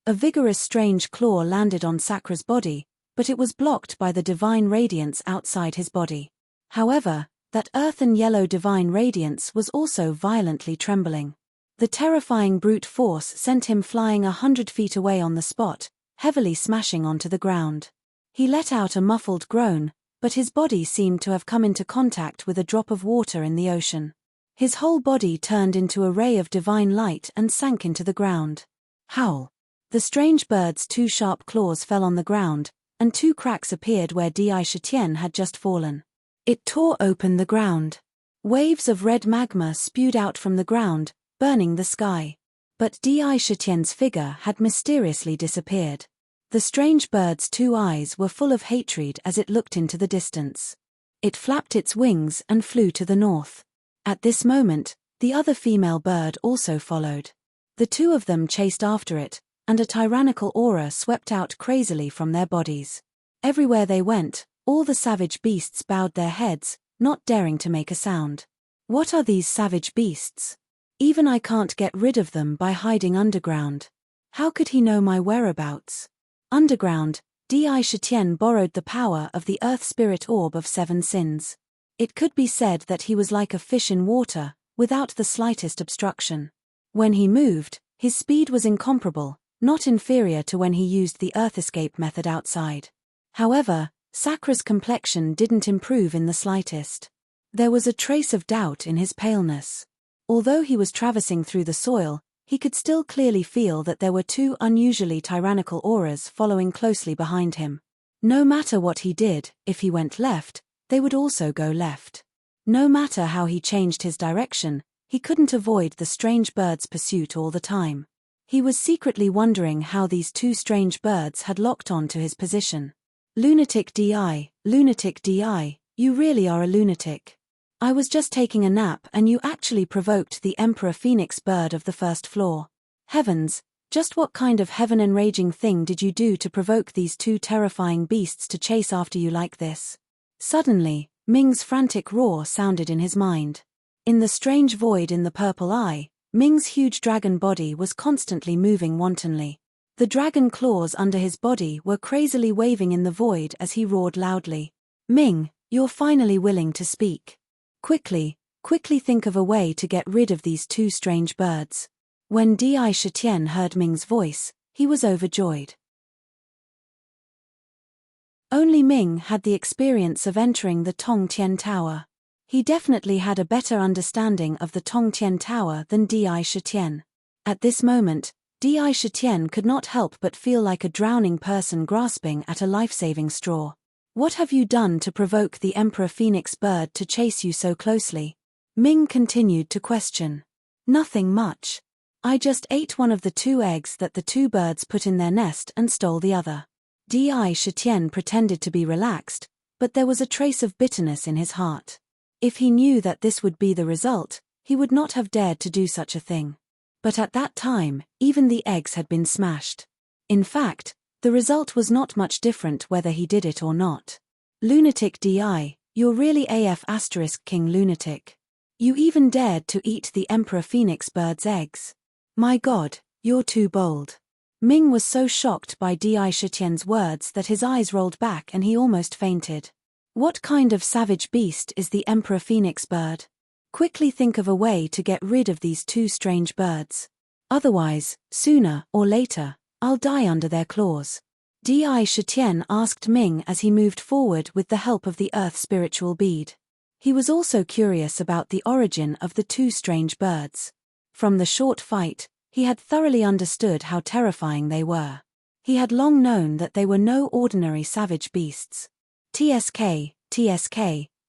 [SPEAKER 1] A vigorous strange claw landed on Sakra's body, but it was blocked by the divine radiance outside his body. However, that earthen yellow divine radiance was also violently trembling. The terrifying brute force sent him flying 100 feet away on the spot, heavily smashing onto the ground. He let out a muffled groan, but his body seemed to have come into contact with a drop of water in the ocean. His whole body turned into a ray of divine light and sank into the ground. Howl! The strange bird's 2 sharp claws fell on the ground, and 2 cracks appeared where Di Shitian had just fallen. It tore open the ground. Waves of red magma spewed out from the ground, burning the sky. But Di Shitian's figure had mysteriously disappeared. The strange bird's 2 eyes were full of hatred as it looked into the distance. It flapped its wings and flew to the north. At this moment, the other female bird also followed. The 2 of them chased after it, and a tyrannical aura swept out crazily from their bodies. Everywhere they went, all the savage beasts bowed their heads, not daring to make a sound. What are these savage beasts? Even I can't get rid of them by hiding underground. How could he know my whereabouts? Underground, Di Shitian borrowed the power of the Earth Spirit Orb of 7 Sins. It could be said that he was like a fish in water, without the slightest obstruction. When he moved, his speed was incomparable, not inferior to when he used the Earth Escape method outside. However, Sakra's complexion didn't improve in the slightest. There was a trace of doubt in his paleness. Although he was traversing through the soil, he could still clearly feel that there were 2 unusually tyrannical auras following closely behind him. No matter what he did, if he went left, they would also go left. No matter how he changed his direction, he couldn't avoid the strange bird's pursuit all the time. He was secretly wondering how these 2 strange birds had locked on to his position. Lunatic Di, you really are a lunatic. I was just taking a nap and you actually provoked the Emperor Phoenix bird of the 1st floor. Heavens, just what kind of heaven-enraging thing did you do to provoke these 2 terrifying beasts to chase after you like this? Suddenly, Ming's frantic roar sounded in his mind. In the strange void in the purple eye, Ming's huge dragon body was constantly moving wantonly. The dragon claws under his body were crazily waving in the void as he roared loudly. Ming, you're finally willing to speak. Quickly think of a way to get rid of these 2 strange birds. When Di Shitian heard Ming's voice, he was overjoyed. Only Ming had the experience of entering the Tongtian Tower. He definitely had a better understanding of the Tongtian Tower than Di Shitian. At this moment, Di Shitian could not help but feel like a drowning person grasping at a life-saving straw. What have you done to provoke the Emperor Phoenix bird to chase you so closely? Ming continued to question. Nothing much. I just ate one of the 2 eggs that the 2 birds put in their nest and stole the other. Di Shitian pretended to be relaxed, but there was a trace of bitterness in his heart. If he knew that this would be the result, he would not have dared to do such a thing. But at that time, even the eggs had been smashed. In fact, the result was not much different whether he did it or not. Lunatic Di, you're really AF * King Lunatic. You even dared to eat the Emperor Phoenix bird's eggs. My God, you're too bold. Ming was so shocked by Di Shitian's words that his eyes rolled back and he almost fainted. What kind of savage beast is the Emperor Phoenix bird? Quickly think of a way to get rid of these 2 strange birds. Otherwise, sooner or later, I'll die under their claws. Di Shitian asked Ming as he moved forward with the help of the Earth spiritual bead. He was also curious about the origin of the 2 strange birds. From the short fight, he had thoroughly understood how terrifying they were. He had long known that they were no ordinary savage beasts. TSK,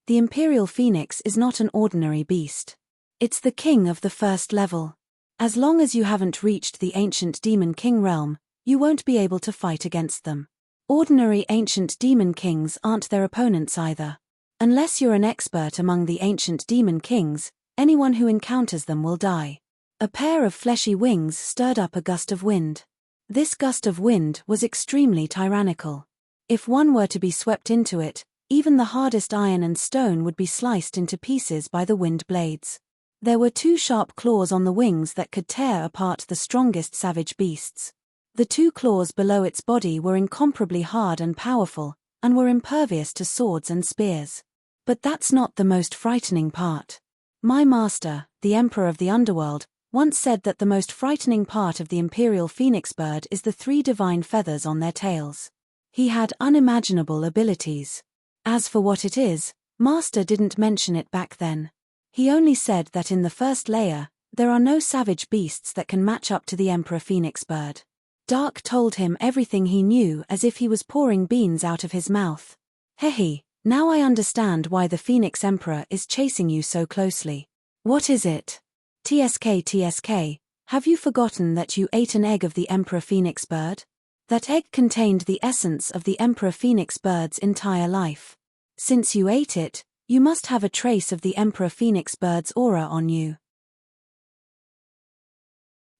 [SPEAKER 1] the Imperial Phoenix is not an ordinary beast. It's the king of the 1st level. As long as you haven't reached the ancient Demon King realm, you won't be able to fight against them. Ordinary ancient demon kings aren't their opponents either. Unless you're an expert among the ancient demon kings, anyone who encounters them will die. A pair of fleshy wings stirred up a gust of wind. This gust of wind was extremely tyrannical. If one were to be swept into it, even the hardest iron and stone would be sliced into pieces by the wind blades. There were 2 sharp claws on the wings that could tear apart the strongest savage beasts. The 2 claws below its body were incomparably hard and powerful, and were impervious to swords and spears. But that's not the most frightening part. My master, the Emperor of the Underworld, once said that the most frightening part of the imperial phoenix bird is the 3 divine feathers on their tails. He had unimaginable abilities. As for what it is, Master didn't mention it back then. He only said that in the first layer, there are no savage beasts that can match up to the Emperor Phoenix bird. Dark told him everything he knew as if he was pouring beans out of his mouth. Hehe, now I understand why the Phoenix Emperor is chasing you so closely. What is it? TSK, have you forgotten that you ate an egg of the Emperor Phoenix bird? That egg contained the essence of the Emperor Phoenix bird's entire life. Since you ate it, you must have a trace of the Emperor Phoenix bird's aura on you.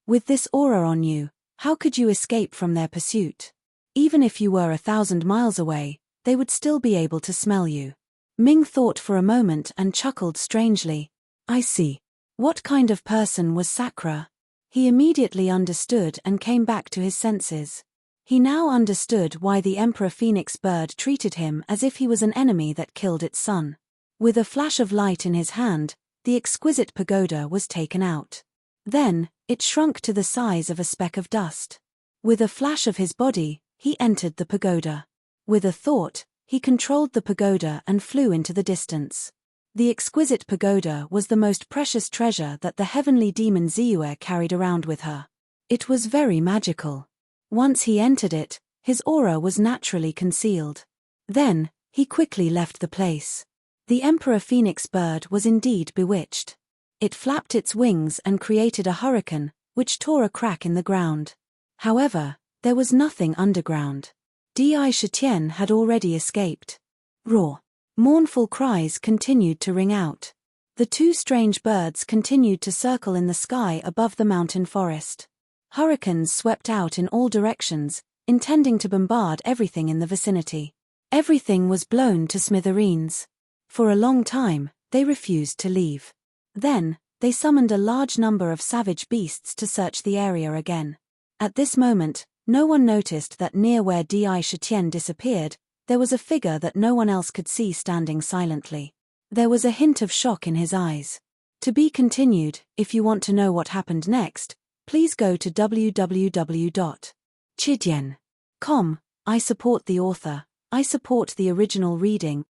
[SPEAKER 1] With this aura on you, how could you escape from their pursuit? Even if you were 1,000 miles away, they would still be able to smell you. Ming thought for a moment and chuckled strangely. I see. What kind of person was Sakura? He immediately understood and came back to his senses. He now understood why the Emperor Phoenix bird treated him as if he was an enemy that killed its son. With a flash of light in his hand, the exquisite pagoda was taken out. Then, it shrunk to the size of a speck of dust. With a flash of his body, he entered the pagoda. With a thought, he controlled the pagoda and flew into the distance. The exquisite pagoda was the most precious treasure that the heavenly demon Ziyue carried around with her. It was very magical. Once he entered it, his aura was naturally concealed. Then, he quickly left the place. The Emperor Phoenix bird was indeed bewitched. It flapped its wings and created a hurricane, which tore a crack in the ground. However, there was nothing underground. Di Shitian had already escaped. Roar. Mournful cries continued to ring out. The 2 strange birds continued to circle in the sky above the mountain forest. Hurricanes swept out in all directions, intending to bombard everything in the vicinity. Everything was blown to smithereens. For a long time, they refused to leave. Then, they summoned a large number of savage beasts to search the area again. At this moment, no one noticed that near where Di Shitian disappeared, there was a figure that no one else could see standing silently. There was a hint of shock in his eyes. To be continued. If you want to know what happened next, please go to www.chidian.com. I support the author. I support the original reading.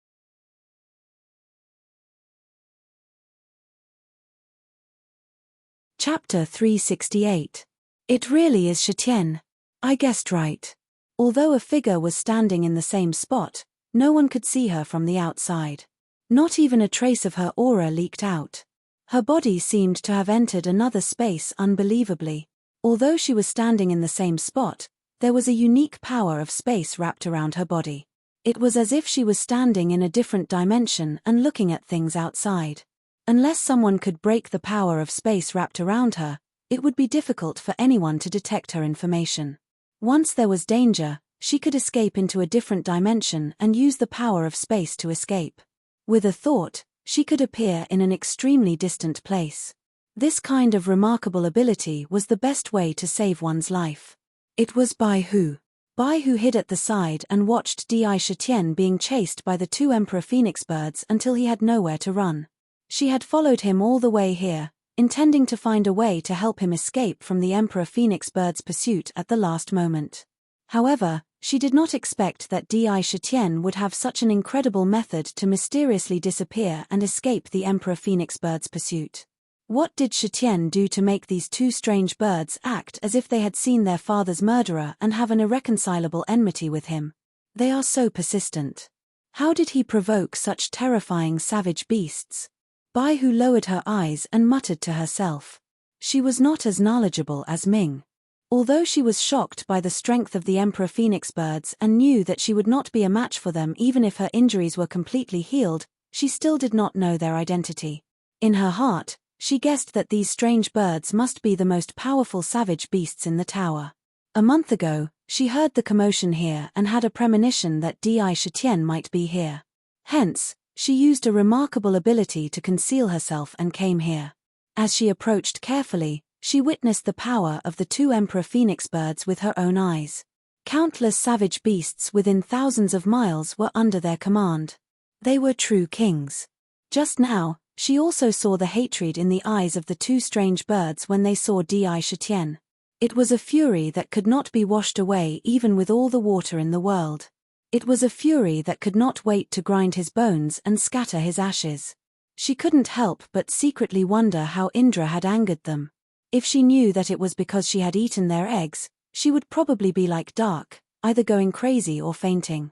[SPEAKER 1] Chapter 368. It really is Shitian. I guessed right. Although a figure was standing in the same spot, no one could see her from the outside. Not even a trace of her aura leaked out. Her body seemed to have entered another space unbelievably. Although she was standing in the same spot, there was a unique power of space wrapped around her body. It was as if she was standing in a different dimension and looking at things outside. Unless someone could break the power of space wrapped around her, it would be difficult for anyone to detect her information. Once there was danger, she could escape into a different dimension and use the power of space to escape. With a thought, she could appear in an extremely distant place. This kind of remarkable ability was the best way to save one's life. It was Bai Hu. Bai Hu hid at the side and watched Di Shitian being chased by the 2 Emperor Phoenix birds until he had nowhere to run. She had followed him all the way here, intending to find a way to help him escape from the Emperor Phoenix bird's pursuit at the last moment. However, she did not expect that Di Shitian would have such an incredible method to mysteriously disappear and escape the Emperor Phoenix bird's pursuit. What did Shitian do to make these 2 strange birds act as if they had seen their father's murderer and have an irreconcilable enmity with him? They are so persistent. How did he provoke such terrifying savage beasts? Bai Hu lowered her eyes and muttered to herself. She was not as knowledgeable as Ming. Although she was shocked by the strength of the Emperor Phoenix birds and knew that she would not be a match for them even if her injuries were completely healed, she still did not know their identity. In her heart, she guessed that these strange birds must be the most powerful savage beasts in the tower. A month ago, she heard the commotion here and had a premonition that Di Shitian might be here. Hence, she used a remarkable ability to conceal herself and came here. As she approached carefully, she witnessed the power of the 2 Emperor Phoenix birds with her own eyes. Countless savage beasts within thousands of miles were under their command. They were true kings. Just now, She also saw the hatred in the eyes of the two strange birds when they saw Di Shitian. It was a fury that could not be washed away even with all the water in the world. It was a fury that could not wait to grind his bones and scatter his ashes. She couldn't help but secretly wonder how Indra had angered them. If she knew that it was because she had eaten their eggs, she would probably be like Dark, either going crazy or fainting.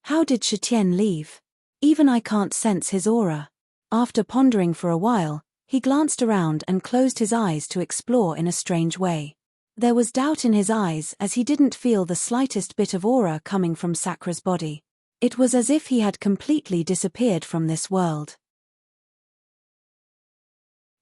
[SPEAKER 1] How did Shitian leave? Even I can't sense his aura. After pondering for a while, he glanced around and closed his eyes to explore in a strange way. There was doubt in his eyes as he didn't feel the slightest bit of aura coming from Sakra's body. It was as if he had completely disappeared from this world.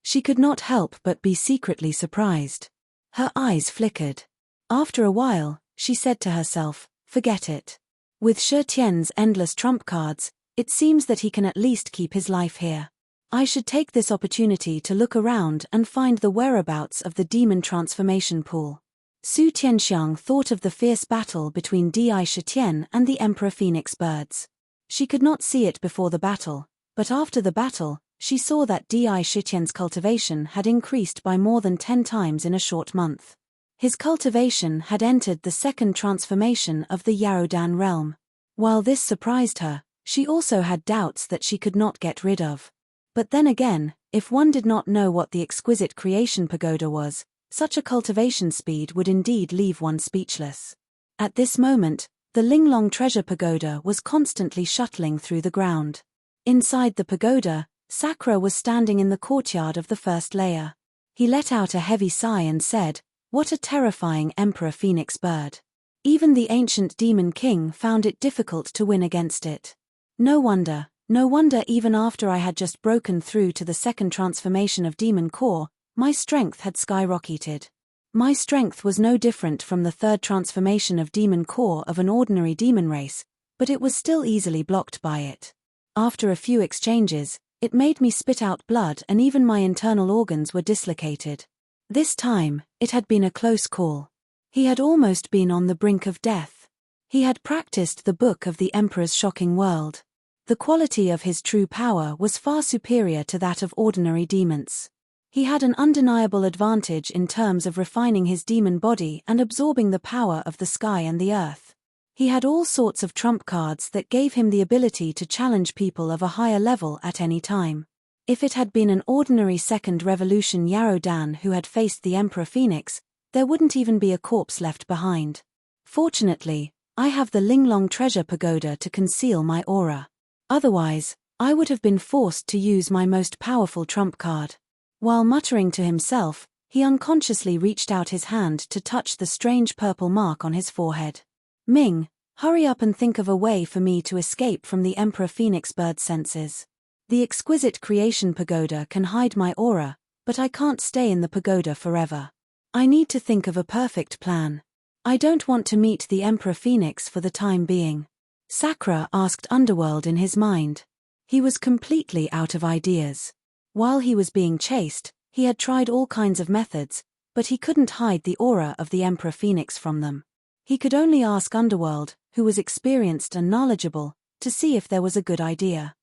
[SPEAKER 1] She could not help but be secretly surprised. Her eyes flickered. After a while, she said to herself, forget it. With Shi Tian's endless trump cards, it seems that he can at least keep his life here. I should take this opportunity to look around and find the whereabouts of the demon transformation pool. Su Tianxiang thought of the fierce battle between Di Shitian and the Emperor Phoenix birds. She could not see it before the battle, but after the battle, she saw that Di Shitian's cultivation had increased by more than 10 times in a short month. His cultivation had entered the second transformation of the Yaodan realm. While this surprised her, she also had doubts that she could not get rid of. But then again, if one did not know what the exquisite creation pagoda was, such a cultivation speed would indeed leave one speechless. At this moment, the Linglong treasure pagoda was constantly shuttling through the ground. Inside the pagoda, Sakra was standing in the courtyard of the first layer. He let out a heavy sigh and said, "What a terrifying Emperor Phoenix bird. Even the ancient demon king found it difficult to win against it. No wonder even after I had just broken through to the second transformation of demon core, my strength had skyrocketed. My strength was no different from the third transformation of demon core of an ordinary demon race, but it was still easily blocked by it. After a few exchanges, it made me spit out blood and even my internal organs were dislocated. This time, it had been a close call. He had almost been on the brink of death. He had practiced the book of the Emperor's shocking world. The quality of his true power was far superior to that of ordinary demons. He had an undeniable advantage in terms of refining his demon body and absorbing the power of the sky and the earth. He had all sorts of trump cards that gave him the ability to challenge people of a higher level at any time. If it had been an ordinary second revolution Yaodan who had faced the Emperor Phoenix, there wouldn't even be a corpse left behind. Fortunately, I have the Linglong treasure pagoda to conceal my aura. Otherwise, I would have been forced to use my most powerful trump card." While muttering to himself, he unconsciously reached out his hand to touch the strange purple mark on his forehead. "Ming, hurry up and think of a way for me to escape from the Emperor Phoenix bird's senses. The exquisite creation pagoda can hide my aura, but I can't stay in the pagoda forever. I need to think of a perfect plan. I don't want to meet the Emperor Phoenix for the time being." Sakra asked Underworld in his mind. He was completely out of ideas. While he was being chased, he had tried all kinds of methods, but he couldn't hide the aura of the Emperor Phoenix from them. He could only ask Underworld, who was experienced and knowledgeable, to see if there was a good idea.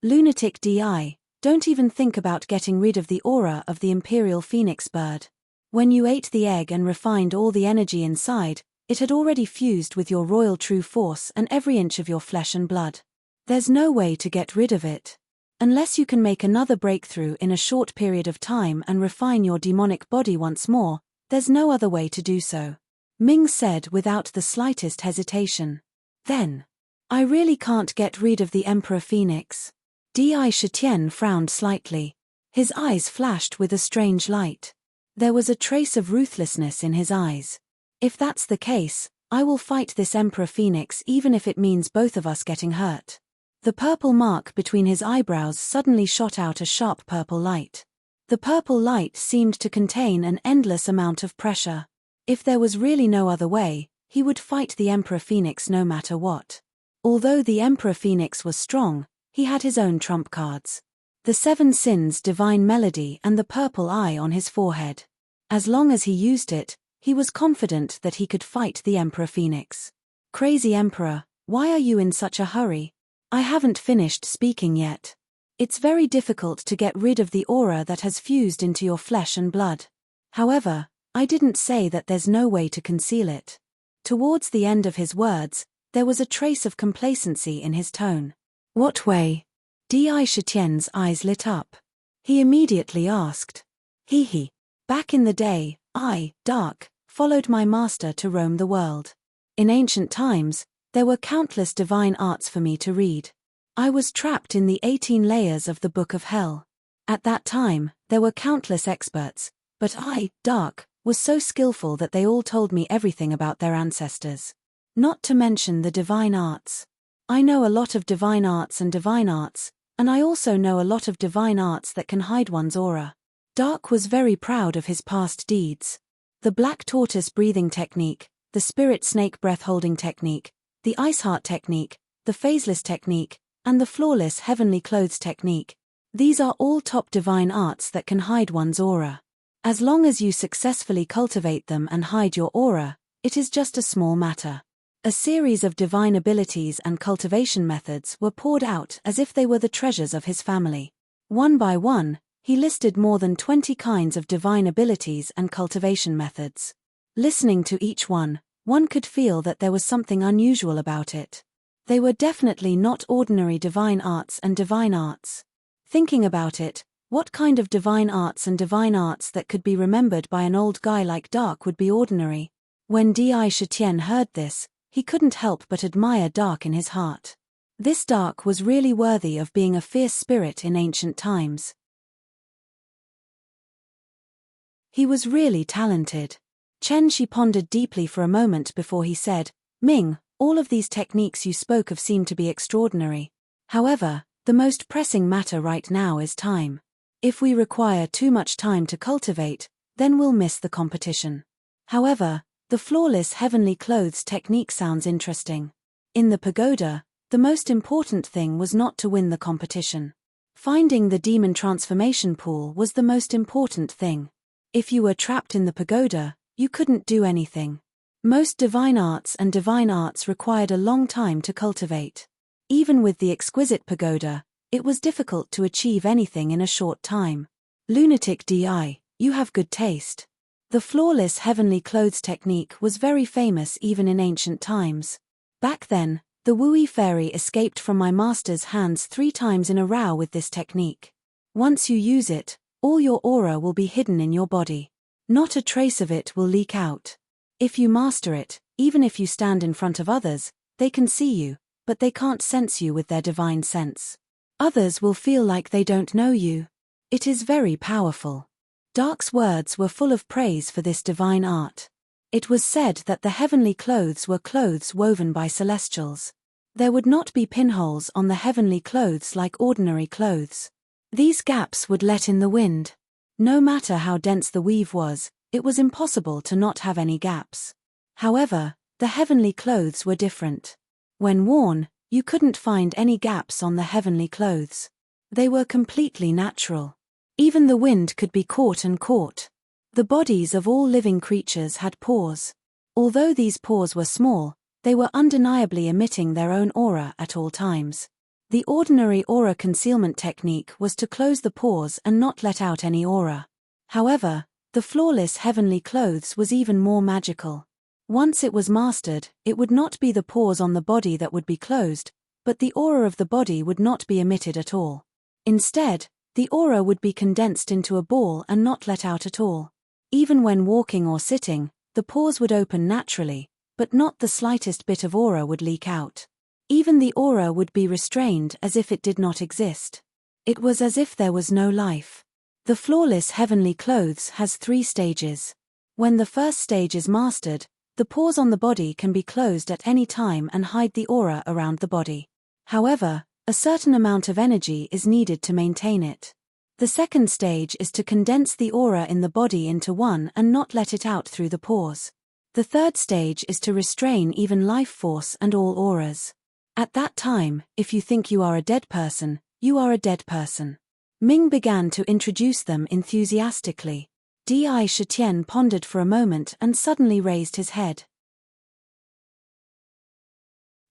[SPEAKER 1] Lunatic DI, don't even think about getting rid of the aura of the Imperial Phoenix bird. When you ate the egg and refined all the energy inside, it had already fused with your royal true force and every inch of your flesh and blood. There's no way to get rid of it. Unless you can make another breakthrough in a short period of time and refine your demonic body once more, there's no other way to do so. Ming said without the slightest hesitation. Then, I really can't get rid of the Emperor Phoenix. Di Shitian frowned slightly. His eyes flashed with a strange light. There was a trace of ruthlessness in his eyes. If that's the case, I will fight this Emperor Phoenix even if it means both of us getting hurt. The purple mark between his eyebrows suddenly shot out a sharp purple light. The purple light seemed to contain an endless amount of pressure. If there was really no other way, he would fight the Emperor Phoenix no matter what. Although the Emperor Phoenix was strong, he had his own trump cards. The Seven Sins Divine Melody and the purple eye on his forehead. As long as he used it, he was confident that he could fight the Emperor Phoenix. "Crazy Emperor, why are you in such a hurry? I haven't finished speaking yet. It's very difficult to get rid of the aura that has fused into your flesh and blood. However, I didn't say that there's no way to conceal it. Towards the end of his words, there was a trace of complacency in his tone. What way? Di Shitian's eyes lit up. He immediately asked. He. Back in the day, I, Dark, followed my master to roam the world. In ancient times, there were countless divine arts for me to read. I was trapped in the 18 layers of the Book of Hell. At that time, there were countless experts, but I, Dark, was so skillful that they all told me everything about their ancestors. Not to mention the divine arts. I know a lot of divine arts, and I also know a lot of divine arts that can hide one's aura. Dark was very proud of his past deeds. The black tortoise breathing technique, the spirit snake breath holding technique, the ice heart technique, the phaseless technique, and the flawless heavenly clothes technique. These are all top divine arts that can hide one's aura. As long as you successfully cultivate them and hide your aura, it is just a small matter. A series of divine abilities and cultivation methods were poured out as if they were the treasures of his family. One by one, he listed more than 20 kinds of divine abilities and cultivation methods. Listening to each one could feel that there was something unusual about it. They were definitely not ordinary divine arts and divine arts. Thinking about it, what kind of divine arts that could be remembered by an old guy like Dark would be ordinary? When Di Shitian heard this, he couldn't help but admire Dark in his heart. This Dark was really worthy of being a fierce spirit in ancient times. He was really talented. Shi pondered deeply for a moment before he said, Ming, all of these techniques you spoke of seem to be extraordinary. However, the most pressing matter right now is time. If we require too much time to cultivate, then we'll miss the competition. However, the flawless heavenly clothes technique sounds interesting. In the pagoda, the most important thing was not to win the competition. Finding the demon transformation pool was the most important thing. If you were trapped in the pagoda, you couldn't do anything. Most divine arts required a long time to cultivate. Even with the exquisite pagoda, it was difficult to achieve anything in a short time. Lunatic Di, you have good taste. The flawless heavenly clothes technique was very famous even in ancient times. Back then, the Wui fairy escaped from my master's hands 3 times in a row with this technique. Once you use it, all your aura will be hidden in your body. Not a trace of it will leak out. If you master it, even if you stand in front of others, they can see you, but they can't sense you with their divine sense. Others will feel like they don't know you. It is very powerful. Dark's words were full of praise for this divine art. It was said that the heavenly clothes were clothes woven by celestials. There would not be pinholes on the heavenly clothes like ordinary clothes. These gaps would let in the wind. No matter how dense the weave was, it was impossible to not have any gaps. However, the heavenly clothes were different. When worn, you couldn't find any gaps on the heavenly clothes. They were completely natural. Even the wind could be caught. The bodies of all living creatures had pores. Although these pores were small, they were undeniably emitting their own aura at all times. The ordinary aura concealment technique was to close the pores and not let out any aura. However, the flawless heavenly clothes was even more magical. Once it was mastered, it would not be the pores on the body that would be closed, but the aura of the body would not be emitted at all. Instead, the aura would be condensed into a ball and not let out at all. Even when walking or sitting, the pores would open naturally, but not the slightest bit of aura would leak out. Even the aura would be restrained as if it did not exist. It was as if there was no life. The flawless heavenly clothes has 3 stages. When the first stage is mastered, the pores on the body can be closed at any time and hide the aura around the body. However, a certain amount of energy is needed to maintain it. The second stage is to condense the aura in the body into one and not let it out through the pores. The third stage is to restrain even life force and all auras. At that time, if you think you are a dead person, you are a dead person. Ming began to introduce them enthusiastically. Di Shitian pondered for a moment and suddenly raised his head.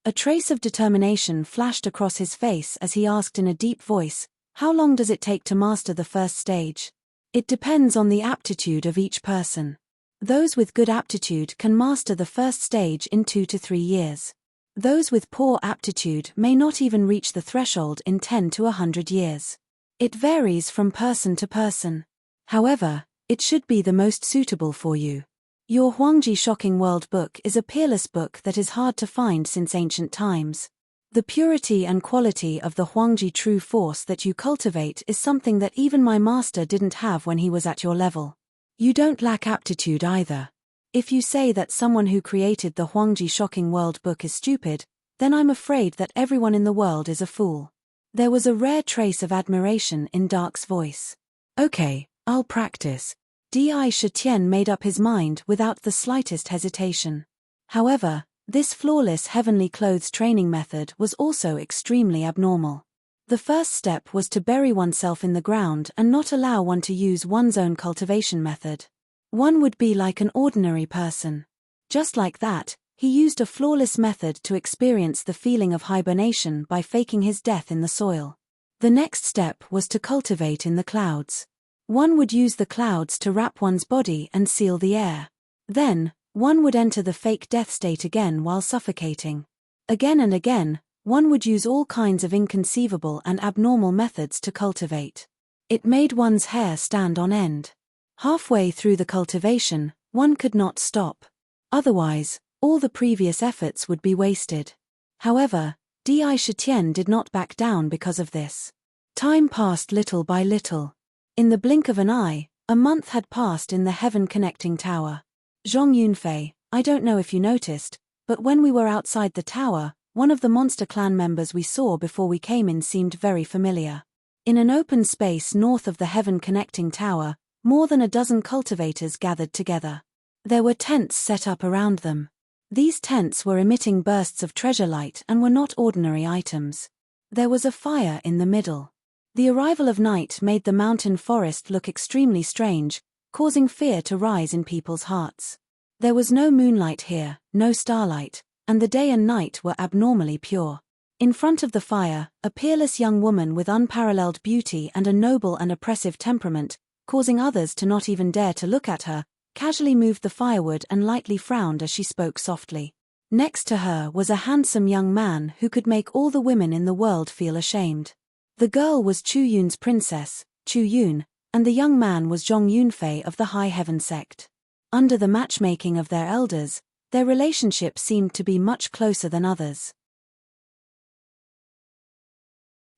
[SPEAKER 1] A trace of determination flashed across his face as he asked in a deep voice, "How long does it take to master the first stage?" "It depends on the aptitude of each person. Those with good aptitude can master the first stage in 2 to 3 years. Those with poor aptitude may not even reach the threshold in 10 to 100 years. It varies from person to person. However, it should be the most suitable for you. Your Huangji Shocking World book is a peerless book that is hard to find since ancient times. The purity and quality of the Huangji true force that you cultivate is something that even my master didn't have when he was at your level. You don't lack aptitude either. If you say that someone who created the Huangji Shocking World book is stupid, then I'm afraid that everyone in the world is a fool." There was a rare trace of admiration in Dark's voice. "Okay, I'll practice." Di Shitian made up his mind without the slightest hesitation. However, this flawless heavenly clothes training method was also extremely abnormal. The first step was to bury oneself in the ground and not allow one to use one's own cultivation method. One would be like an ordinary person. Just like that, he used a flawless method to experience the feeling of hibernation by faking his death in the soil. The next step was to cultivate in the clouds. One would use the clouds to wrap one's body and seal the air. Then, one would enter the fake death state again while suffocating. Again and again, one would use all kinds of inconceivable and abnormal methods to cultivate. It made one's hair stand on end. Halfway through the cultivation, one could not stop. Otherwise, all the previous efforts would be wasted. However, Di Shitian did not back down because of this. Time passed little by little. In the blink of an eye, a month had passed in the heaven-connecting tower. Zhong Yunfei, I don't know if you noticed, but when we were outside the tower, one of the monster clan members we saw before we came in seemed very familiar. In an open space north of the heaven-connecting tower, more than a dozen cultivators gathered together. There were tents set up around them. These tents were emitting bursts of treasure light and were not ordinary items. There was a fire in the middle. The arrival of night made the mountain forest look extremely strange, causing fear to rise in people's hearts. There was no moonlight here, no starlight, and the day and night were abnormally pure. In front of the fire, a peerless young woman with unparalleled beauty and a noble and oppressive temperament, causing others to not even dare to look at her, casually moved the firewood and lightly frowned as she spoke softly. Next to her was a handsome young man who could make all the women in the world feel ashamed. The girl was Chu Yun's princess, Chu Yun, and the young man was Zhong Yunfei of the High Heaven sect. Under the matchmaking of their elders, their relationship seemed to be much closer than others.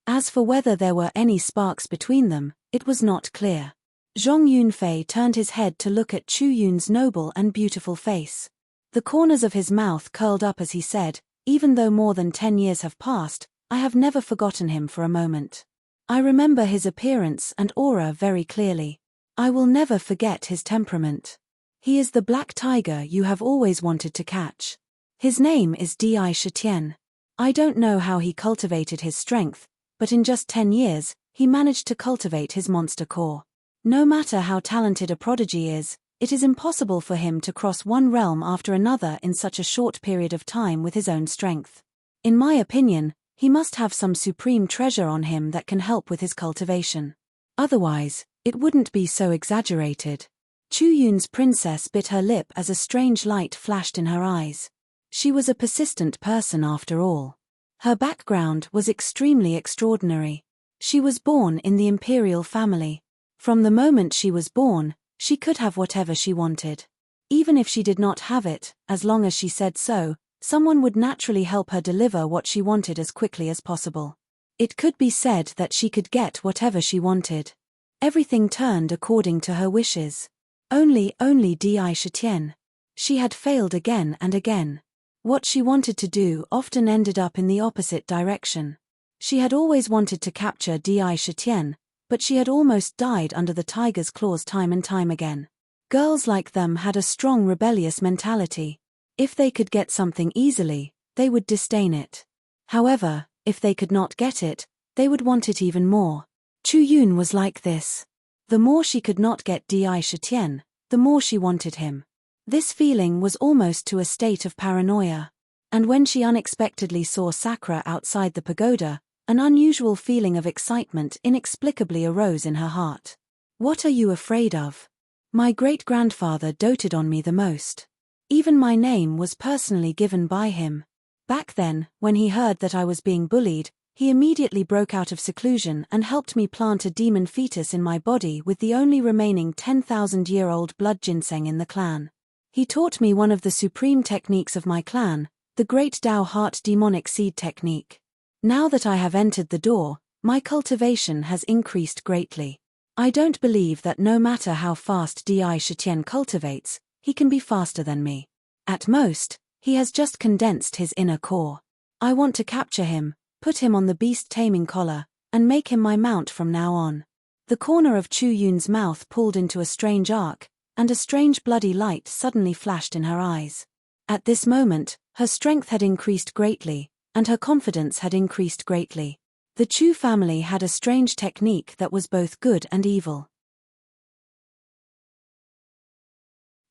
[SPEAKER 1] As for whether there were any sparks between them, it was not clear. Zhong Yunfei turned his head to look at Chu Yun's noble and beautiful face. The corners of his mouth curled up as he said, "Even though more than 10 years have passed, I have never forgotten him for a moment. I remember his appearance and aura very clearly. I will never forget his temperament. He is the black tiger you have always wanted to catch. His name is Di Shitian. I don't know how he cultivated his strength, but in just 10 years, he managed to cultivate his monster core. No matter how talented a prodigy is, it is impossible for him to cross one realm after another in such a short period of time with his own strength. In my opinion, he must have some supreme treasure on him that can help with his cultivation. Otherwise, it wouldn't be so exaggerated." Chu Yun's princess bit her lip as a strange light flashed in her eyes. She was a persistent person after all. Her background was extremely extraordinary. She was born in the imperial family. From the moment she was born, she could have whatever she wanted. Even if she did not have it, as long as she said so, someone would naturally help her deliver what she wanted as quickly as possible. It could be said that she could get whatever she wanted. Everything turned according to her wishes. Only Di Shitian. She had failed again and again. What she wanted to do often ended up in the opposite direction. She had always wanted to capture Di Shitian, but she had almost died under the tiger's claws time and time again. Girls like them had a strong rebellious mentality. If they could get something easily, they would disdain it. However, if they could not get it, they would want it even more. Chu Yun was like this. The more she could not get Di Shitian, the more she wanted him. This feeling was almost to a state of paranoia. And when she unexpectedly saw Sakura outside the pagoda, an unusual feeling of excitement inexplicably arose in her heart. What are you afraid of? My great-grandfather doted on me the most. Even my name was personally given by him. Back then, when he heard that I was being bullied, he immediately broke out of seclusion and helped me plant a demon fetus in my body with the only remaining 10,000-year-old blood ginseng in the clan. He taught me one of the supreme techniques of my clan, the Great Tao Heart Demonic Seed Technique. Now that I have entered the door, my cultivation has increased greatly. I don't believe that no matter how fast Di Shitian cultivates, he can be faster than me. At most, he has just condensed his inner core. I want to capture him, put him on the beast-taming collar, and make him my mount from now on. The corner of Chu Yun's mouth pulled into a strange arc, and a strange bloody light suddenly flashed in her eyes. At this moment, her strength had increased greatly, and her confidence had increased greatly. The Chu family had a strange technique that was both good and evil.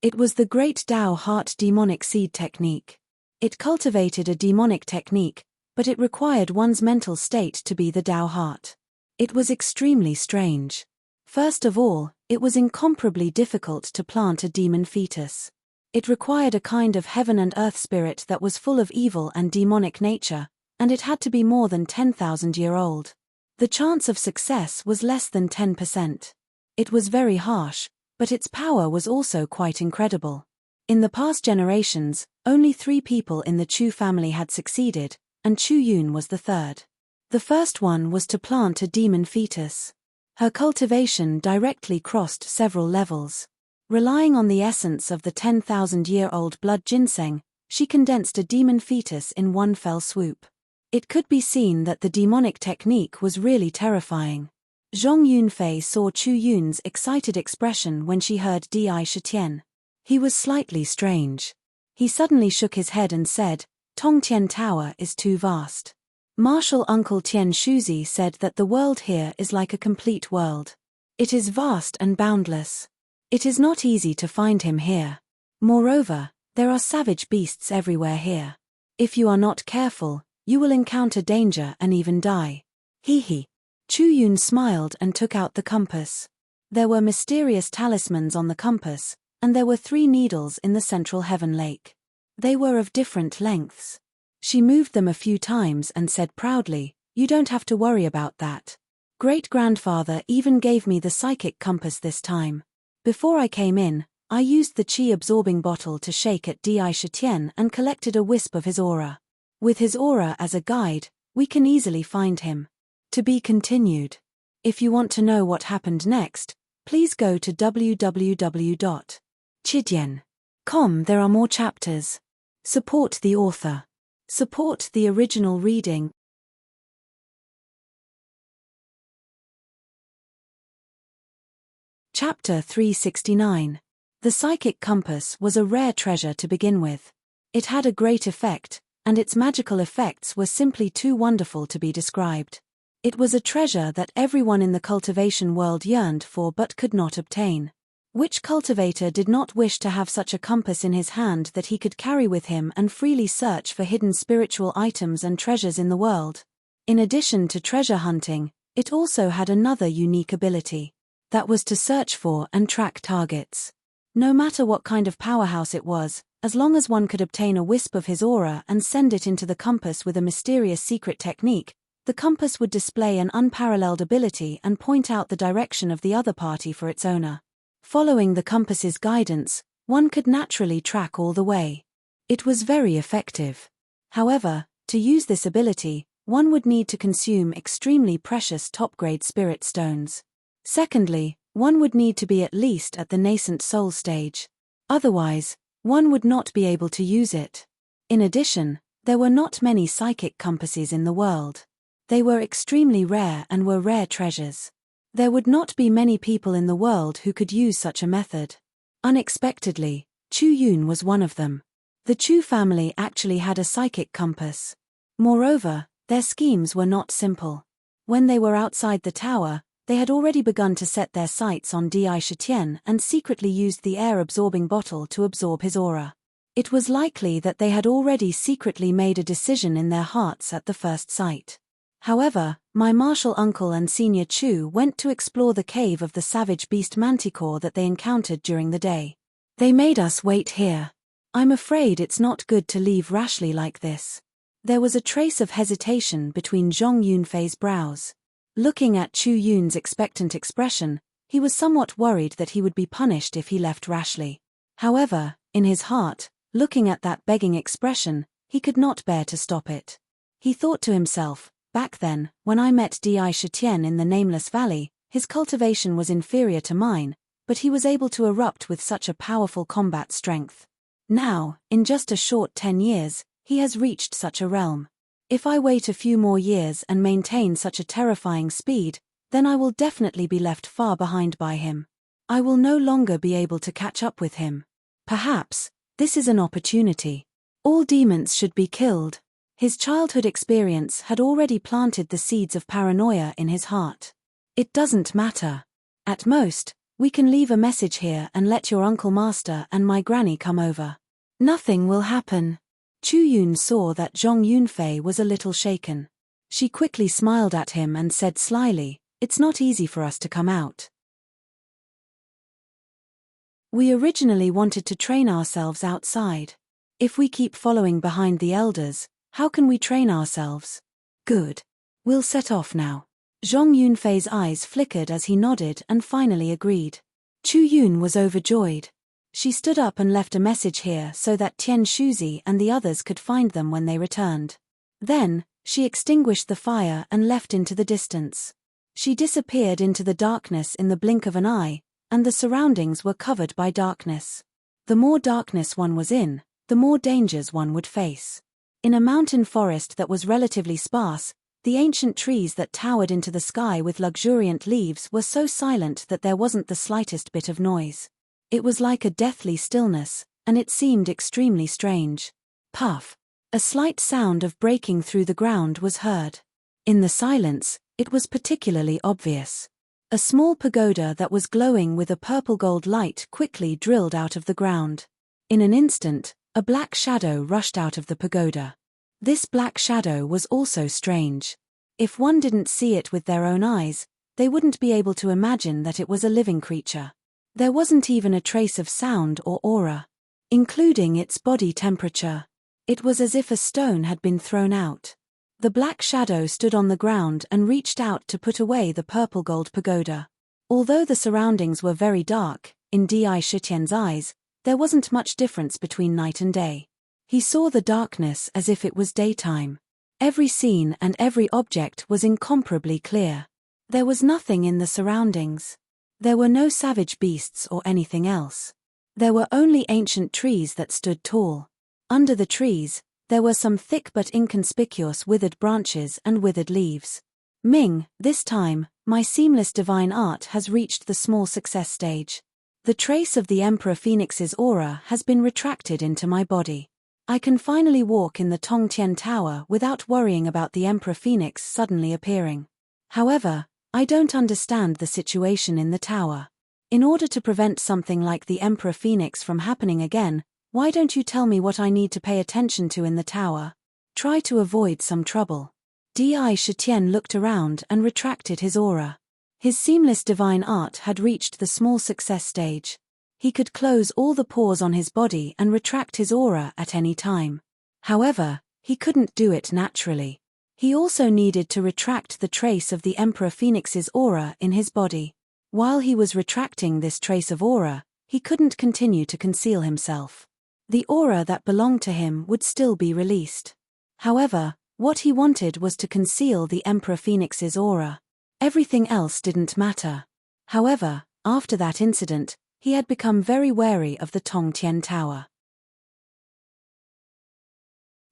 [SPEAKER 1] It was the Great Tao Heart Demonic Seed Technique. It cultivated a demonic technique, but it required one's mental state to be the Tao heart. It was extremely strange. First of all, it was incomparably difficult to plant a demon fetus. It required a kind of heaven and earth spirit that was full of evil and demonic nature, and it had to be more than 10,000-year-old. The chance of success was less than 10%. It was very harsh, but its power was also quite incredible. In the past generations, only 3 people in the Chu family had succeeded, and Chu Yun was the third. The first one was to plant a demon fetus. Her cultivation directly crossed several levels. Relying on the essence of the 10,000-year-old blood ginseng, she condensed a demon fetus in one fell swoop. It could be seen that the demonic technique was really terrifying. Zhong Yunfei saw Chu Yun's excited expression when she heard Di Shitian. He was slightly strange. He suddenly shook his head and said, Tongtian Tower is too vast. Martial Uncle Tian Shuzi said that the world here is like a complete world. It is vast and boundless. It is not easy to find him here. Moreover, there are savage beasts everywhere here. If you are not careful, you will encounter danger and even die. He. Chu Yun smiled and took out the compass. There were mysterious talismans on the compass, and there were 3 needles in the central heaven lake. They were of different lengths. She moved them a few times and said proudly, "You don't have to worry about that. Great-grandfather even gave me the psychic compass this time. Before I came in, I used the chi-absorbing bottle to shake at Di Shitian and collected a wisp of his aura. With his aura as a guide, we can easily find him." To be continued. If you want to know what happened next, please go to www.chidian.com. There are more chapters. Support the author. Support the original reading. Chapter 369. The psychic compass was a rare treasure to begin with. It had a great effect, and its magical effects were simply too wonderful to be described. It was a treasure that everyone in the cultivation world yearned for but could not obtain. Which cultivator did not wish to have such a compass in his hand that he could carry with him and freely search for hidden spiritual items and treasures in the world? In addition to treasure hunting, it also had another unique ability. That was to search for and track targets. No matter what kind of powerhouse it was, as long as one could obtain a wisp of his aura and send it into the compass with a mysterious secret technique, the compass would display an unparalleled ability and point out the direction of the other party for its owner. Following the compass's guidance, one could naturally track all the way. It was very effective. However, to use this ability, one would need to consume extremely precious top-grade spirit stones. Secondly, one would need to be at least at the nascent soul stage. Otherwise, one would not be able to use it. In addition, there were not many psychic compasses in the world. They were extremely rare and were rare treasures. There would not be many people in the world who could use such a method. Unexpectedly, Chu Yun was one of them. The Chu family actually had a psychic compass. Moreover, their schemes were not simple. When they were outside the tower, they had already begun to set their sights on Di Shitian and secretly used the air-absorbing bottle to absorb his aura. It was likely that they had already secretly made a decision in their hearts at the first sight. However, my martial uncle and senior Chu went to explore the cave of the savage beast manticore that they encountered during the day. They made us wait here. I'm afraid it's not good to leave rashly like this. There was a trace of hesitation between Zhong Yunfei's brows. Looking at Chu Yun's expectant expression, he was somewhat worried that he would be punished if he left rashly. However, in his heart, looking at that begging expression, he could not bear to stop it. He thought to himself, back then, when I met Di Shitian in the Nameless Valley, his cultivation was inferior to mine, but he was able to erupt with such a powerful combat strength. Now, in just a short 10 years, he has reached such a realm. If I wait a few more years and maintain such a terrifying speed, then I will definitely be left far behind by him. I will no longer be able to catch up with him. Perhaps, this is an opportunity. All demons should be killed. His childhood experience had already planted the seeds of paranoia in his heart. It doesn't matter. At most, we can leave a message here and let your uncle master and my granny come over. Nothing will happen. Chu Yun saw that Zhong Yunfei was a little shaken. She quickly smiled at him and said slyly, "It's not easy for us to come out. We originally wanted to train ourselves outside. If we keep following behind the elders, how can we train ourselves? Good. We'll set off now." Zhong Yunfei's eyes flickered as he nodded and finally agreed. Chu Yun was overjoyed. She stood up and left a message here so that Tian Shuzi and the others could find them when they returned. Then, she extinguished the fire and left into the distance. She disappeared into the darkness in the blink of an eye, and the surroundings were covered by darkness. The more darkness one was in, the more dangers one would face. In a mountain forest that was relatively sparse, the ancient trees that towered into the sky with luxuriant leaves were so silent that there wasn't the slightest bit of noise. It was like a deathly stillness, and it seemed extremely strange. Puff! A slight sound of breaking through the ground was heard. In the silence, it was particularly obvious. A small pagoda that was glowing with a purple-gold light quickly drilled out of the ground. In an instant, a black shadow rushed out of the pagoda. This black shadow was also strange. If one didn't see it with their own eyes, they wouldn't be able to imagine that it was a living creature. There wasn't even a trace of sound or aura, including its body temperature. It was as if a stone had been thrown out. The black shadow stood on the ground and reached out to put away the purple-gold pagoda. Although the surroundings were very dark, in Di Shitian's eyes, there wasn't much difference between night and day. He saw the darkness as if it was daytime. Every scene and every object was incomparably clear. There was nothing in the surroundings. There were no savage beasts or anything else. There were only ancient trees that stood tall. Under the trees, there were some thick but inconspicuous withered branches and withered leaves. Ming, this time, my seamless divine art has reached the small success stage. The trace of the Emperor Phoenix's aura has been retracted into my body. I can finally walk in the Tongtian Tower without worrying about the Emperor Phoenix suddenly appearing. However, I don't understand the situation in the tower. In order to prevent something like the Emperor Phoenix from happening again, why don't you tell me what I need to pay attention to in the tower? Try to avoid some trouble. Di Shitian looked around and retracted his aura. His seamless divine art had reached the small success stage. He could close all the pores on his body and retract his aura at any time. However, he couldn't do it naturally. He also needed to retract the trace of the Emperor Phoenix's aura in his body. While he was retracting this trace of aura, he couldn't continue to conceal himself. The aura that belonged to him would still be released. However, what he wanted was to conceal the Emperor Phoenix's aura. Everything else didn't matter. However, after that incident, he had become very wary of the Tongtian Tower.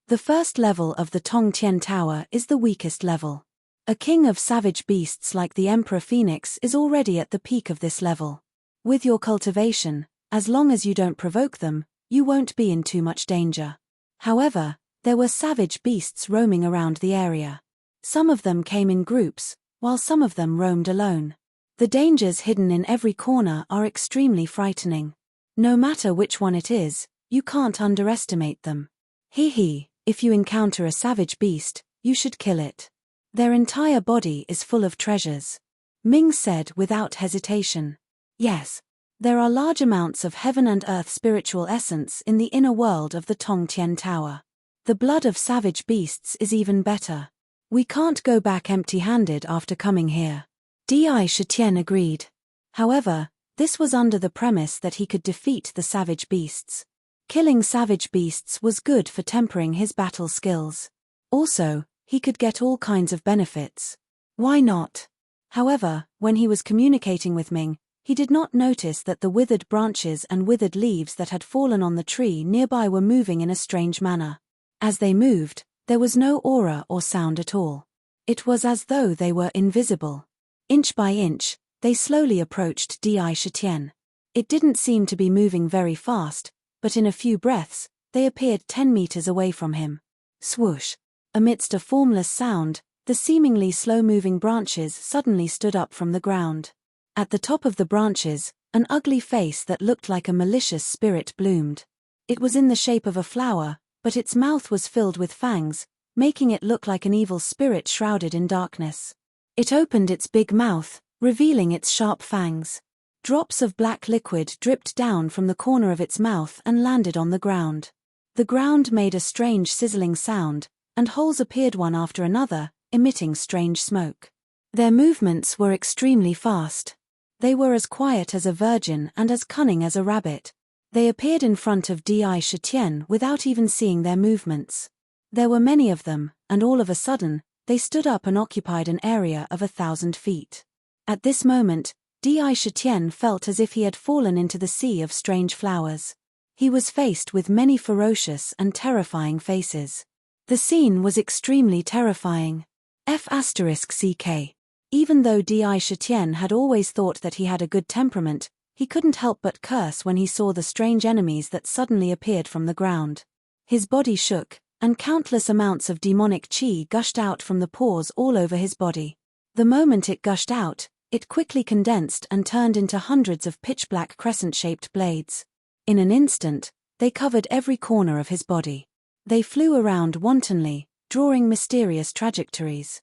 [SPEAKER 1] The first level of the Tongtian Tower is the weakest level. A king of savage beasts like the Emperor Phoenix is already at the peak of this level. With your cultivation, as long as you don't provoke them, you won't be in too much danger. However, there were savage beasts roaming around the area. Some of them came in groups, while some of them roamed alone. The dangers hidden in every corner are extremely frightening. No matter which one it is, You can't underestimate them. If you encounter a savage beast, you should kill it. Their entire body is full of treasures. Ming said without hesitation. Yes. There are large amounts of heaven and earth spiritual essence in the inner world of the Tongtian Tower. The blood of savage beasts is even better. We can't go back empty-handed after coming here. Di Shitian agreed. However, this was under the premise that he could defeat the savage beasts. Killing savage beasts was good for tempering his battle skills. Also, he could get all kinds of benefits. Why not? However, when he was communicating with Ming, he did not notice that the withered branches and withered leaves that had fallen on the tree nearby were moving in a strange manner. As they moved, there was no aura or sound at all. It was as though they were invisible. Inch by inch, they slowly approached Di Shitian. It didn't seem to be moving very fast, but in a few breaths, they appeared 10 meters away from him. Swoosh! Amidst a formless sound, the seemingly slow-moving branches suddenly stood up from the ground. At the top of the branches, an ugly face that looked like a malicious spirit bloomed. It was in the shape of a flower, but its mouth was filled with fangs, making it look like an evil spirit shrouded in darkness. It opened its big mouth, revealing its sharp fangs. Drops of black liquid dripped down from the corner of its mouth and landed on the ground. The ground made a strange sizzling sound, and holes appeared one after another, emitting strange smoke. Their movements were extremely fast. They were as quiet as a virgin and as cunning as a rabbit. They appeared in front of Di Shitian without even seeing their movements. There were many of them, and all of a sudden, they stood up and occupied an area of 1,000 feet. At this moment, Di Shitian felt as if he had fallen into the sea of strange flowers. He was faced with many ferocious and terrifying faces. The scene was extremely terrifying. F***ck. Even though Di Shitian had always thought that he had a good temperament, he couldn't help but curse when he saw the strange enemies that suddenly appeared from the ground. His body shook, and countless amounts of demonic chi gushed out from the pores all over his body. The moment it gushed out, it quickly condensed and turned into hundreds of pitch-black crescent-shaped blades. In an instant, they covered every corner of his body. They flew around wantonly, drawing mysterious trajectories.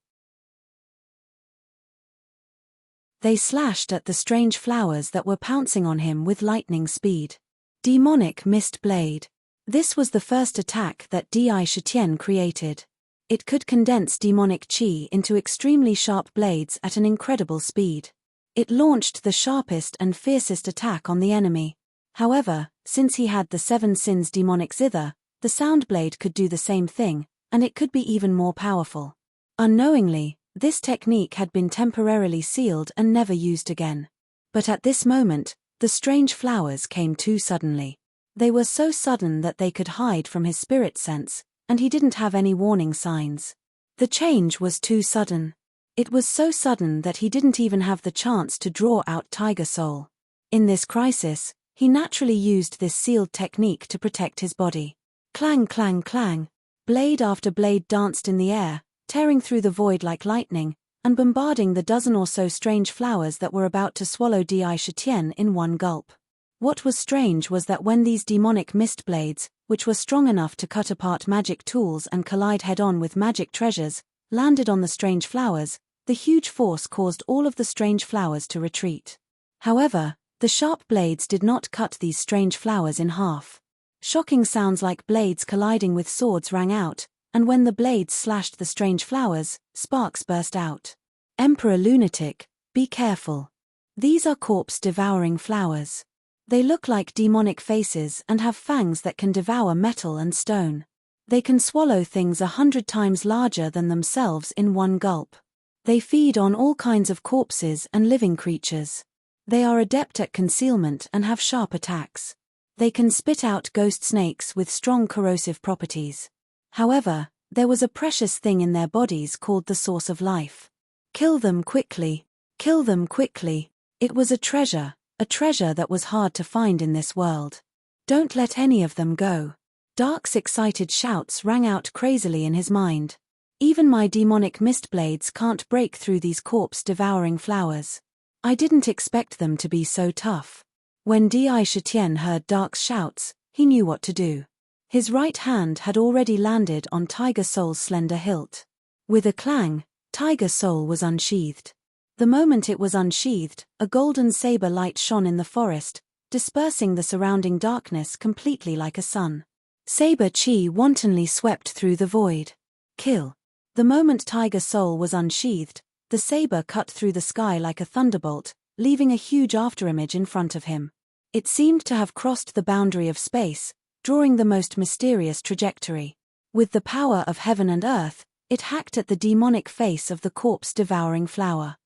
[SPEAKER 1] They slashed at the strange flowers that were pouncing on him with lightning speed. Demonic Mist Blade. This was the first attack that Di Shitian created. It could condense demonic chi into extremely sharp blades at an incredible speed. It launched the sharpest and fiercest attack on the enemy. However, since he had the 7 Sins demonic zither, the sound blade could do the same thing, and it could be even more powerful. Unknowingly, this technique had been temporarily sealed and never used again. But at this moment, the strange flowers came too suddenly. They were so sudden that they could hide from his spirit sense, and he didn't have any warning signs. The change was too sudden. It was so sudden that he didn't even have the chance to draw out Tiger Soul. In this crisis, he naturally used this sealed technique to protect his body. Clang, clang, clang. Blade after blade danced in the air, tearing through the void like lightning, and bombarding the dozen or so strange flowers that were about to swallow Di Shitian in one gulp. What was strange was that when these demonic mist blades, which were strong enough to cut apart magic tools and collide head-on with magic treasures, landed on the strange flowers, the huge force caused all of the strange flowers to retreat. However, the sharp blades did not cut these strange flowers in half. Shocking sounds like blades colliding with swords rang out, and when the blades slashed the strange flowers, sparks burst out. Emperor Lunatic, be careful. These are corpse-devouring flowers. They look like demonic faces and have fangs that can devour metal and stone. They can swallow things 100 times larger than themselves in one gulp. They feed on all kinds of corpses and living creatures. They are adept at concealment and have sharp attacks. They can spit out ghost snakes with strong corrosive properties. However, there was a precious thing in their bodies called the source of life. Kill them quickly. Kill them quickly. It was a treasure that was hard to find in this world. Don't let any of them go. Dark's excited shouts rang out crazily in his mind. Even my demonic mist blades can't break through these corpse-devouring flowers. I didn't expect them to be so tough. When Di Shitian heard Dark's shouts, he knew what to do. His right hand had already landed on Tiger Soul's slender hilt. With a clang, Tiger Soul was unsheathed. The moment it was unsheathed, a golden saber light shone in the forest, dispersing the surrounding darkness completely like a sun. Saber chi wantonly swept through the void. Kill. The moment Tiger Soul was unsheathed, the saber cut through the sky like a thunderbolt, leaving a huge afterimage in front of him. It seemed to have crossed the boundary of space, drawing the most mysterious trajectory. With the power of heaven and earth, it hacked at the demonic face of the corpse-devouring flower.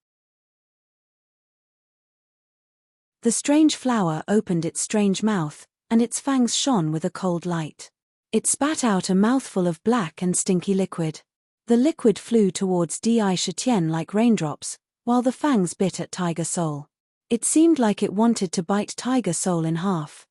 [SPEAKER 1] The strange flower opened its strange mouth, and its fangs shone with a cold light. It spat out a mouthful of black and stinky liquid. The liquid flew towards Di Shitian like raindrops, while the fangs bit at Tiger Soul. It seemed like it wanted to bite Tiger Soul in half.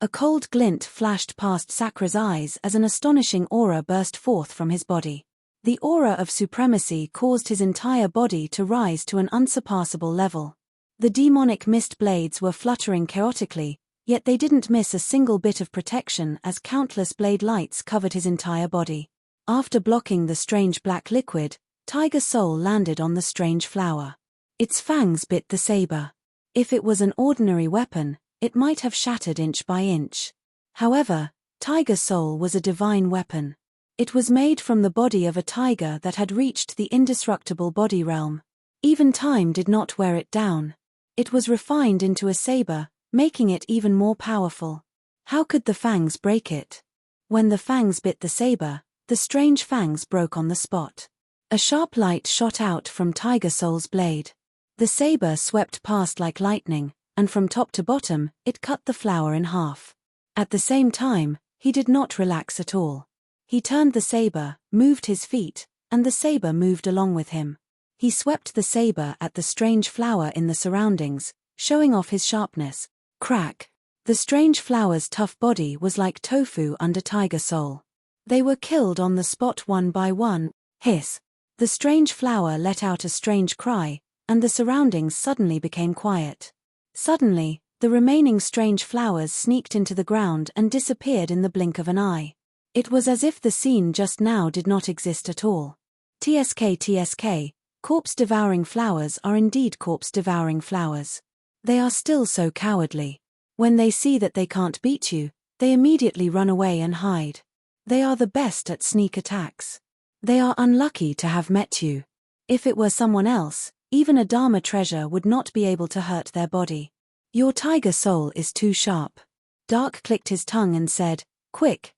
[SPEAKER 1] A cold glint flashed past Sakra's eyes as an astonishing aura burst forth from his body. The aura of supremacy caused his entire body to rise to an unsurpassable level. The demonic mist blades were fluttering chaotically, yet they didn't miss a single bit of protection as countless blade lights covered his entire body. After blocking the strange black liquid, Tiger Soul landed on the strange flower. Its fangs bit the saber. If it was an ordinary weapon, it might have shattered inch by inch. However, Tiger Soul was a divine weapon. It was made from the body of a tiger that had reached the indestructible body realm. Even time did not wear it down. It was refined into a saber, making it even more powerful. How could the fangs break it? When the fangs bit the saber, the strange fangs broke on the spot. A sharp light shot out from Tiger Soul's blade. The saber swept past like lightning, and from top to bottom, it cut the flower in half. At the same time, he did not relax at all. He turned the saber, moved his feet, and the saber moved along with him. He swept the saber at the strange flower in the surroundings, showing off his sharpness. Crack! The strange flower's tough body was like tofu under Tiger Soul. They were killed on the spot one by one. Hiss! The strange flower let out a strange cry, and the surroundings suddenly became quiet. Suddenly, the remaining strange flowers sneaked into the ground and disappeared in the blink of an eye. It was as if the scene just now did not exist at all. TSK, corpse-devouring flowers are indeed corpse-devouring flowers. They are still so cowardly. When they see that they can't beat you, they immediately run away and hide. They are the best at sneak attacks. They are unlucky to have met you. If it were someone else, even a Dharma treasure would not be able to hurt their body. Your Tiger Soul is too sharp. Dark clicked his tongue and said, Quick,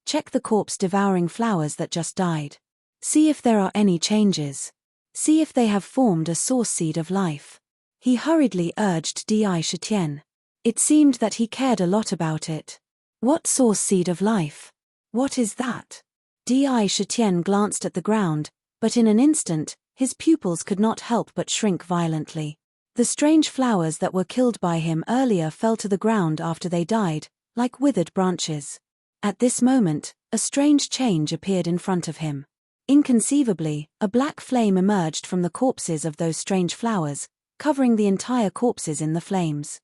[SPEAKER 1] check the corpse-devouring flowers that just died. See if there are any changes. See if they have formed a source seed of life. He hurriedly urged Di Shitian. It seemed that he cared a lot about it. What source seed of life? What is that? Di Shitian glanced at the ground, but in an instant, his pupils could not help but shrink violently. The strange flowers that were killed by him earlier fell to the ground after they died, like withered branches. At this moment, a strange change appeared in front of him. Inconceivably, a black flame emerged from the corpses of those strange flowers, covering the entire corpses in the flames.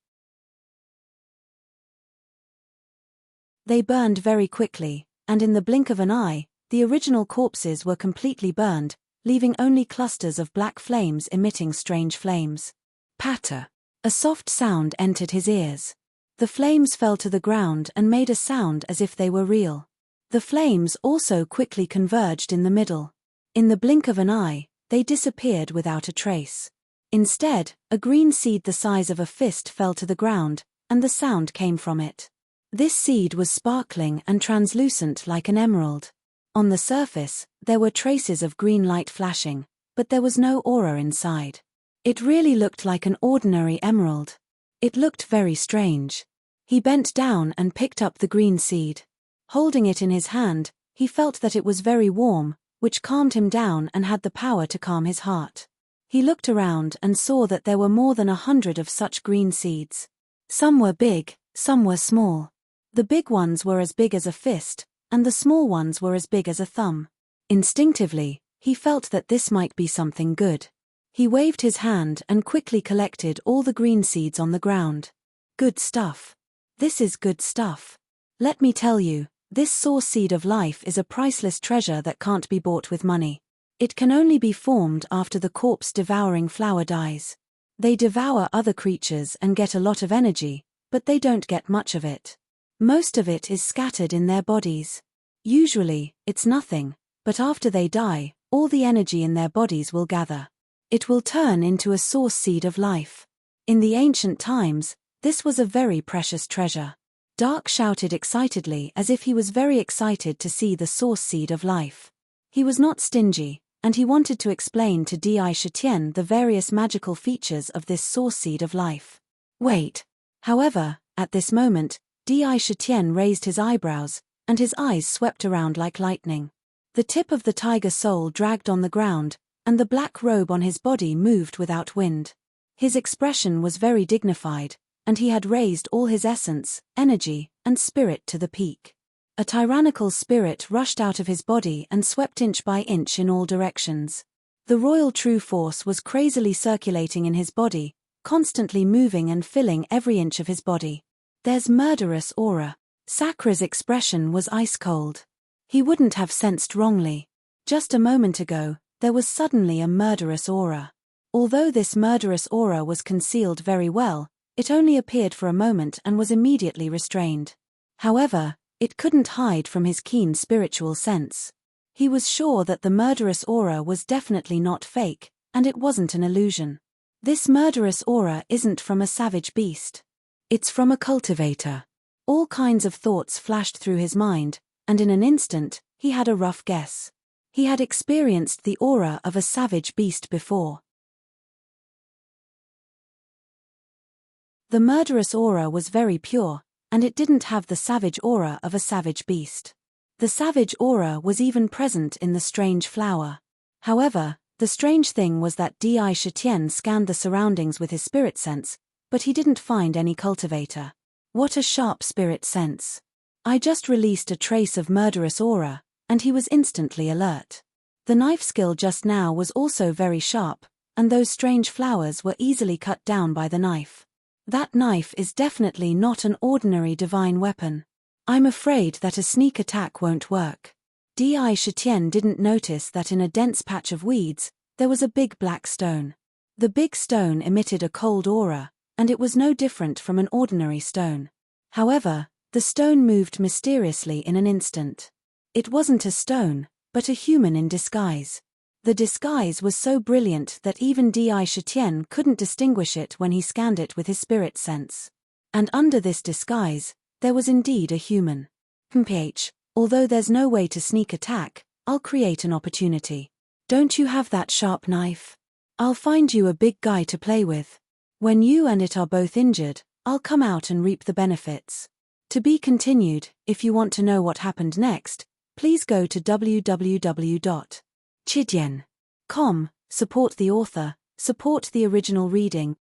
[SPEAKER 1] They burned very quickly, and in the blink of an eye, the original corpses were completely burned, leaving only clusters of black flames emitting strange flames. Patter! A soft sound entered his ears. The flames fell to the ground and made a sound as if they were real. The flames also quickly converged in the middle. In the blink of an eye, they disappeared without a trace. Instead, a green seed the size of a fist fell to the ground, and the sound came from it. This seed was sparkling and translucent like an emerald. On the surface, there were traces of green light flashing, but there was no aura inside. It really looked like an ordinary emerald. It looked very strange. He bent down and picked up the green seed. Holding it in his hand, he felt that it was very warm, which calmed him down and had the power to calm his heart. He looked around and saw that there were more than 100 of such green seeds. Some were big, some were small. The big ones were as big as a fist, and the small ones were as big as a thumb. Instinctively, he felt that this might be something good. He waved his hand and quickly collected all the green seeds on the ground. Good stuff. This is good stuff. Let me tell you, this source seed of life is a priceless treasure that can't be bought with money. It can only be formed after the corpse-devouring flower dies. They devour other creatures and get a lot of energy, but they don't get much of it. Most of it is scattered in their bodies. Usually, it's nothing, but after they die, all the energy in their bodies will gather. It will turn into a source seed of life. In the ancient times, this was a very precious treasure. Dark shouted excitedly as if he was very excited to see the source seed of life. He was not stingy, and he wanted to explain to Shitian the various magical features of this source seed of life. Wait. However, at this moment, Shitian raised his eyebrows, and his eyes swept around like lightning. The tip of the tiger soul dragged on the ground, and the black robe on his body moved without wind. His expression was very dignified, and he had raised all his essence, energy, and spirit to the peak. A tyrannical spirit rushed out of his body and swept inch by inch in all directions. The royal true force was crazily circulating in his body, constantly moving and filling every inch of his body. There's murderous aura. Sakra's expression was ice-cold. He wouldn't have sensed wrongly. Just a moment ago, there was suddenly a murderous aura. Although this murderous aura was concealed very well, it only appeared for a moment and was immediately restrained. However, it couldn't hide from his keen spiritual sense. He was sure that the murderous aura was definitely not fake, and it wasn't an illusion. This murderous aura isn't from a savage beast. It's from a cultivator. All kinds of thoughts flashed through his mind, and in an instant, he had a rough guess. He had experienced the aura of a savage beast before. The murderous aura was very pure, and it didn't have the savage aura of a savage beast. The savage aura was even present in the strange flower. However, the strange thing was that Shitian scanned the surroundings with his spirit sense, but he didn't find any cultivator. What a sharp spirit sense. I just released a trace of murderous aura, and he was instantly alert. The knife skill just now was also very sharp, and those strange flowers were easily cut down by the knife. That knife is definitely not an ordinary divine weapon. I'm afraid that a sneak attack won't work. Shitian didn't notice that in a dense patch of weeds, there was a big black stone. The big stone emitted a cold aura, and it was no different from an ordinary stone. However, the stone moved mysteriously in an instant. It wasn't a stone, but a human in disguise. The disguise was so brilliant that even Shitian couldn't distinguish it when he scanned it with his spirit sense. And under this disguise, there was indeed a human. Although there's no way to sneak attack, I'll create an opportunity. Don't you have that sharp knife? I'll find you a big guy to play with. When you and it are both injured, I'll come out and reap the benefits. To be continued. If you want to know what happened next, please go to www.chidian.com, support the author, support the original reading.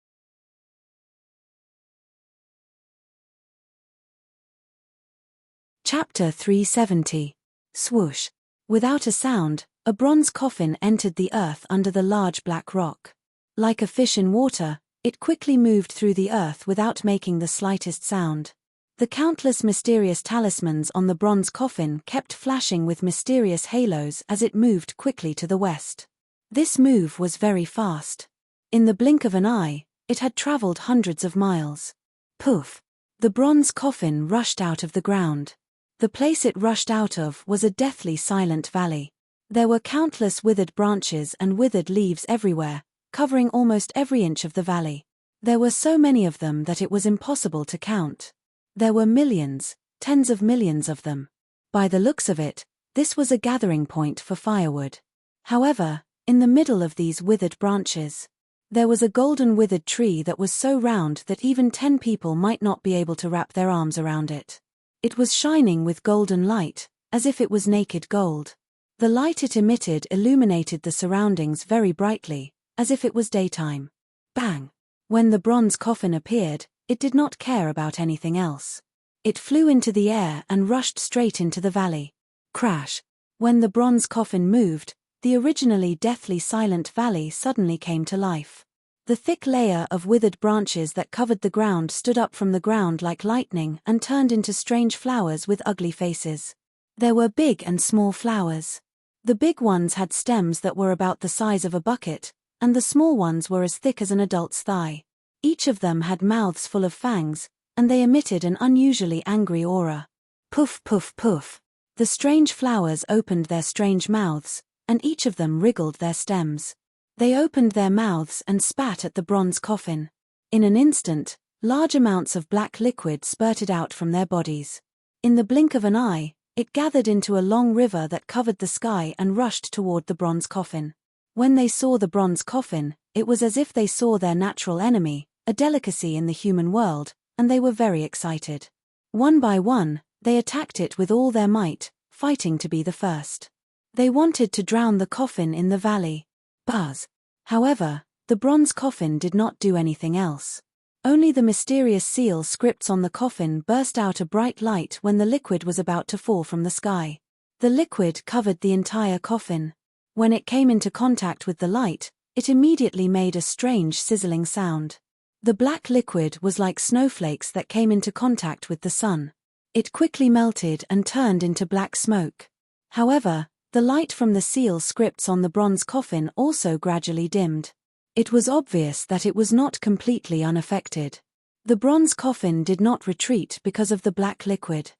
[SPEAKER 1] Chapter 370. Swoosh. Without a sound, a bronze coffin entered the earth under the large black rock. Like a fish in water, it quickly moved through the earth without making the slightest sound. The countless mysterious talismans on the bronze coffin kept flashing with mysterious halos as it moved quickly to the west. This move was very fast. In the blink of an eye, it had traveled hundreds of miles. Poof! The bronze coffin rushed out of the ground. The place it rushed out of was a deathly silent valley. There were countless withered branches and withered leaves everywhere, covering almost every inch of the valley. There were so many of them that it was impossible to count. There were millions, tens of millions of them. By the looks of it, this was a gathering point for firewood. However, in the middle of these withered branches, there was a golden withered tree that was so round that even 10 people might not be able to wrap their arms around it. It was shining with golden light, as if it was naked gold. The light it emitted illuminated the surroundings very brightly, as if it was daytime. Bang! When the bronze coffin appeared, it did not care about anything else. It flew into the air and rushed straight into the valley. Crash! When the bronze coffin moved, the originally deathly silent valley suddenly came to life. The thick layer of withered branches that covered the ground stood up from the ground like lightning and turned into strange flowers with ugly faces. There were big and small flowers. The big ones had stems that were about the size of a bucket, and the small ones were as thick as an adult's thigh. Each of them had mouths full of fangs, and they emitted an unusually angry aura. Puff, puff, puff. The strange flowers opened their strange mouths, and each of them wriggled their stems. They opened their mouths and spat at the bronze coffin. In an instant, large amounts of black liquid spurted out from their bodies. In the blink of an eye, it gathered into a long river that covered the sky and rushed toward the bronze coffin. When they saw the bronze coffin, it was as if they saw their natural enemy, a delicacy in the human world, and they were very excited. One by one, they attacked it with all their might, fighting to be the first. They wanted to drown the coffin in the valley. Buzz. However, the bronze coffin did not do anything else. Only the mysterious seal scripts on the coffin burst out a bright light when the liquid was about to fall from the sky. The liquid covered the entire coffin. When it came into contact with the light, it immediately made a strange sizzling sound. The black liquid was like snowflakes that came into contact with the sun. It quickly melted and turned into black smoke. However, the light from the seal scripts on the bronze coffin also gradually dimmed. It was obvious that it was not completely unaffected. The bronze coffin did not retreat because of the black liquid.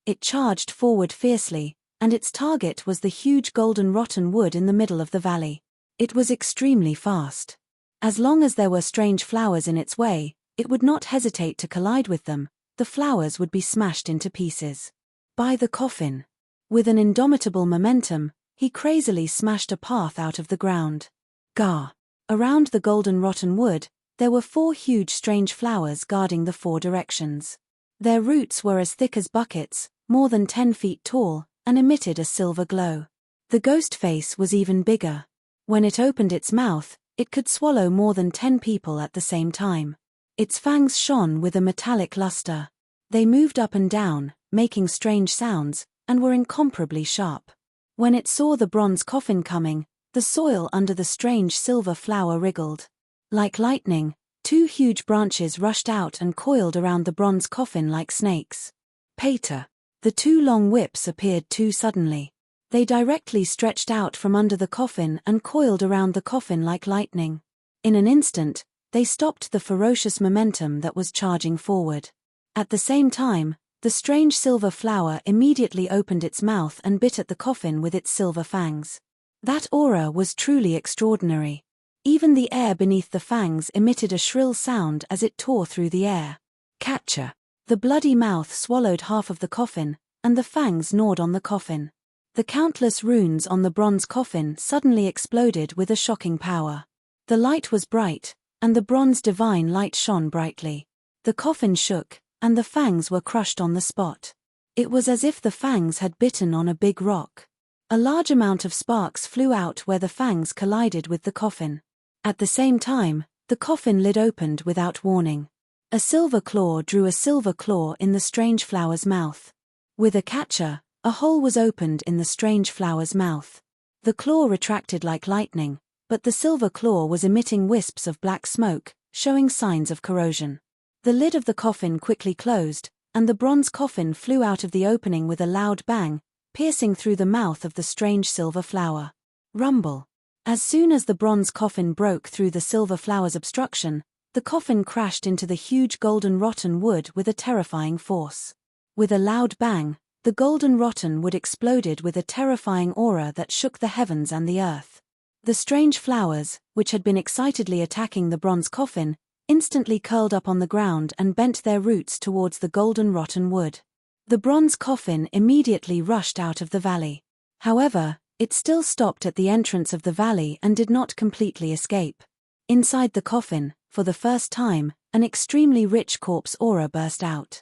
[SPEAKER 1] It charged forward fiercely, and its target was the huge golden rotten wood in the middle of the valley. It was extremely fast. As long as there were strange flowers in its way, it would not hesitate to collide with them. The flowers would be smashed into pieces. By the coffin. With an indomitable momentum, he crazily smashed a path out of the ground. Gah! Around the golden rotten wood, there were 4 huge strange flowers guarding the 4 directions. Their roots were as thick as buckets, more than 10 feet tall, and emitted a silver glow. The ghost face was even bigger. When it opened its mouth, it could swallow more than 10 people at the same time. Its fangs shone with a metallic luster. They moved up and down, making strange sounds, and were incomparably sharp. When it saw the bronze coffin coming, the soil under the strange silver flower wriggled. Like lightning, 2 huge branches rushed out and coiled around the bronze coffin like snakes. Pater. The 2 long whips appeared too suddenly. They directly stretched out from under the coffin and coiled around the coffin like lightning. In an instant, they stopped the ferocious momentum that was charging forward. At the same time, the strange silver flower immediately opened its mouth and bit at the coffin with its silver fangs. That aura was truly extraordinary. Even the air beneath the fangs emitted a shrill sound as it tore through the air. Catcher. The bloody mouth swallowed half of the coffin, and the fangs gnawed on the coffin. The countless runes on the bronze coffin suddenly exploded with a shocking power. The light was bright, and the bronze divine light shone brightly. The coffin shook, and the fangs were crushed on the spot. It was as if the fangs had bitten on a big rock. A large amount of sparks flew out where the fangs collided with the coffin. At the same time, the coffin lid opened without warning. A silver claw drew a silver claw in the strange flower's mouth. With a catcher, a hole was opened in the strange flower's mouth. The claw retracted like lightning, but the silver claw was emitting wisps of black smoke, showing signs of corrosion. The lid of the coffin quickly closed, and the bronze coffin flew out of the opening with a loud bang, piercing through the mouth of the strange silver flower. Rumble. As soon as the bronze coffin broke through the silver flower's obstruction, the coffin crashed into the huge golden rotten wood with a terrifying force. With a loud bang, the golden rotten wood exploded with a terrifying aura that shook the heavens and the earth. The strange flowers, which had been excitedly attacking the bronze coffin, instantly curled up on the ground and bent their roots towards the golden rotten wood. The bronze coffin immediately rushed out of the valley. However, it still stopped at the entrance of the valley and did not completely escape. Inside the coffin, for the first time, an extremely rich corpse aura burst out.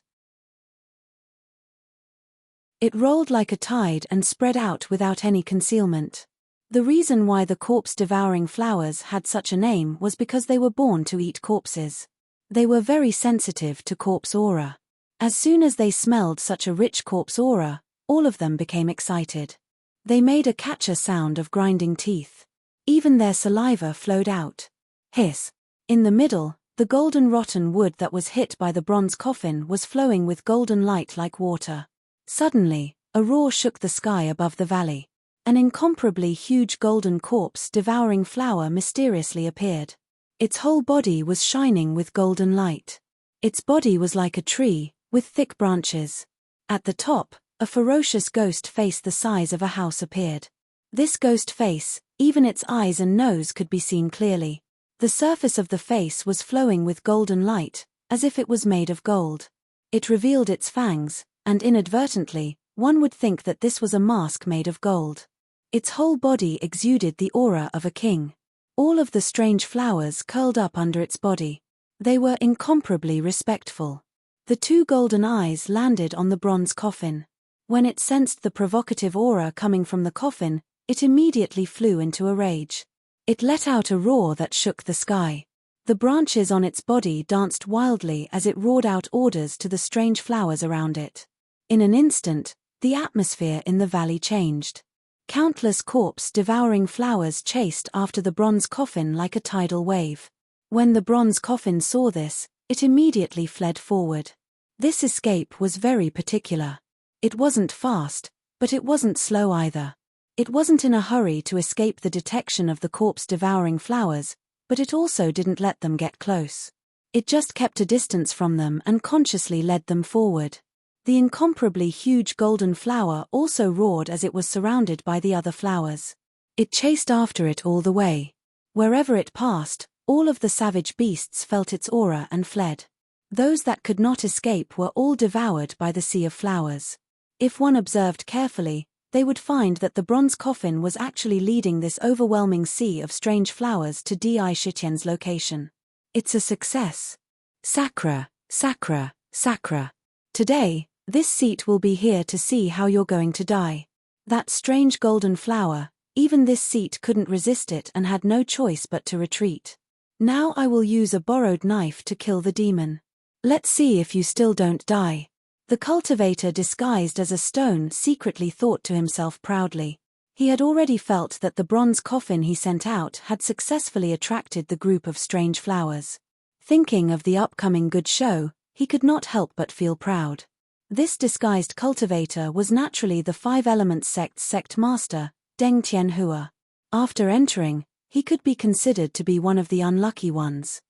[SPEAKER 1] It rolled like a tide and spread out without any concealment. The reason why the corpse-devouring flowers had such a name was because they were born to eat corpses. They were very sensitive to corpse aura. As soon as they smelled such a rich corpse aura, all of them became excited. They made a catcher sound of grinding teeth. Even their saliva flowed out. Hiss! In the middle, the golden rotten wood that was hit by the bronze coffin was flowing with golden light like water. Suddenly, a roar shook the sky above the valley. An incomparably huge golden corpse devouring flower mysteriously appeared. Its whole body was shining with golden light. Its body was like a tree, with thick branches. At the top, a ferocious ghost face the size of a house appeared. This ghost face, even its eyes and nose could be seen clearly. The surface of the face was flowing with golden light, as if it was made of gold. It revealed its fangs, and inadvertently, one would think that this was a mask made of gold. Its whole body exuded the aura of a king. All of the strange flowers curled up under its body. They were incomparably respectful. The two golden eyes landed on the bronze coffin. When it sensed the provocative aura coming from the coffin, it immediately flew into a rage. It let out a roar that shook the sky. The branches on its body danced wildly as it roared out orders to the strange flowers around it. In an instant, the atmosphere in the valley changed. Countless corpse-devouring flowers chased after the bronze coffin like a tidal wave. When the bronze coffin saw this, it immediately fled forward. This escape was very particular. It wasn't fast, but it wasn't slow either. It wasn't in a hurry to escape the detection of the corpse-devouring flowers, but it also didn't let them get close. It just kept a distance from them and consciously led them forward. The incomparably huge golden flower also roared as it was surrounded by the other flowers. It chased after it all the way. Wherever it passed, all of the savage beasts felt its aura and fled. Those that could not escape were all devoured by the sea of flowers. If one observed carefully, they would find that the bronze coffin was actually leading this overwhelming sea of strange flowers to Di Shitian's location. It's a success. Sakura, Sakura, Sakura. Today, this seat will be here to see how you're going to die. That strange golden flower, even this seat couldn't resist it and had no choice but to retreat. Now I will use a borrowed knife to kill the demon. Let's see if you still don't die. The cultivator disguised as a stone secretly thought to himself proudly. He had already felt that the bronze coffin he sent out had successfully attracted the group of strange flowers. Thinking of the upcoming good show, he could not help but feel proud. This disguised cultivator was naturally the Five Elements sect's sect master, Deng Tianhua. After entering, he could be considered to be one of the unlucky ones.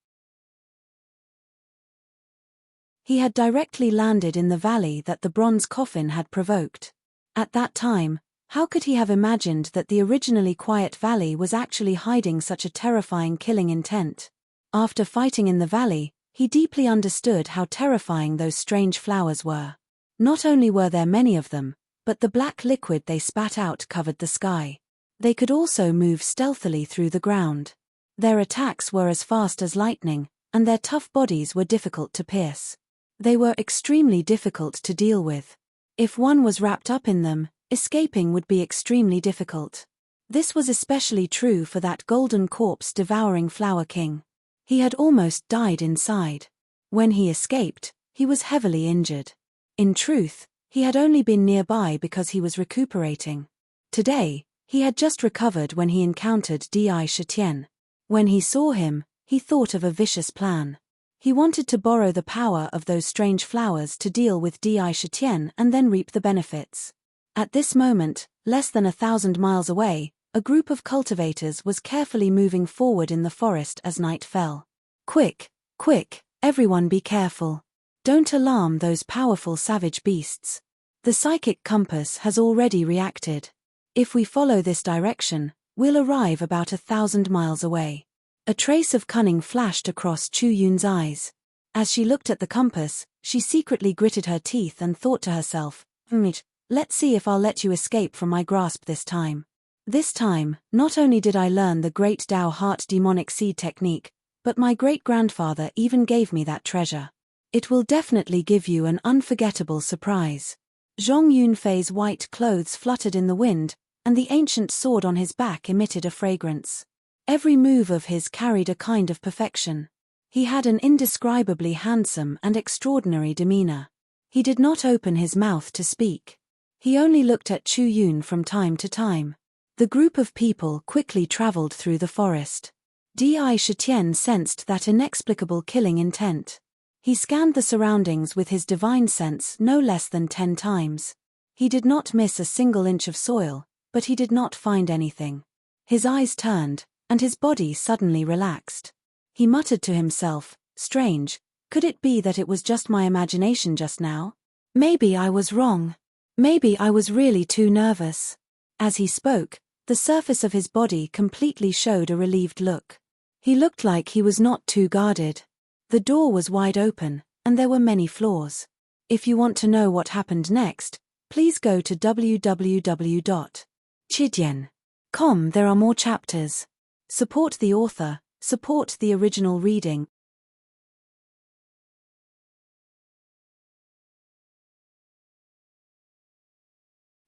[SPEAKER 1] He had directly landed in the valley that the bronze coffin had provoked. At that time, how could he have imagined that the originally quiet valley was actually hiding such a terrifying killing intent? After fighting in the valley, he deeply understood how terrifying those strange flowers were. Not only were there many of them, but the black liquid they spat out covered the sky. They could also move stealthily through the ground. Their attacks were as fast as lightning, and their tough bodies were difficult to pierce. They were extremely difficult to deal with. If one was wrapped up in them, escaping would be extremely difficult. This was especially true for that golden corpse-devouring flower king. He had almost died inside. When he escaped, he was heavily injured. In truth, he had only been nearby because he was recuperating. Today, he had just recovered when he encountered Di Shitian. When he saw him, he thought of a vicious plan. He wanted to borrow the power of those strange flowers to deal with Di Shitian and then reap the benefits. At this moment, less than 1,000 miles away, a group of cultivators was carefully moving forward in the forest as night fell. Quick, quick, everyone be careful. Don't alarm those powerful savage beasts. The psychic compass has already reacted. If we follow this direction, we'll arrive about 1,000 miles away. A trace of cunning flashed across Chu Yun's eyes. As she looked at the compass, she secretly gritted her teeth and thought to herself, let's see if I'll let you escape from my grasp this time. This time, not only did I learn the great Dao Heart demonic seed technique, but my great-grandfather even gave me that treasure. It will definitely give you an unforgettable surprise. Zhong Yunfei's white clothes fluttered in the wind, and the ancient sword on his back emitted a fragrance. Every move of his carried a kind of perfection. He had an indescribably handsome and extraordinary demeanor. He did not open his mouth to speak. He only looked at Chu Yun from time to time. The group of people quickly traveled through the forest. Di Shitian sensed that inexplicable killing intent. He scanned the surroundings with his divine sense no less than 10 times. He did not miss a single inch of soil, but he did not find anything. His eyes turned, and his body suddenly relaxed. He muttered to himself, "Strange, could it be that it was just my imagination just now? Maybe I was wrong. Maybe I was really too nervous." As he spoke, the surface of his body completely showed a relieved look. He looked like he was not too guarded. The door was wide open, and there were many floors. If you want to know what happened next, please go to www.chidian.com. There are more chapters. Support the author, support the original reading.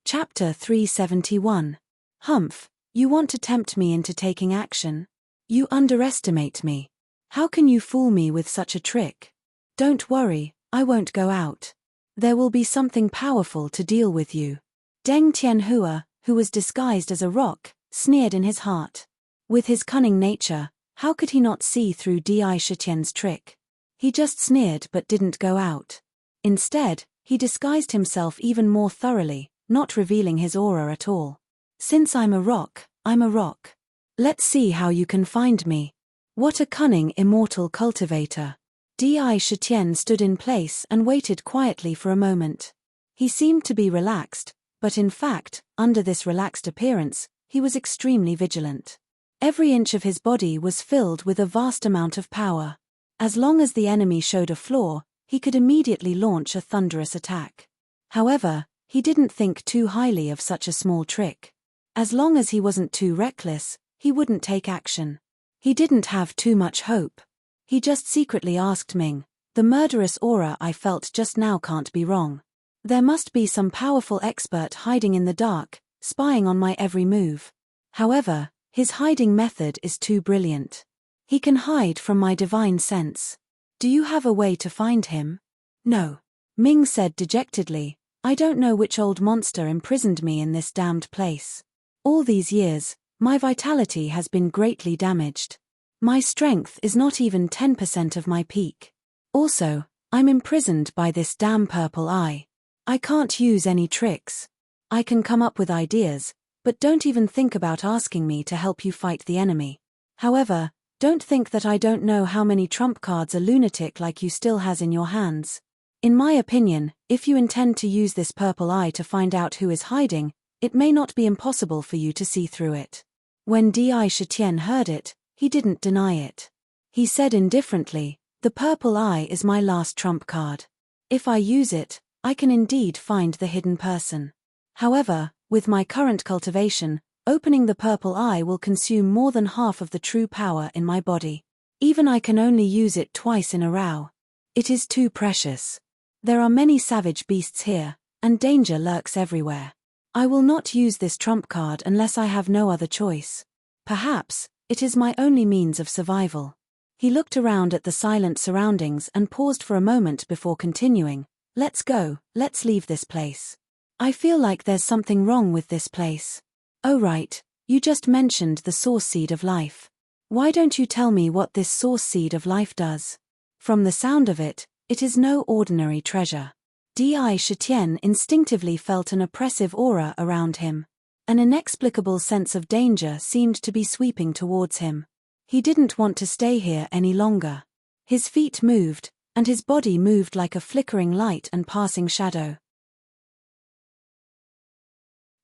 [SPEAKER 1] Chapter 371. Humph, you want to tempt me into taking action? You underestimate me. How can you fool me with such a trick? Don't worry, I won't go out. There will be something powerful to deal with you. Deng Tianhua, who was disguised as a rock, sneered in his heart. With his cunning nature, how could he not see through Di Shitian's trick? He just sneered but didn't go out. Instead, he disguised himself even more thoroughly, not revealing his aura at all. Since I'm a rock, I'm a rock. Let's see how you can find me. What a cunning immortal cultivator. Di Shitian stood in place and waited quietly for a moment. He seemed to be relaxed, but in fact, under this relaxed appearance, he was extremely vigilant. Every inch of his body was filled with a vast amount of power. As long as the enemy showed a flaw, he could immediately launch a thunderous attack. However, he didn't think too highly of such a small trick. As long as he wasn't too reckless, he wouldn't take action. He didn't have too much hope. He just secretly asked Ming, "The murderous aura I felt just now can't be wrong. There must be some powerful expert hiding in the dark, spying on my every move. However, his hiding method is too brilliant. He can hide from my divine sense. Do you have a way to find him?" "No," Ming said dejectedly. "I don't know which old monster imprisoned me in this damned place. All these years, my vitality has been greatly damaged. My strength is not even 10% of my peak. Also, I'm imprisoned by this damn purple eye. I can't use any tricks. I can come up with ideas, but don't even think about asking me to help you fight the enemy. However, don't think that I don't know how many trump cards a lunatic like you still has in your hands. In my opinion, if you intend to use this purple eye to find out who is hiding, it may not be impossible for you to see through it." When Di Shitian heard it, he didn't deny it. He said indifferently, "The purple eye is my last trump card. If I use it, I can indeed find the hidden person. However, with my current cultivation, opening the purple eye will consume more than half of the true power in my body. Even I can only use it twice in a row. It is too precious. There are many savage beasts here, and danger lurks everywhere. I will not use this trump card unless I have no other choice. Perhaps, it is my only means of survival." He looked around at the silent surroundings and paused for a moment before continuing, "Let's go, let's leave this place. I feel like there's something wrong with this place." "Oh right, you just mentioned the source seed of life. Why don't you tell me what this source seed of life does? From the sound of it, it is no ordinary treasure." Di Shitian instinctively felt an oppressive aura around him. An inexplicable sense of danger seemed to be sweeping towards him. He didn't want to stay here any longer. His feet moved, and his body moved like a flickering light and passing shadow.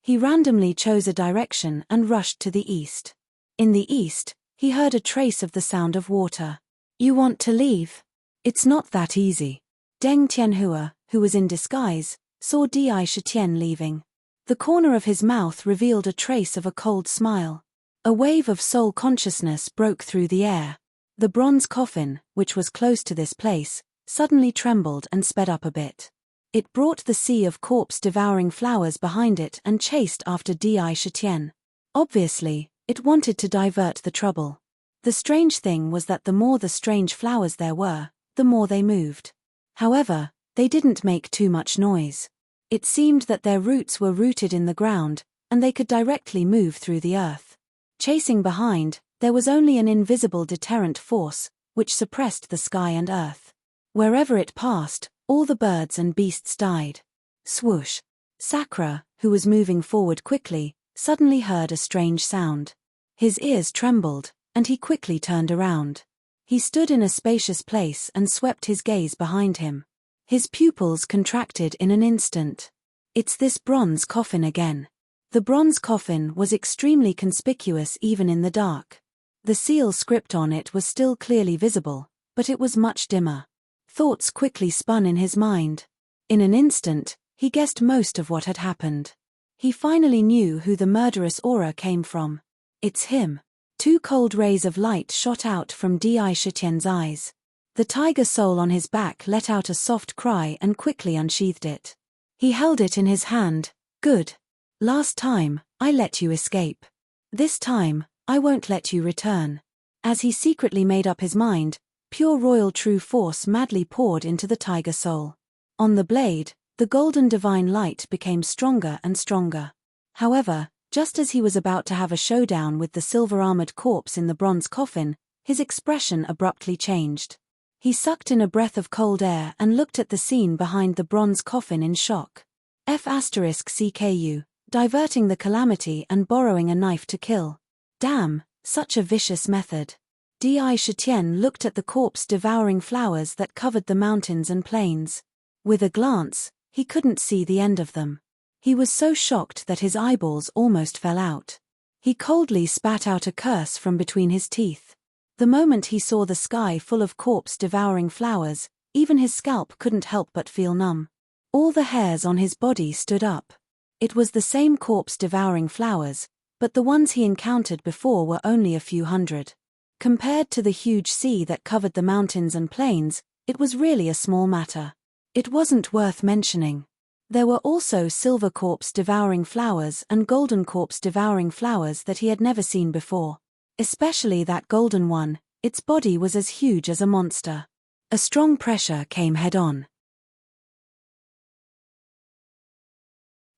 [SPEAKER 1] He randomly chose a direction and rushed to the east. In the east, he heard a trace of the sound of water. "You want to leave? It's not that easy." Deng Tianhua, who was in disguise, saw Di Shitian leaving. The corner of his mouth revealed a trace of a cold smile. A wave of soul consciousness broke through the air. The bronze coffin, which was close to this place, suddenly trembled and sped up a bit. It brought the sea of corpse-devouring flowers behind it and chased after Di Shitian. Obviously, it wanted to divert the trouble. The strange thing was that the more the strange flowers there were, the more they moved. However, they didn't make too much noise. It seemed that their roots were rooted in the ground, and they could directly move through the earth. Chasing behind, there was only an invisible deterrent force, which suppressed the sky and earth. Wherever it passed, all the birds and beasts died. Swoosh! Sakura, who was moving forward quickly, suddenly heard a strange sound. His ears trembled, and he quickly turned around. He stood in a spacious place and swept his gaze behind him. His pupils contracted in an instant. It's this bronze coffin again. The bronze coffin was extremely conspicuous even in the dark. The seal script on it was still clearly visible, but it was much dimmer. Thoughts quickly spun in his mind. In an instant, he guessed most of what had happened. He finally knew who the murderous aura came from. It's him. 2 cold rays of light shot out from Di Shitien's eyes. The tiger soul on his back let out a soft cry and quickly unsheathed it. He held it in his hand. Good. Last time, I let you escape. This time, I won't let you return. As he secretly made up his mind, pure royal true force madly poured into the tiger soul. On the blade, the golden divine light became stronger and stronger. However, just as he was about to have a showdown with the silver-armored corpse in the bronze coffin, his expression abruptly changed. He sucked in a breath of cold air and looked at the scene behind the bronze coffin in shock. F*CKU, diverting the calamity and borrowing a knife to kill. Damn, such a vicious method. Di Shitian looked at the corpse-devouring flowers that covered the mountains and plains. With a glance, he couldn't see the end of them. He was so shocked that his eyeballs almost fell out. He coldly spat out a curse from between his teeth. The moment he saw the sky full of corpse-devouring flowers, even his scalp couldn't help but feel numb. All the hairs on his body stood up. It was the same corpse-devouring flowers, but the ones he encountered before were only a few hundred. Compared to the huge sea that covered the mountains and plains, it was really a small matter. It wasn't worth mentioning. There were also silver corpse-devouring flowers and golden corpse-devouring flowers that he had never seen before. Especially that golden one, its body was as huge as a monster. A strong pressure came head-on.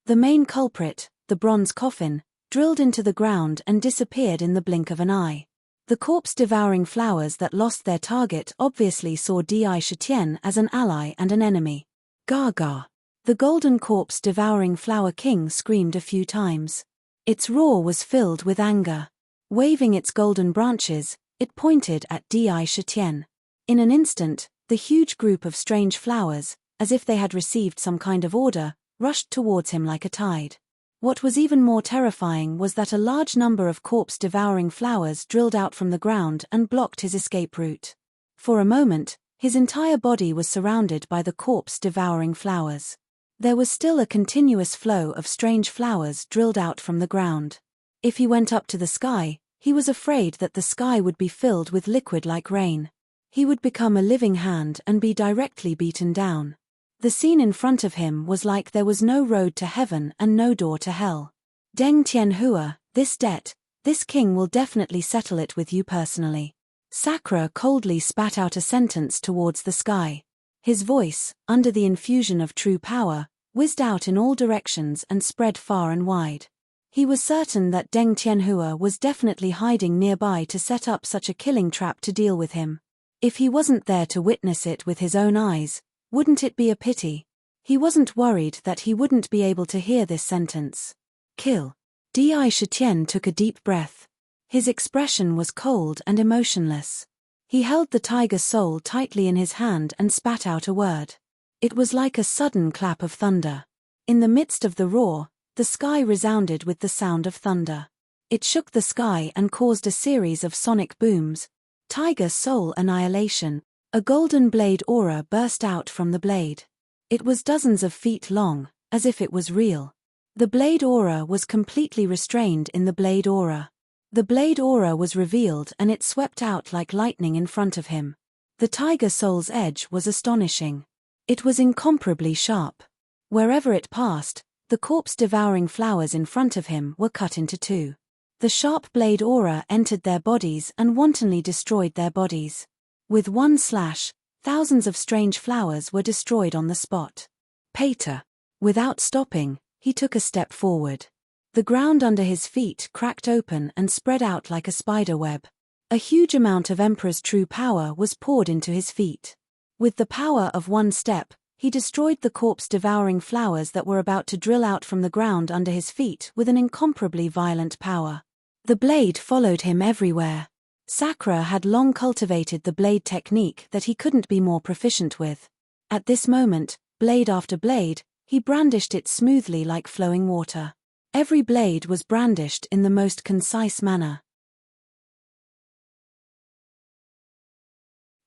[SPEAKER 1] The main culprit, the bronze coffin, drilled into the ground and disappeared in the blink of an eye. The corpse-devouring flowers that lost their target obviously saw Di Shitian as an ally and an enemy. Gaga. The golden corpse-devouring flower king screamed a few times. Its roar was filled with anger. Waving its golden branches, it pointed at Di Shitian. In an instant, the huge group of strange flowers, as if they had received some kind of order, rushed towards him like a tide. What was even more terrifying was that a large number of corpse-devouring flowers drilled out from the ground and blocked his escape route. For a moment, his entire body was surrounded by the corpse-devouring flowers. There was still a continuous flow of strange flowers drilled out from the ground. If he went up to the sky, he was afraid that the sky would be filled with liquid like rain. He would become a living hand and be directly beaten down. The scene in front of him was like there was no road to heaven and no door to hell. Deng Tianhua, this debt, this king will definitely settle it with you personally. Sakura coldly spat out a sentence towards the sky. His voice, under the infusion of true power, whizzed out in all directions and spread far and wide. He was certain that Deng Tianhua was definitely hiding nearby to set up such a killing trap to deal with him. If he wasn't there to witness it with his own eyes, wouldn't it be a pity? He wasn't worried that he wouldn't be able to hear this sentence. Kill. Di Shitian took a deep breath. His expression was cold and emotionless. He held the tiger soul tightly in his hand and spat out a word. It was like a sudden clap of thunder. In the midst of the roar, the sky resounded with the sound of thunder. It shook the sky and caused a series of sonic booms. Tiger soul annihilation. A golden blade aura burst out from the blade. It was dozens of feet long, as if it was real. The blade aura was completely restrained in the blade aura. The blade aura was revealed and it swept out like lightning in front of him. The tiger soul's edge was astonishing. It was incomparably sharp. Wherever it passed, the corpse-devouring flowers in front of him were cut into two. The sharp blade aura entered their bodies and wantonly destroyed their bodies. With one slash, thousands of strange flowers were destroyed on the spot. Pater. Without stopping, he took a step forward. The ground under his feet cracked open and spread out like a spider web. A huge amount of Emperor's true power was poured into his feet. With the power of one step, he destroyed the corpse-devouring flowers that were about to drill out from the ground under his feet with an incomparably violent power. The blade followed him everywhere. Sakura had long cultivated the blade technique that he couldn't be more proficient with. At this moment, blade after blade, he brandished it smoothly like flowing water. Every blade was brandished in the most concise manner.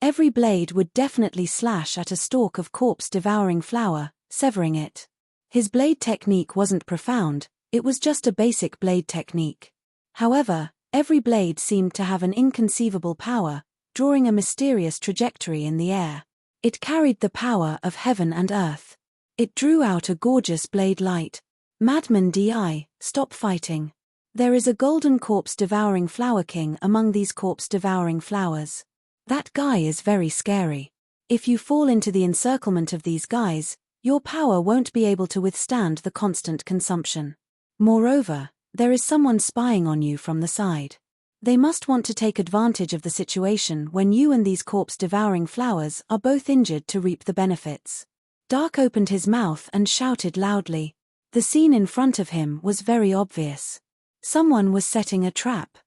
[SPEAKER 1] Every blade would definitely slash at a stalk of corpse-devouring flower, severing it. His blade technique wasn't profound, it was just a basic blade technique. However, every blade seemed to have an inconceivable power, drawing a mysterious trajectory in the air. It carried the power of heaven and earth. It drew out a gorgeous blade light. Madman Di, stop fighting. There is a golden corpse-devouring flower king among these corpse-devouring flowers. That guy is very scary. If you fall into the encirclement of these guys, your power won't be able to withstand the constant consumption. Moreover, there is someone spying on you from the side. They must want to take advantage of the situation when you and these corpse-devouring flowers are both injured to reap the benefits. Dark opened his mouth and shouted loudly. The scene in front of him was very obvious. Someone was setting a trap.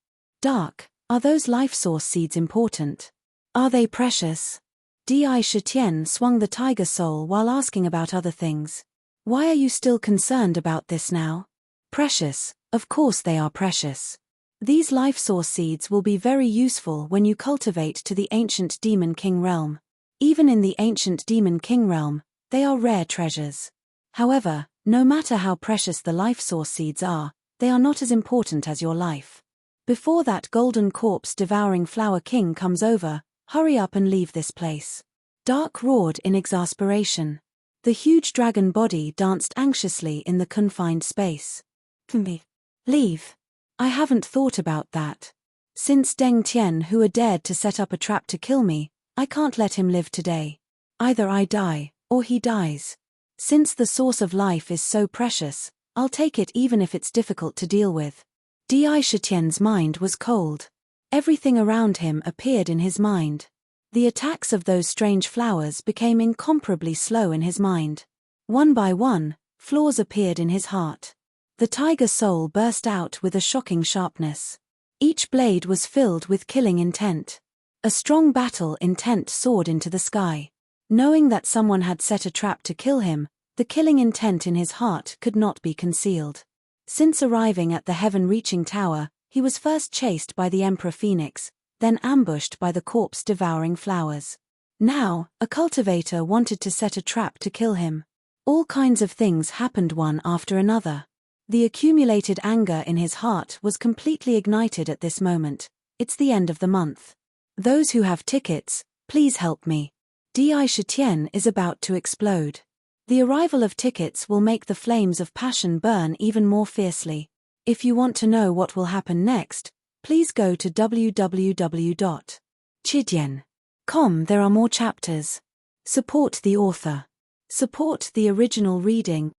[SPEAKER 1] Dark, are those life source seeds important? Are they precious? Di Shitian swung the tiger soul while asking about other things. Why are you still concerned about this now? Precious, of course they are precious. These life source seeds will be very useful when you cultivate to the ancient Demon King realm. Even in the ancient Demon King realm, they are rare treasures. However, no matter how precious the life source seeds are, they are not as important as your life. Before that golden corpse-devouring flower king comes over, hurry up and leave this place. Dark roared in exasperation. The huge dragon body danced anxiously in the confined space. Leave. I haven't thought about that. Since Deng Tian who dared to set up a trap to kill me, I can't let him live today. Either I die, or he dies. Since the source of life is so precious, I'll take it even if it's difficult to deal with. Di Shitian's mind was cold. Everything around him appeared in his mind. The attacks of those strange flowers became incomparably slow in his mind. One by one, flaws appeared in his heart. The tiger soul burst out with a shocking sharpness. Each blade was filled with killing intent. A strong battle intent soared into the sky. Knowing that someone had set a trap to kill him, the killing intent in his heart could not be concealed. Since arriving at the heaven-reaching tower, he was first chased by the Emperor Phoenix, then ambushed by the corpse-devouring flowers. Now, a cultivator wanted to set a trap to kill him. All kinds of things happened one after another. The accumulated anger in his heart was completely ignited at this moment. It's the end of the month. Those who have tickets, please help me. Di Shitian is about to explode. The arrival of tickets will make the flames of passion burn even more fiercely. If you want to know what will happen next, please go to www.chidian.com. There are more chapters. Support the author. Support the original reading.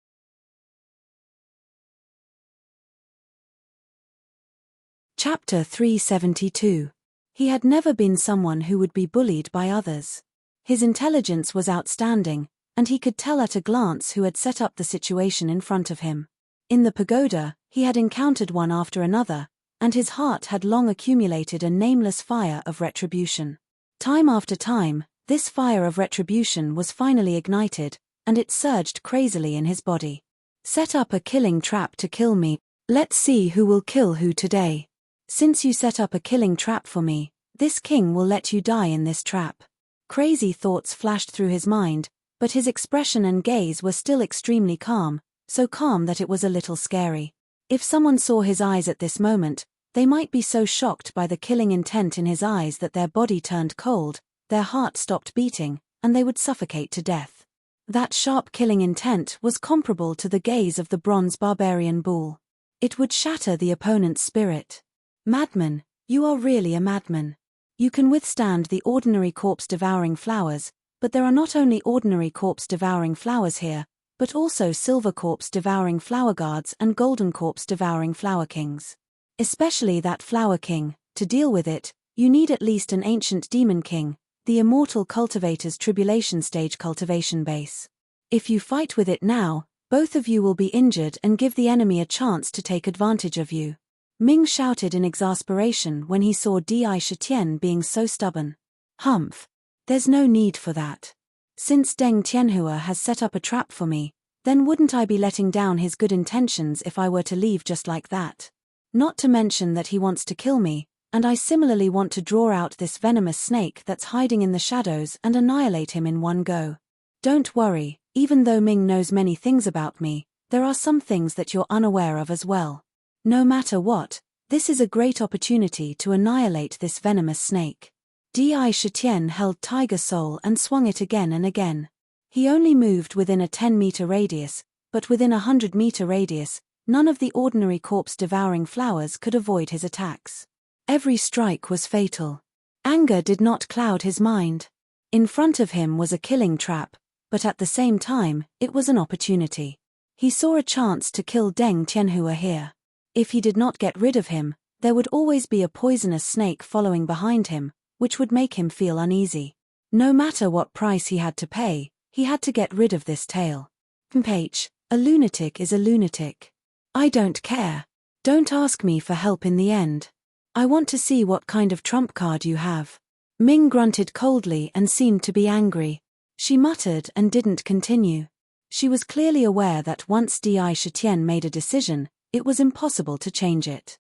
[SPEAKER 1] Chapter 372. He had never been someone who would be bullied by others. His intelligence was outstanding, and he could tell at a glance who had set up the situation in front of him. In the pagoda, he had encountered one after another, and his heart had long accumulated a nameless fire of retribution. Time after time, this fire of retribution was finally ignited, and it surged crazily in his body. Set up a killing trap to kill me. Let's see who will kill who today. Since you set up a killing trap for me, this king will let you die in this trap. Crazy thoughts flashed through his mind, but his expression and gaze were still extremely calm, so calm that it was a little scary. If someone saw his eyes at this moment, they might be so shocked by the killing intent in his eyes that their body turned cold, their heart stopped beating, and they would suffocate to death. That sharp killing intent was comparable to the gaze of the bronze barbarian bull. It would shatter the opponent's spirit. Madman, you are really a madman. You can withstand the ordinary corpse-devouring flowers, but there are not only ordinary corpse-devouring flowers here, but also silver corpse devouring flower guards and golden corpse devouring flower kings. Especially that flower king. To deal with it, you need at least an ancient demon king, the immortal cultivator's tribulation stage cultivation base. If you fight with it now, both of you will be injured and give the enemy a chance to take advantage of you. Ming shouted in exasperation when he saw Di Shitian being so stubborn. Humph. There's no need for that. Since Deng Tianhua has set up a trap for me, then wouldn't I be letting down his good intentions if I were to leave just like that? Not to mention that he wants to kill me, and I similarly want to draw out this venomous snake that's hiding in the shadows and annihilate him in one go. Don't worry, even though Ming knows many things about me, there are some things that you're unaware of as well. No matter what, this is a great opportunity to annihilate this venomous snake. Di Shitian held Tiger Soul and swung it again and again. He only moved within a 10-meter radius, but within a 100-meter radius, none of the ordinary corpse-devouring flowers could avoid his attacks. Every strike was fatal. Anger did not cloud his mind. In front of him was a killing trap, but at the same time, it was an opportunity. He saw a chance to kill Deng Tianhua here. If he did not get rid of him, there would always be a poisonous snake following behind him, which would make him feel uneasy. No matter what price he had to pay, he had to get rid of this tail. H. A lunatic is a lunatic. I don't care. Don't ask me for help in the end. I want to see what kind of trump card you have. Ming grunted coldly and seemed to be angry. She muttered and didn't continue. She was clearly aware that once Di Shitian made a decision, it was impossible to change it.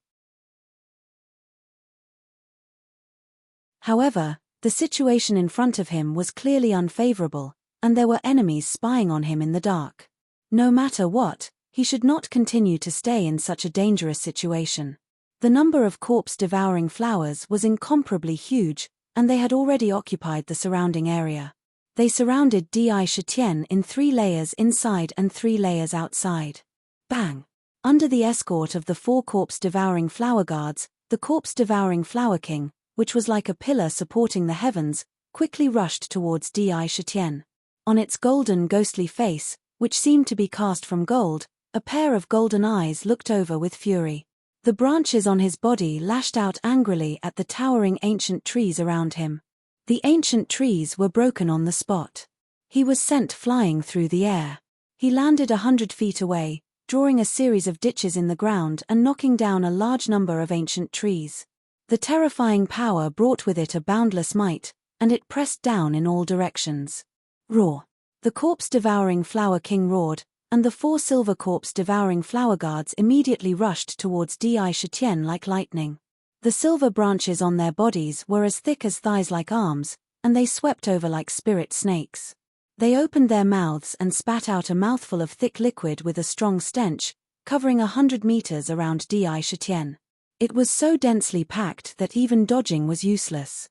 [SPEAKER 1] However, the situation in front of him was clearly unfavorable, and there were enemies spying on him in the dark. No matter what, he should not continue to stay in such a dangerous situation. The number of corpse-devouring flowers was incomparably huge, and they had already occupied the surrounding area. They surrounded Di Shitian in 3 layers inside and 3 layers outside. Bang! Under the escort of the 4 corpse-devouring flower guards, the corpse-devouring flower king, which was like a pillar supporting the heavens, quickly rushed towards Di Shitian. On its golden ghostly face, which seemed to be cast from gold, a pair of golden eyes looked over with fury. The branches on his body lashed out angrily at the towering ancient trees around him. The ancient trees were broken on the spot. He was sent flying through the air. He landed 100 feet away, drawing a series of ditches in the ground and knocking down a large number of ancient trees. The terrifying power brought with it a boundless might, and it pressed down in all directions. Roar! The corpse-devouring flower king roared, and the 4 silver corpse-devouring flower guards immediately rushed towards Di Shitian like lightning. The silver branches on their bodies were as thick as thighs-like arms, and they swept over like spirit snakes. They opened their mouths and spat out a mouthful of thick liquid with a strong stench, covering 100 meters around Di Shitian. It was so densely packed that even dodging was useless.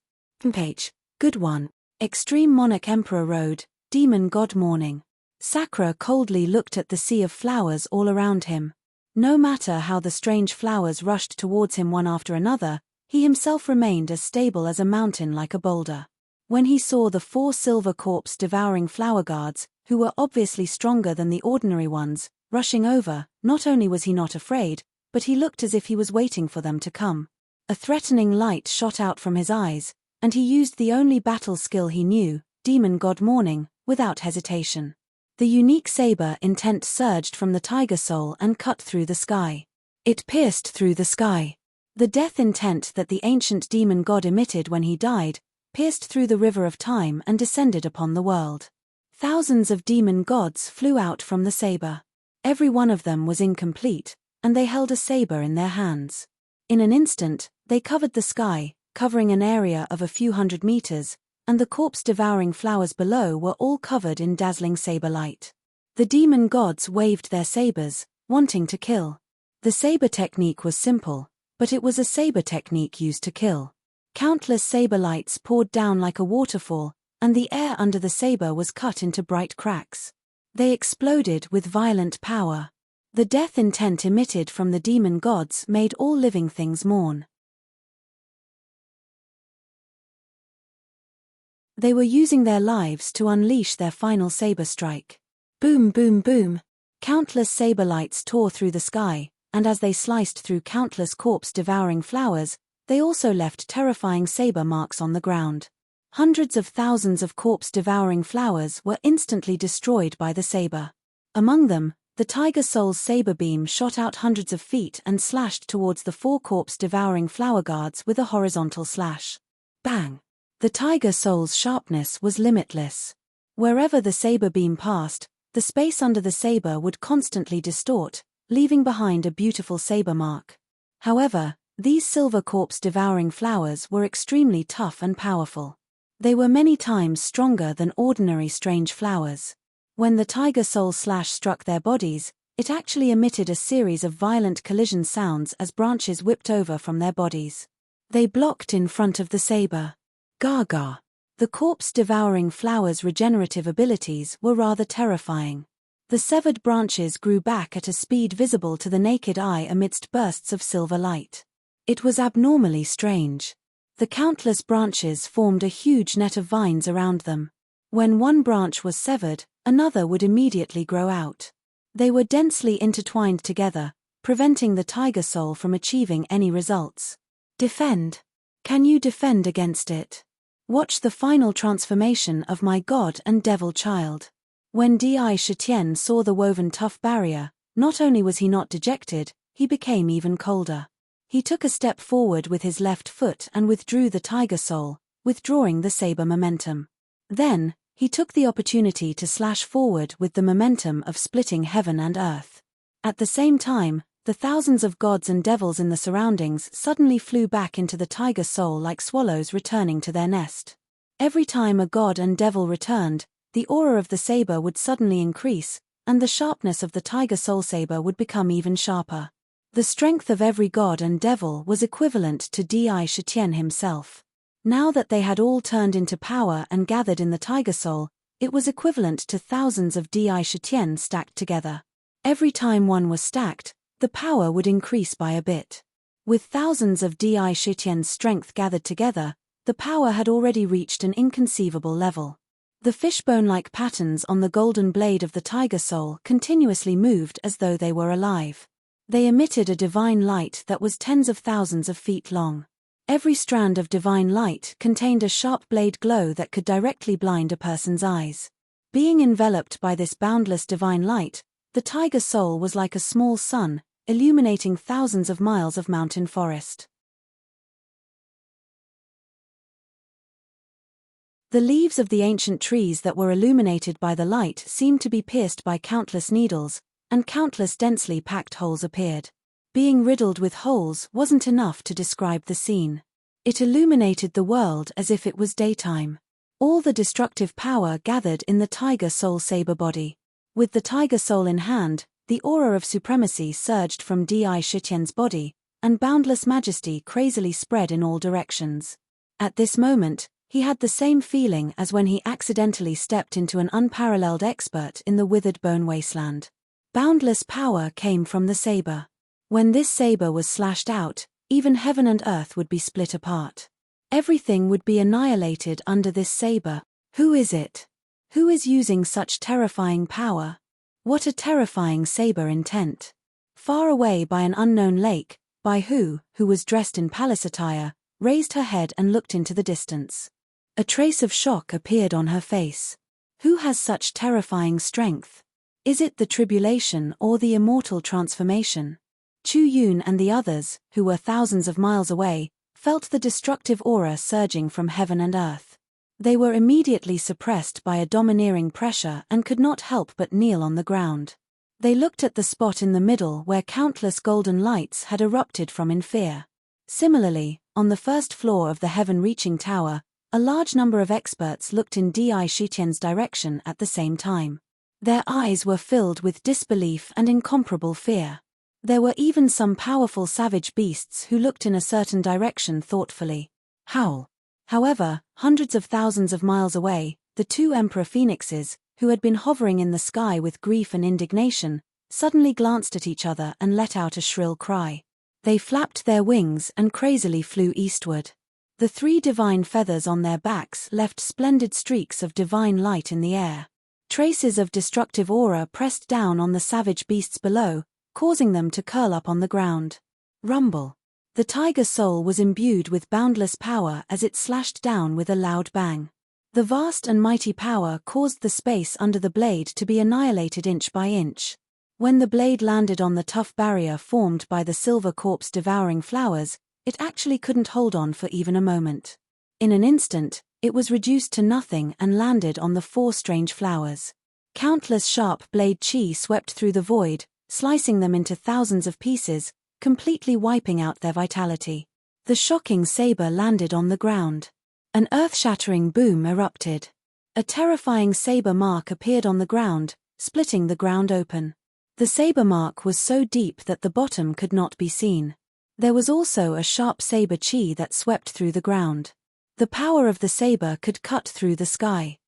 [SPEAKER 1] H. Good one. Extreme Monarch Emperor Road, Demon God Morning. Sakura coldly looked at the sea of flowers all around him. No matter how the strange flowers rushed towards him one after another, he himself remained as stable as a mountain like a boulder. When he saw the 4 silver corpse-devouring flower guards, who were obviously stronger than the ordinary ones, rushing over, not only was he not afraid, but he looked as if he was waiting for them to come. A threatening light shot out from his eyes, and he used the only battle skill he knew, Demon God Morning, without hesitation. The unique saber intent surged from the tiger soul and cut through the sky. It pierced through the sky. The death intent that the ancient demon god emitted when he died, pierced through the river of time and descended upon the world. Thousands of demon gods flew out from the saber. Every one of them was incomplete, and they held a saber in their hands. In an instant, they covered the sky, covering an area of a few hundred meters, and the corpse-devouring flowers below were all covered in dazzling saber light. The demon gods waved their sabers, wanting to kill. The saber technique was simple, but it was a saber technique used to kill. Countless saber lights poured down like a waterfall, and the air under the saber was cut into bright cracks. They exploded with violent power. The death intent emitted from the demon gods made all living things mourn. They were using their lives to unleash their final saber strike. Boom, boom, boom. Countless saber lights tore through the sky, and as they sliced through countless corpse-devouring flowers, they also left terrifying saber marks on the ground. Hundreds of thousands of corpse-devouring flowers were instantly destroyed by the saber. Among them, the tiger soul's saber beam shot out hundreds of feet and slashed towards the 4 corpse-devouring flower guards with a horizontal slash. Bang! The tiger soul's sharpness was limitless. Wherever the saber beam passed, the space under the saber would constantly distort, leaving behind a beautiful saber mark. However, these silver corpse-devouring flowers were extremely tough and powerful. They were many times stronger than ordinary strange flowers. When the tiger soul slash struck their bodies, it actually emitted a series of violent collision sounds as branches whipped over from their bodies. They blocked in front of the saber. Gaga. The corpse-devouring flowers' regenerative abilities were rather terrifying. The severed branches grew back at a speed visible to the naked eye amidst bursts of silver light. It was abnormally strange. The countless branches formed a huge net of vines around them. When one branch was severed, another would immediately grow out. They were densely intertwined together, preventing the tiger soul from achieving any results. Defend. Can you defend against it? Watch the final transformation of my god and devil child. When Di Shitian saw the woven tough barrier, not only was he not dejected, he became even colder. He took a step forward with his left foot and withdrew the tiger soul, withdrawing the saber momentum. Then, he took the opportunity to slash forward with the momentum of splitting heaven and earth. At the same time, the thousands of gods and devils in the surroundings suddenly flew back into the tiger soul like swallows returning to their nest. Every time a god and devil returned, the aura of the saber would suddenly increase, and the sharpness of the tiger soul saber would become even sharper. The strength of every god and devil was equivalent to Di Shitian himself. Now that they had all turned into power and gathered in the tiger soul, it was equivalent to thousands of Di Shitian stacked together. Every time one was stacked, the power would increase by a bit. With thousands of Di Shitian's strength gathered together, the power had already reached an inconceivable level. The fishbone-like patterns on the golden blade of the tiger soul continuously moved as though they were alive. They emitted a divine light that was tens of thousands of feet long. Every strand of divine light contained a sharp blade glow that could directly blind a person's eyes. Being enveloped by this boundless divine light, the tiger soul was like a small sun, illuminating thousands of miles of mountain forest. The leaves of the ancient trees that were illuminated by the light seemed to be pierced by countless needles, and countless densely packed holes appeared. Being riddled with holes wasn't enough to describe the scene. It illuminated the world as if it was daytime. All the destructive power gathered in the tiger soul saber body. With the tiger soul in hand, the aura of supremacy surged from Di Shitian's body, and boundless majesty crazily spread in all directions. At this moment, he had the same feeling as when he accidentally stepped into an unparalleled expert in the withered bone wasteland. Boundless power came from the saber. When this saber was slashed out, even heaven and earth would be split apart. Everything would be annihilated under this saber. Who is it? Who is using such terrifying power? What a terrifying saber intent. Far away by an unknown lake, Bai Hu, who was dressed in palace attire, raised her head and looked into the distance. A trace of shock appeared on her face. Who has such terrifying strength? Is it the tribulation or the immortal transformation? Chu Yun and the others, who were thousands of miles away, felt the destructive aura surging from heaven and earth. They were immediately suppressed by a domineering pressure and could not help but kneel on the ground. They looked at the spot in the middle where countless golden lights had erupted from in fear. Similarly, on the first floor of the heaven-reaching tower, a large number of experts looked in Di Shitian's direction at the same time. Their eyes were filled with disbelief and incomparable fear. There were even some powerful savage beasts who looked in a certain direction thoughtfully. Howl. However, hundreds of thousands of miles away, the 2 emperor phoenixes, who had been hovering in the sky with grief and indignation, suddenly glanced at each other and let out a shrill cry. They flapped their wings and crazily flew eastward. The 3 divine feathers on their backs left splendid streaks of divine light in the air. Traces of destructive aura pressed down on the savage beasts below, causing them to curl up on the ground. Rumble. The tiger soul was imbued with boundless power as it slashed down with a loud bang. The vast and mighty power caused the space under the blade to be annihilated inch by inch. When the blade landed on the tough barrier formed by the silver corpse-devouring flowers, it actually couldn't hold on for even a moment. In an instant, it was reduced to nothing and landed on the 4 strange flowers. Countless sharp blade chi swept through the void, slicing them into thousands of pieces, completely wiping out their vitality. The shocking saber landed on the ground. An earth-shattering boom erupted. A terrifying saber mark appeared on the ground, splitting the ground open. The saber mark was so deep that the bottom could not be seen. There was also a sharp saber chi that swept through the ground. The power of the saber could cut through the sky.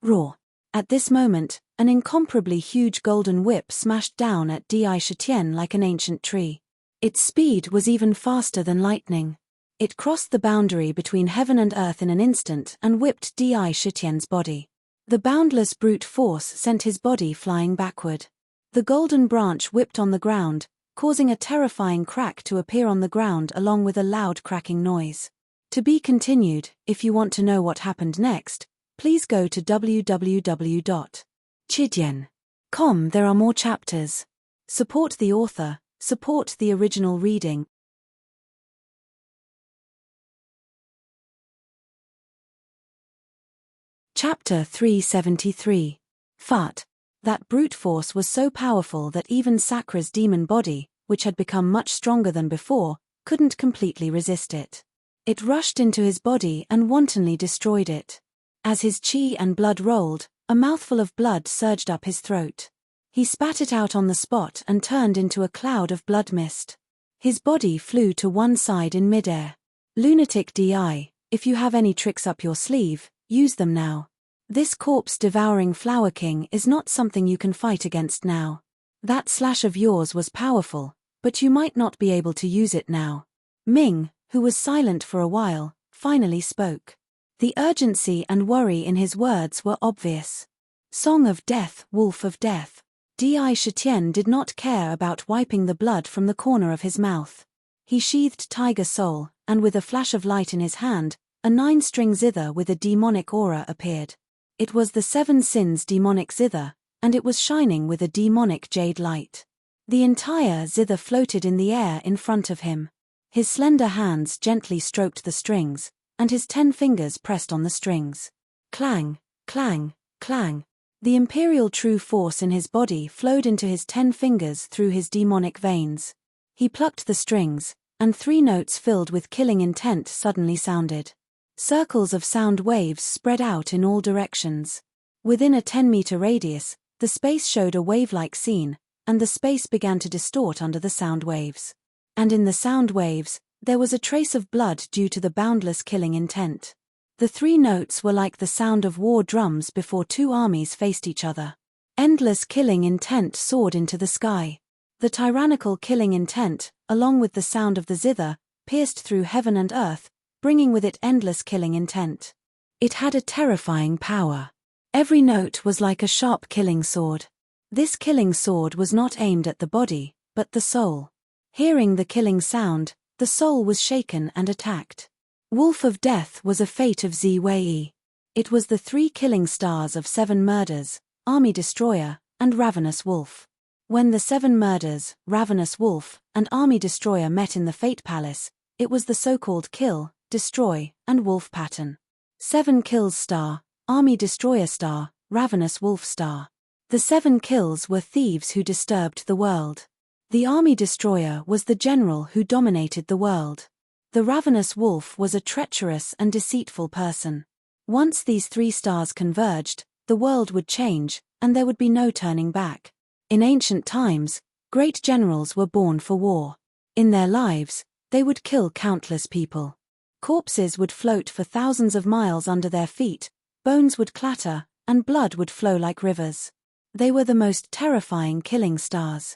[SPEAKER 1] Roar. At this moment, an incomparably huge golden whip smashed down at Di Shitian like an ancient tree. Its speed was even faster than lightning. It crossed the boundary between heaven and earth in an instant and whipped Di Shitian's body. The boundless brute force sent his body flying backward. The golden branch whipped on the ground, causing a terrifying crack to appear on the ground along with a loud cracking noise. To be continued. If you want to know what happened next, please go to www.chidian.com. There are more chapters. Support the author, support the original reading. Chapter 373. Fat. That brute force was so powerful that even Sakra's demon body, which had become much stronger than before, couldn't completely resist it. It rushed into his body and wantonly destroyed it. As his chi and blood rolled, a mouthful of blood surged up his throat. He spat it out on the spot and turned into a cloud of blood mist. His body flew to one side in midair. Lunatic Di, if you have any tricks up your sleeve, use them now. This corpse-devouring Flower King is not something you can fight against now. That slash of yours was powerful, but you might not be able to use it now. Ming, who was silent for a while, finally spoke. The urgency and worry in his words were obvious. Song of Death, Wolf of Death. Di Shitian did not care about wiping the blood from the corner of his mouth. He sheathed Tiger Soul, and with a flash of light in his hand, a 9-string zither with a demonic aura appeared. It was the 7 Sins demonic zither, and it was shining with a demonic jade light. The entire zither floated in the air in front of him. His slender hands gently stroked the strings, and his 10 fingers pressed on the strings. Clang, clang, clang. The imperial true force in his body flowed into his 10 fingers through his demonic veins. He plucked the strings, and 3 notes filled with killing intent suddenly sounded. Circles of sound waves spread out in all directions. Within a 10-meter radius, the space showed a wave-like scene, and the space began to distort under the sound waves. And in the sound waves, there was a trace of blood due to the boundless killing intent. The 3 notes were like the sound of war drums before 2 armies faced each other. Endless killing intent soared into the sky. The tyrannical killing intent, along with the sound of the zither, pierced through heaven and earth, bringing with it endless killing intent. It had a terrifying power. Every note was like a sharp killing sword. This killing sword was not aimed at the body, but the soul. Hearing the killing sound, the soul was shaken and attacked. Wolf of Death was a fate of Zi Wei. It was the 3 killing stars of 7 murders, Army Destroyer, and Ravenous Wolf. When the 7 murders, Ravenous Wolf, and Army Destroyer met in the Fate Palace, it was the so-called Kill, Destroy, and Wolf pattern. 7 kills star, Army Destroyer star, Ravenous Wolf star. The 7 kills were thieves who disturbed the world. The Army Destroyer was the general who dominated the world. The Ravenous Wolf was a treacherous and deceitful person. Once these 3 stars converged, the world would change, and there would be no turning back. In ancient times, great generals were born for war. In their lives, they would kill countless people. Corpses would float for thousands of miles under their feet, bones would clatter, and blood would flow like rivers. They were the most terrifying killing stars.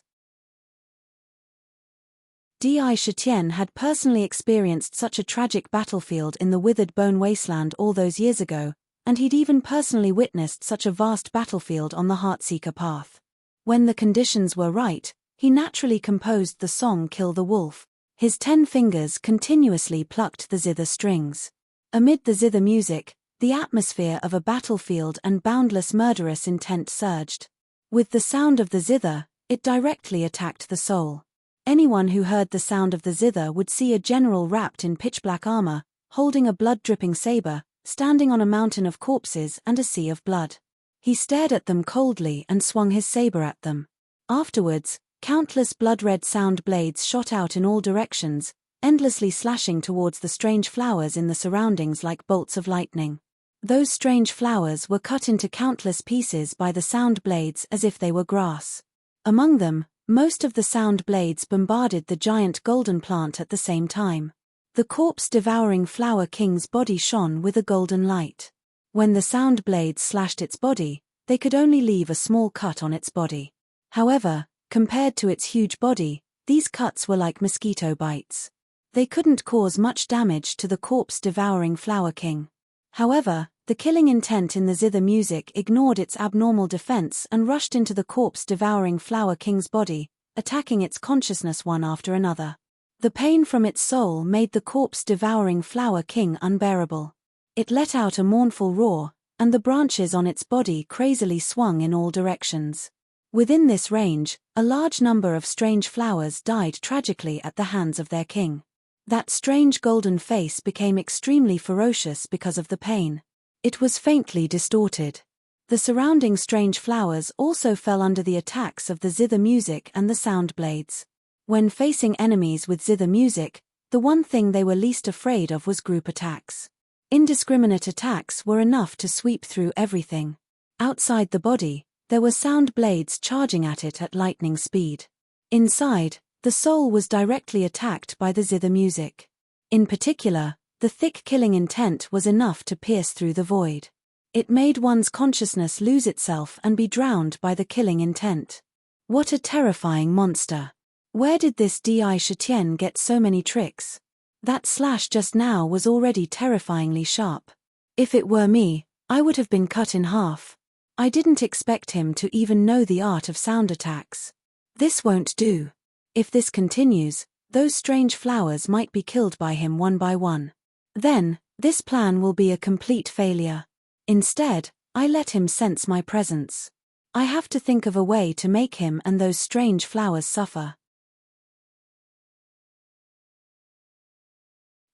[SPEAKER 1] Di Shitian had personally experienced such a tragic battlefield in the withered bone wasteland all those years ago, and he'd even personally witnessed such a vast battlefield on the Heartseeker path. When the conditions were right, he naturally composed the song Kill the Wolf. His 10 fingers continuously plucked the zither strings. Amid the zither music, the atmosphere of a battlefield and boundless murderous intent surged. With the sound of the zither, it directly attacked the soul. Anyone who heard the sound of the zither would see a general wrapped in pitch-black armor, holding a blood-dripping saber, standing on a mountain of corpses and a sea of blood. He stared at them coldly and swung his saber at them. Afterwards, countless blood-red sound blades shot out in all directions, endlessly slashing towards the strange flowers in the surroundings like bolts of lightning. Those strange flowers were cut into countless pieces by the sound blades as if they were grass. Among them, most of the sound blades bombarded the giant golden plant at the same time. The corpse-devouring flower king's body shone with a golden light. When the sound blades slashed its body, they could only leave a small cut on its body. However, compared to its huge body, these cuts were like mosquito bites. They couldn't cause much damage to the corpse-devouring flower king. However, the killing intent in the zither music ignored its abnormal defense and rushed into the corpse-devouring flower king's body, attacking its consciousness one after another. The pain from its soul made the corpse-devouring flower king unbearable. It let out a mournful roar, and the branches on its body crazily swung in all directions. Within this range, a large number of strange flowers died tragically at the hands of their king. That strange golden face became extremely ferocious because of the pain. It was faintly distorted. The surrounding strange flowers also fell under the attacks of the zither music and the sound blades. When facing enemies with zither music, the one thing they were least afraid of was group attacks. Indiscriminate attacks were enough to sweep through everything. Outside the body, there were sound blades charging at it at lightning speed. Inside, the soul was directly attacked by the zither music. In particular, the thick killing intent was enough to pierce through the void. It made one's consciousness lose itself and be drowned by the killing intent. What a terrifying monster! Where did this Di Shitian get so many tricks? That slash just now was already terrifyingly sharp. If it were me, I would have been cut in half. I didn't expect him to even know the art of sound attacks. This won't do. If this continues, those strange flowers might be killed by him one by one. Then, this plan will be a complete failure. Instead, I let him sense my presence. I have to think of a way to make him and those strange flowers suffer.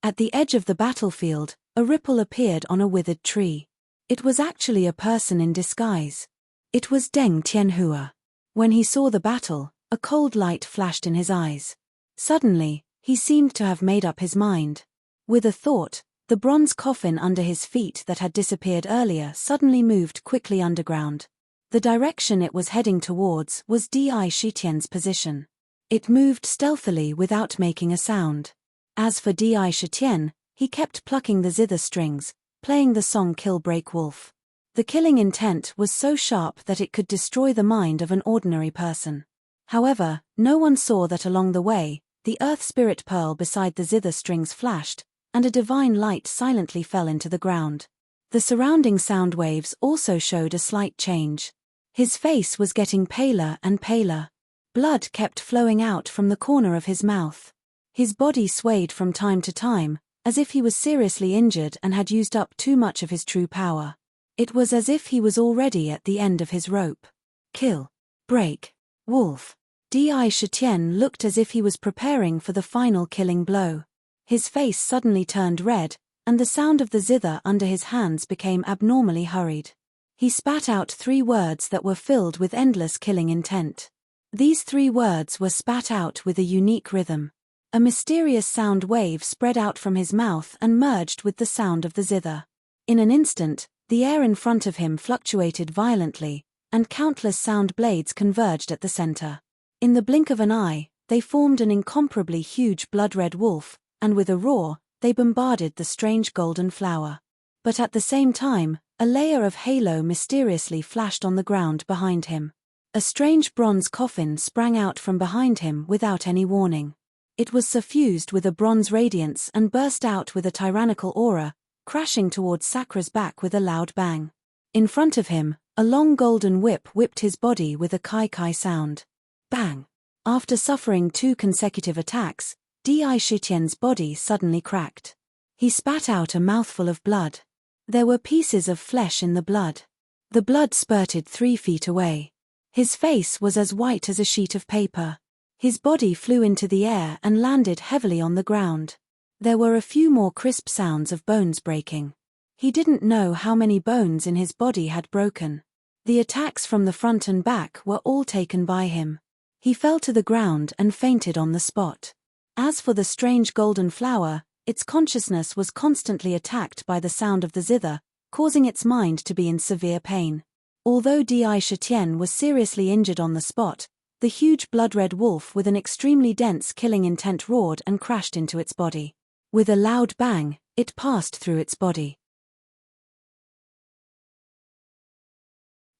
[SPEAKER 1] At the edge of the battlefield, a ripple appeared on a withered tree. It was actually a person in disguise. It was Deng Tianhua. When he saw the battle, a cold light flashed in his eyes. Suddenly, he seemed to have made up his mind. With a thought, the bronze coffin under his feet that had disappeared earlier suddenly moved quickly underground. The direction it was heading towards was Di Shitian's position. It moved stealthily without making a sound. As for Di Shitian, he kept plucking the zither strings, playing the song Kill Break Wolf. The killing intent was so sharp that it could destroy the mind of an ordinary person. However, no one saw that along the way, the earth spirit pearl beside the zither strings flashed, and a divine light silently fell into the ground. The surrounding sound waves also showed a slight change. His face was getting paler and paler. Blood kept flowing out from the corner of his mouth. His body swayed from time to time, as if he was seriously injured and had used up too much of his true power. It was as if he was already at the end of his rope. Kill. Break. Wolf. Di Shitian looked as if he was preparing for the final killing blow. His face suddenly turned red, and the sound of the zither under his hands became abnormally hurried. He spat out 3 words that were filled with endless killing intent. These 3 words were spat out with a unique rhythm. A mysterious sound wave spread out from his mouth and merged with the sound of the zither. In an instant, the air in front of him fluctuated violently, and countless sound blades converged at the center. In the blink of an eye, they formed an incomparably huge blood-red wolf, and with a roar, they bombarded the strange golden flower. But at the same time, a layer of halo mysteriously flashed on the ground behind him. A strange bronze coffin sprang out from behind him without any warning. It was suffused with a bronze radiance and burst out with a tyrannical aura, crashing towards Sakra's back with a loud bang. In front of him, a long golden whip whipped his body with a kai-kai sound. Bang! After suffering 2 consecutive attacks, Di Shitian's body suddenly cracked. He spat out a mouthful of blood. There were pieces of flesh in the blood. The blood spurted 3 feet away. His face was as white as a sheet of paper. His body flew into the air and landed heavily on the ground. There were a few more crisp sounds of bones breaking. He didn't know how many bones in his body had broken. The attacks from the front and back were all taken by him. He fell to the ground and fainted on the spot. As for the strange golden flower, its consciousness was constantly attacked by the sound of the zither, causing its mind to be in severe pain. Although Di Shitian was seriously injured on the spot, the huge blood-red wolf with an extremely dense killing intent roared and crashed into its body. With a loud bang, it passed through its body.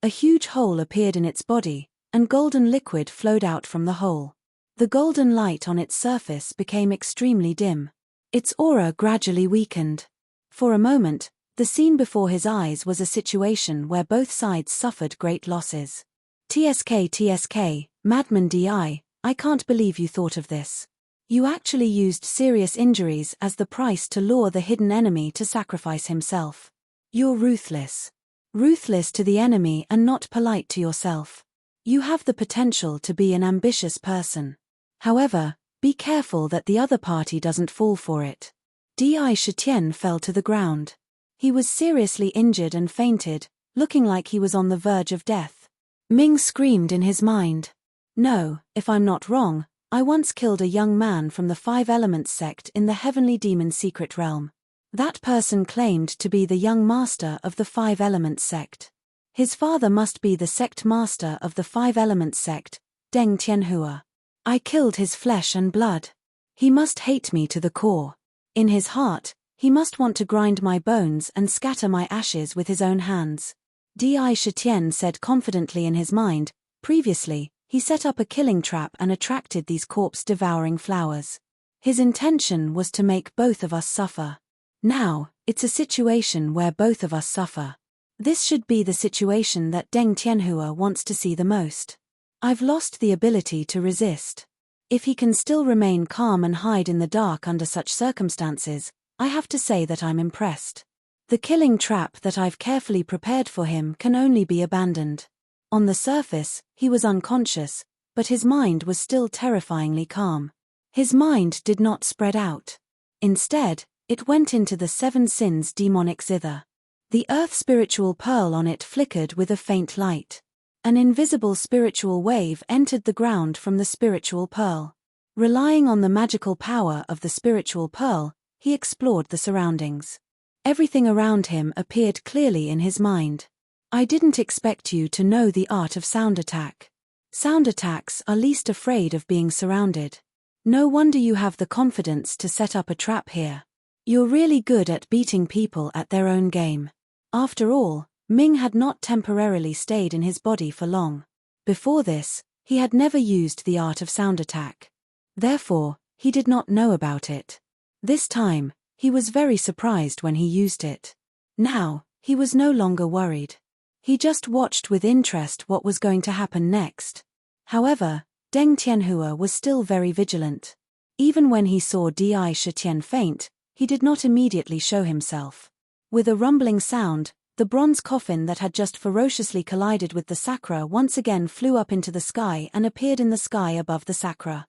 [SPEAKER 1] A huge hole appeared in its body, and golden liquid flowed out from the hole. The golden light on its surface became extremely dim. Its aura gradually weakened. For a moment, the scene before his eyes was a situation where both sides suffered great losses. TSK, Madman Di, I can't believe you thought of this. You actually used serious injuries as the price to lure the hidden enemy to sacrifice himself. You're ruthless. Ruthless to the enemy and not polite to yourself. You have the potential to be an ambitious person. However, be careful that the other party doesn't fall for it. Di Shitian fell to the ground. He was seriously injured and fainted, looking like he was on the verge of death. Ming screamed in his mind. No, if I'm not wrong, I once killed a young man from the 5 Elements sect in the Heavenly Demon Secret Realm. That person claimed to be the young master of the 5 Elements sect. His father must be the sect master of the 5 Elements sect, Deng Tianhua. I killed his flesh and blood. He must hate me to the core. In his heart, he must want to grind my bones and scatter my ashes with his own hands. Di Shitian said confidently in his mind. Previously, he set up a killing trap and attracted these corpse-devouring flowers. His intention was to make both of us suffer. Now, it's a situation where both of us suffer. This should be the situation that Deng Tianhua wants to see the most. I've lost the ability to resist. If he can still remain calm and hide in the dark under such circumstances, I have to say that I'm impressed. The killing trap that I've carefully prepared for him can only be abandoned. On the surface, he was unconscious, but his mind was still terrifyingly calm. His mind did not spread out. Instead, it went into the 7 sins demonic zither. The earth spiritual pearl on it flickered with a faint light. An invisible spiritual wave entered the ground from the spiritual pearl. Relying on the magical power of the spiritual pearl, he explored the surroundings. Everything around him appeared clearly in his mind. I didn't expect you to know the art of sound attack. Sound attacks are least afraid of being surrounded. No wonder you have the confidence to set up a trap here. You're really good at beating people at their own game. After all, Ming had not temporarily stayed in his body for long. Before this, he had never used the art of sound attack. Therefore, he did not know about it. This time, he was very surprised when he used it. Now, he was no longer worried. He just watched with interest what was going to happen next. However, Deng Tianhua was still very vigilant. Even when he saw Di Shitian faint, he did not immediately show himself. With a rumbling sound, the bronze coffin that had just ferociously collided with the Sakra once again flew up into the sky and appeared in the sky above the Sakra.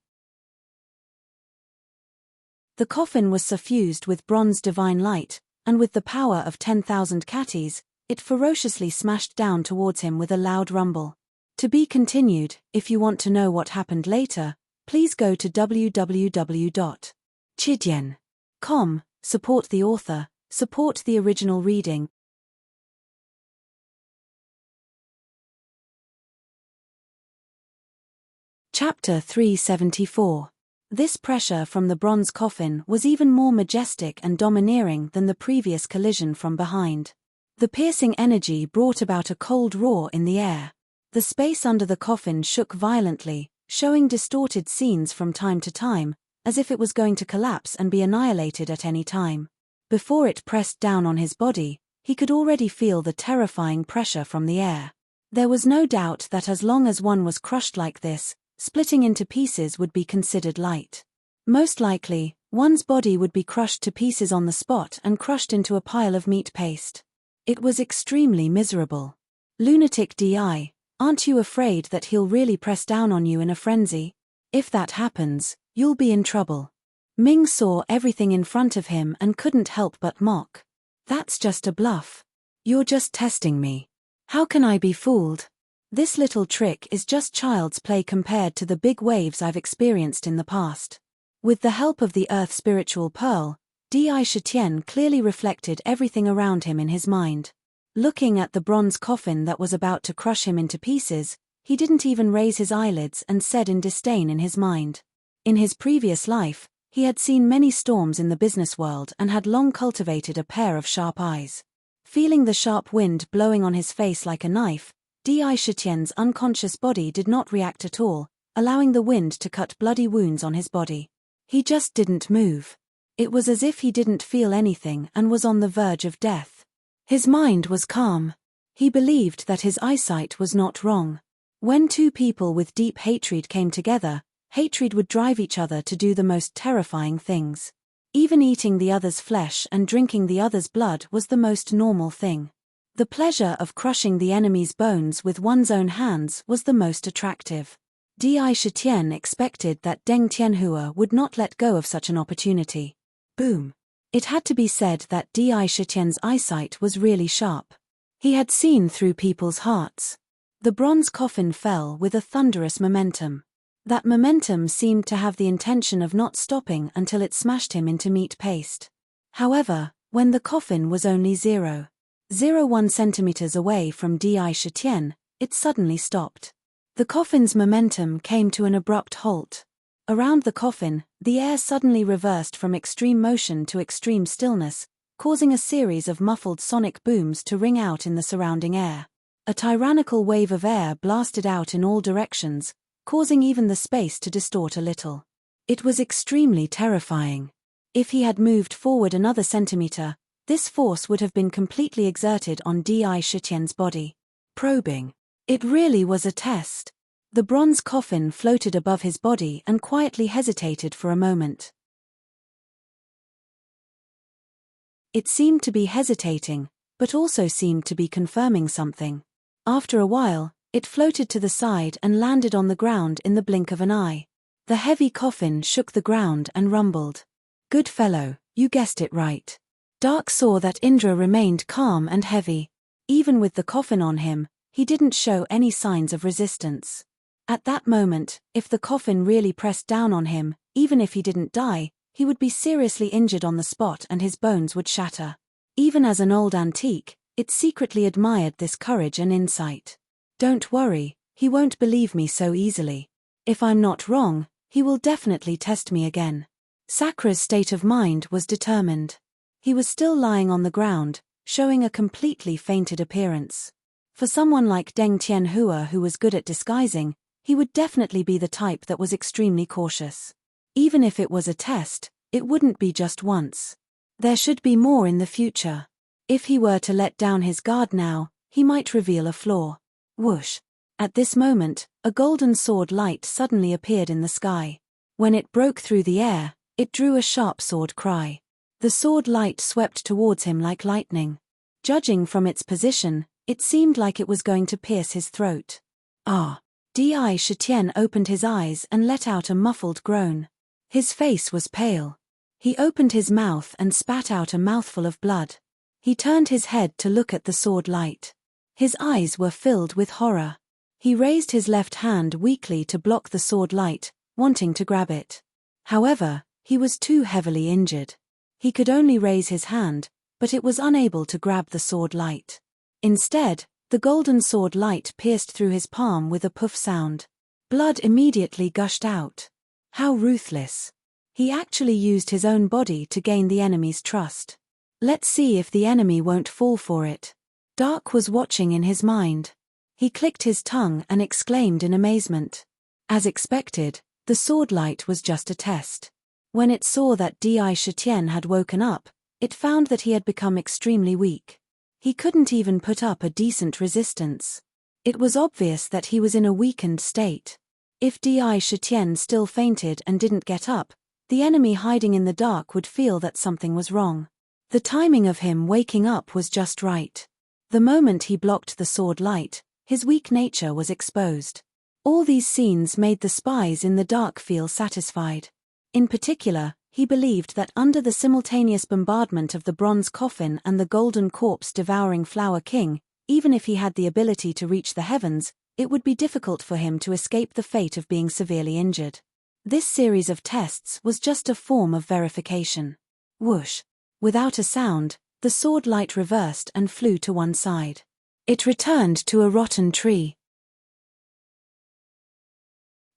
[SPEAKER 1] The coffin was suffused with bronze divine light, and with the power of 10,000 katis, it ferociously smashed down towards him with a loud rumble. To be continued. If you want to know what happened later, please go to www.chidian.com, support the author, support the original reading. Chapter 374. This pressure from the bronze coffin was even more majestic and domineering than the previous collision from behind. The piercing energy brought about a cold roar in the air. The space under the coffin shook violently, showing distorted scenes from time to time, as if it was going to collapse and be annihilated at any time. Before it pressed down on his body, he could already feel the terrifying pressure from the air. There was no doubt that as long as one was crushed like this, splitting into pieces would be considered light. Most likely, one's body would be crushed to pieces on the spot and crushed into a pile of meat paste. It was extremely miserable. Lunatic DI, aren't you afraid that he'll really press down on you in a frenzy? If that happens, you'll be in trouble. Ming saw everything in front of him and couldn't help but mock. That's just a bluff. You're just testing me. How can I be fooled? This little trick is just child's play compared to the big waves I've experienced in the past. With the help of the Earth Spiritual Pearl, Di Shitian clearly reflected everything around him in his mind. Looking at the bronze coffin that was about to crush him into pieces, he didn't even raise his eyelids and said in disdain in his mind. In his previous life, he had seen many storms in the business world and had long cultivated a pair of sharp eyes. Feeling the sharp wind blowing on his face like a knife, Di Shitian's unconscious body did not react at all, allowing the wind to cut bloody wounds on his body. He just didn't move. It was as if he didn't feel anything and was on the verge of death. His mind was calm. He believed that his eyesight was not wrong. When two people with deep hatred came together, hatred would drive each other to do the most terrifying things. Even eating the other's flesh and drinking the other's blood was the most normal thing. The pleasure of crushing the enemy's bones with one's own hands was the most attractive. Di Shitian expected that Deng Tianhua would not let go of such an opportunity. Boom. It had to be said that Di Shitian's eyesight was really sharp. He had seen through people's hearts. The bronze coffin fell with a thunderous momentum. That momentum seemed to have the intention of not stopping until it smashed him into meat paste. However, when the coffin was only 0.01 centimeters away from Di Shitian, it suddenly stopped. The coffin's momentum came to an abrupt halt. Around the coffin, the air suddenly reversed from extreme motion to extreme stillness, causing a series of muffled sonic booms to ring out in the surrounding air. A tyrannical wave of air blasted out in all directions, causing even the space to distort a little. It was extremely terrifying. If he had moved forward another centimeter, this force would have been completely exerted on Di Shitian's body. Probing. It really was a test. The bronze coffin floated above his body and quietly hesitated for a moment. It seemed to be hesitating, but also seemed to be confirming something. After a while, it floated to the side and landed on the ground in the blink of an eye. The heavy coffin shook the ground and rumbled. Good fellow, you guessed it right. Dark saw that Indra remained calm and heavy. Even with the coffin on him, he didn't show any signs of resistance. At that moment, if the coffin really pressed down on him, even if he didn't die, he would be seriously injured on the spot and his bones would shatter. Even as an old antique, it secretly admired this courage and insight. Don't worry, he won't believe me so easily. If I'm not wrong, he will definitely test me again. Sakra's state of mind was determined. He was still lying on the ground, showing a completely fainted appearance. For someone like Deng Tianhua who was good at disguising, he would definitely be the type that was extremely cautious. Even if it was a test, it wouldn't be just once. There should be more in the future. If he were to let down his guard now, he might reveal a flaw. Whoosh! At this moment, a golden sword light suddenly appeared in the sky. When it broke through the air, it drew a sharp sword cry. The sword light swept towards him like lightning. Judging from its position, it seemed like it was going to pierce his throat. Ah! Di Shitian opened his eyes and let out a muffled groan. His face was pale. He opened his mouth and spat out a mouthful of blood. He turned his head to look at the sword light. His eyes were filled with horror. He raised his left hand weakly to block the sword light, wanting to grab it. However, he was too heavily injured. He could only raise his hand, but it was unable to grab the sword light. Instead, the golden sword light pierced through his palm with a puff sound. Blood immediately gushed out. How ruthless. He actually used his own body to gain the enemy's trust. Let's see if the enemy won't fall for it. Dark was watching in his mind. He clicked his tongue and exclaimed in amazement. As expected, the sword light was just a test. When it saw that Di Shitian had woken up, It found that he had become extremely weak. He couldn't even put up a decent resistance. It was obvious that he was in a weakened state. If Di Shitian still fainted and didn't get up, the enemy hiding in the dark would feel that something was wrong. The timing of him waking up was just right. The moment he blocked the sword light, his weak nature was exposed. All these scenes made the spies in the dark feel satisfied. In particular, he believed that under the simultaneous bombardment of the bronze coffin and the golden corpse devouring Flower King, even if he had the ability to reach the heavens, it would be difficult for him to escape the fate of being severely injured. This series of tests was just a form of verification. Whoosh! Without a sound, the sword light reversed and flew to one side. It returned to a rotten tree.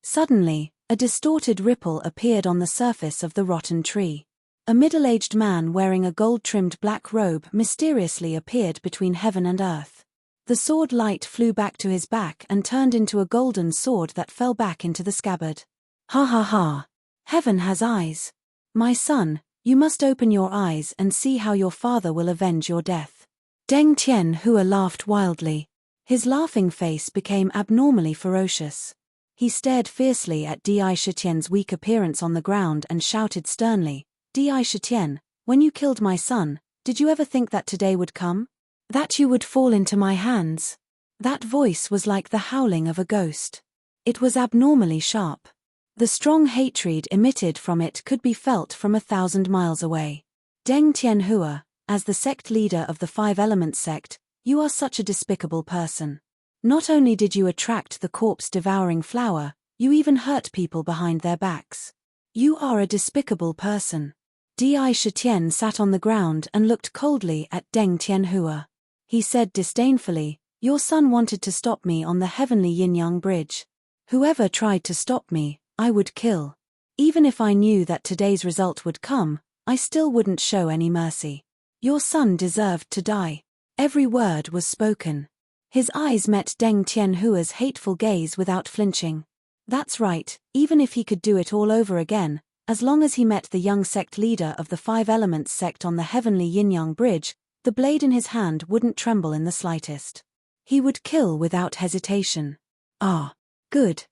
[SPEAKER 1] Suddenly, a distorted ripple appeared on the surface of the rotten tree. A middle-aged man wearing a gold-trimmed black robe mysteriously appeared between heaven and earth. The sword light flew back to his back and turned into a golden sword that fell back into the scabbard. Ha ha ha! Heaven has eyes. My son, you must open your eyes and see how your father will avenge your death. Deng Tianhua laughed wildly. His laughing face became abnormally ferocious. He stared fiercely at Di Shitian's weak appearance on the ground and shouted sternly, Di Shitian, when you killed my son, did you ever think that today would come? That you would fall into my hands? That voice was like the howling of a ghost. It was abnormally sharp. The strong hatred emitted from it could be felt from 1,000 miles away. Deng Tianhua, as the sect leader of the Five Elements sect, you are such a despicable person. Not only did you attract the corpse-devouring flower, you even hurt people behind their backs. You are a despicable person. Di Shitian sat on the ground and looked coldly at Deng Tianhua. He said disdainfully, your son wanted to stop me on the heavenly yin-yang bridge. Whoever tried to stop me, I would kill. Even if I knew that today's result would come, I still wouldn't show any mercy. Your son deserved to die. Every word was spoken. His eyes met Deng Tianhua's hateful gaze without flinching. That's right, even if he could do it all over again, as long as he met the young sect leader of the Five Elements sect on the heavenly yin-yang bridge, the blade in his hand wouldn't tremble in the slightest. He would kill without hesitation. Ah. Good,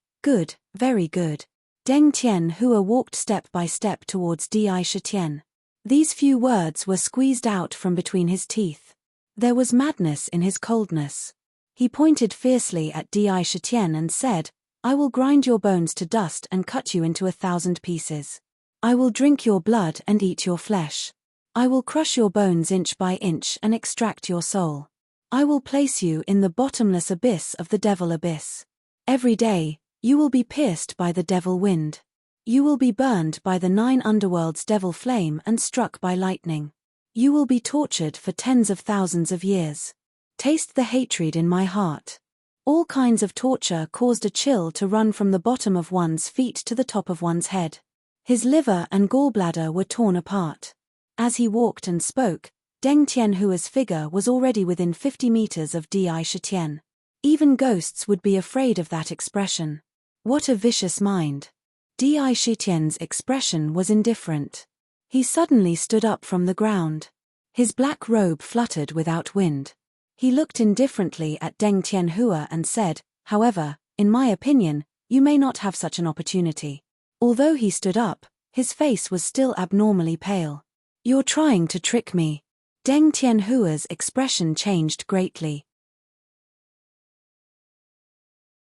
[SPEAKER 1] very good. Deng Tianhua walked step by step towards Di Shitian. These few words were squeezed out from between his teeth. There was madness in his coldness. He pointed fiercely at Di Shitian and said, I will grind your bones to dust and cut you into 1,000 pieces. I will drink your blood and eat your flesh. I will crush your bones inch by inch and extract your soul. I will place you in the bottomless abyss of the devil abyss. Every day, you will be pierced by the devil wind. You will be burned by the 9 underworlds devil flame and struck by lightning. You will be tortured for tens of thousands of years. Taste the hatred in my heart. All kinds of torture caused a chill to run from the bottom of one's feet to the top of one's head. His liver and gallbladder were torn apart. As he walked and spoke, Deng Tianhua's figure was already within 50 meters of Di Shitian. Even ghosts would be afraid of that expression. What a vicious mind. Di Shitian's expression was indifferent. He suddenly stood up from the ground. His black robe fluttered without wind. He looked indifferently at Deng Tianhua and said, however, in my opinion, you may not have such an opportunity. Although he stood up, his face was still abnormally pale. You're trying to trick me. Deng Tianhua's expression changed greatly.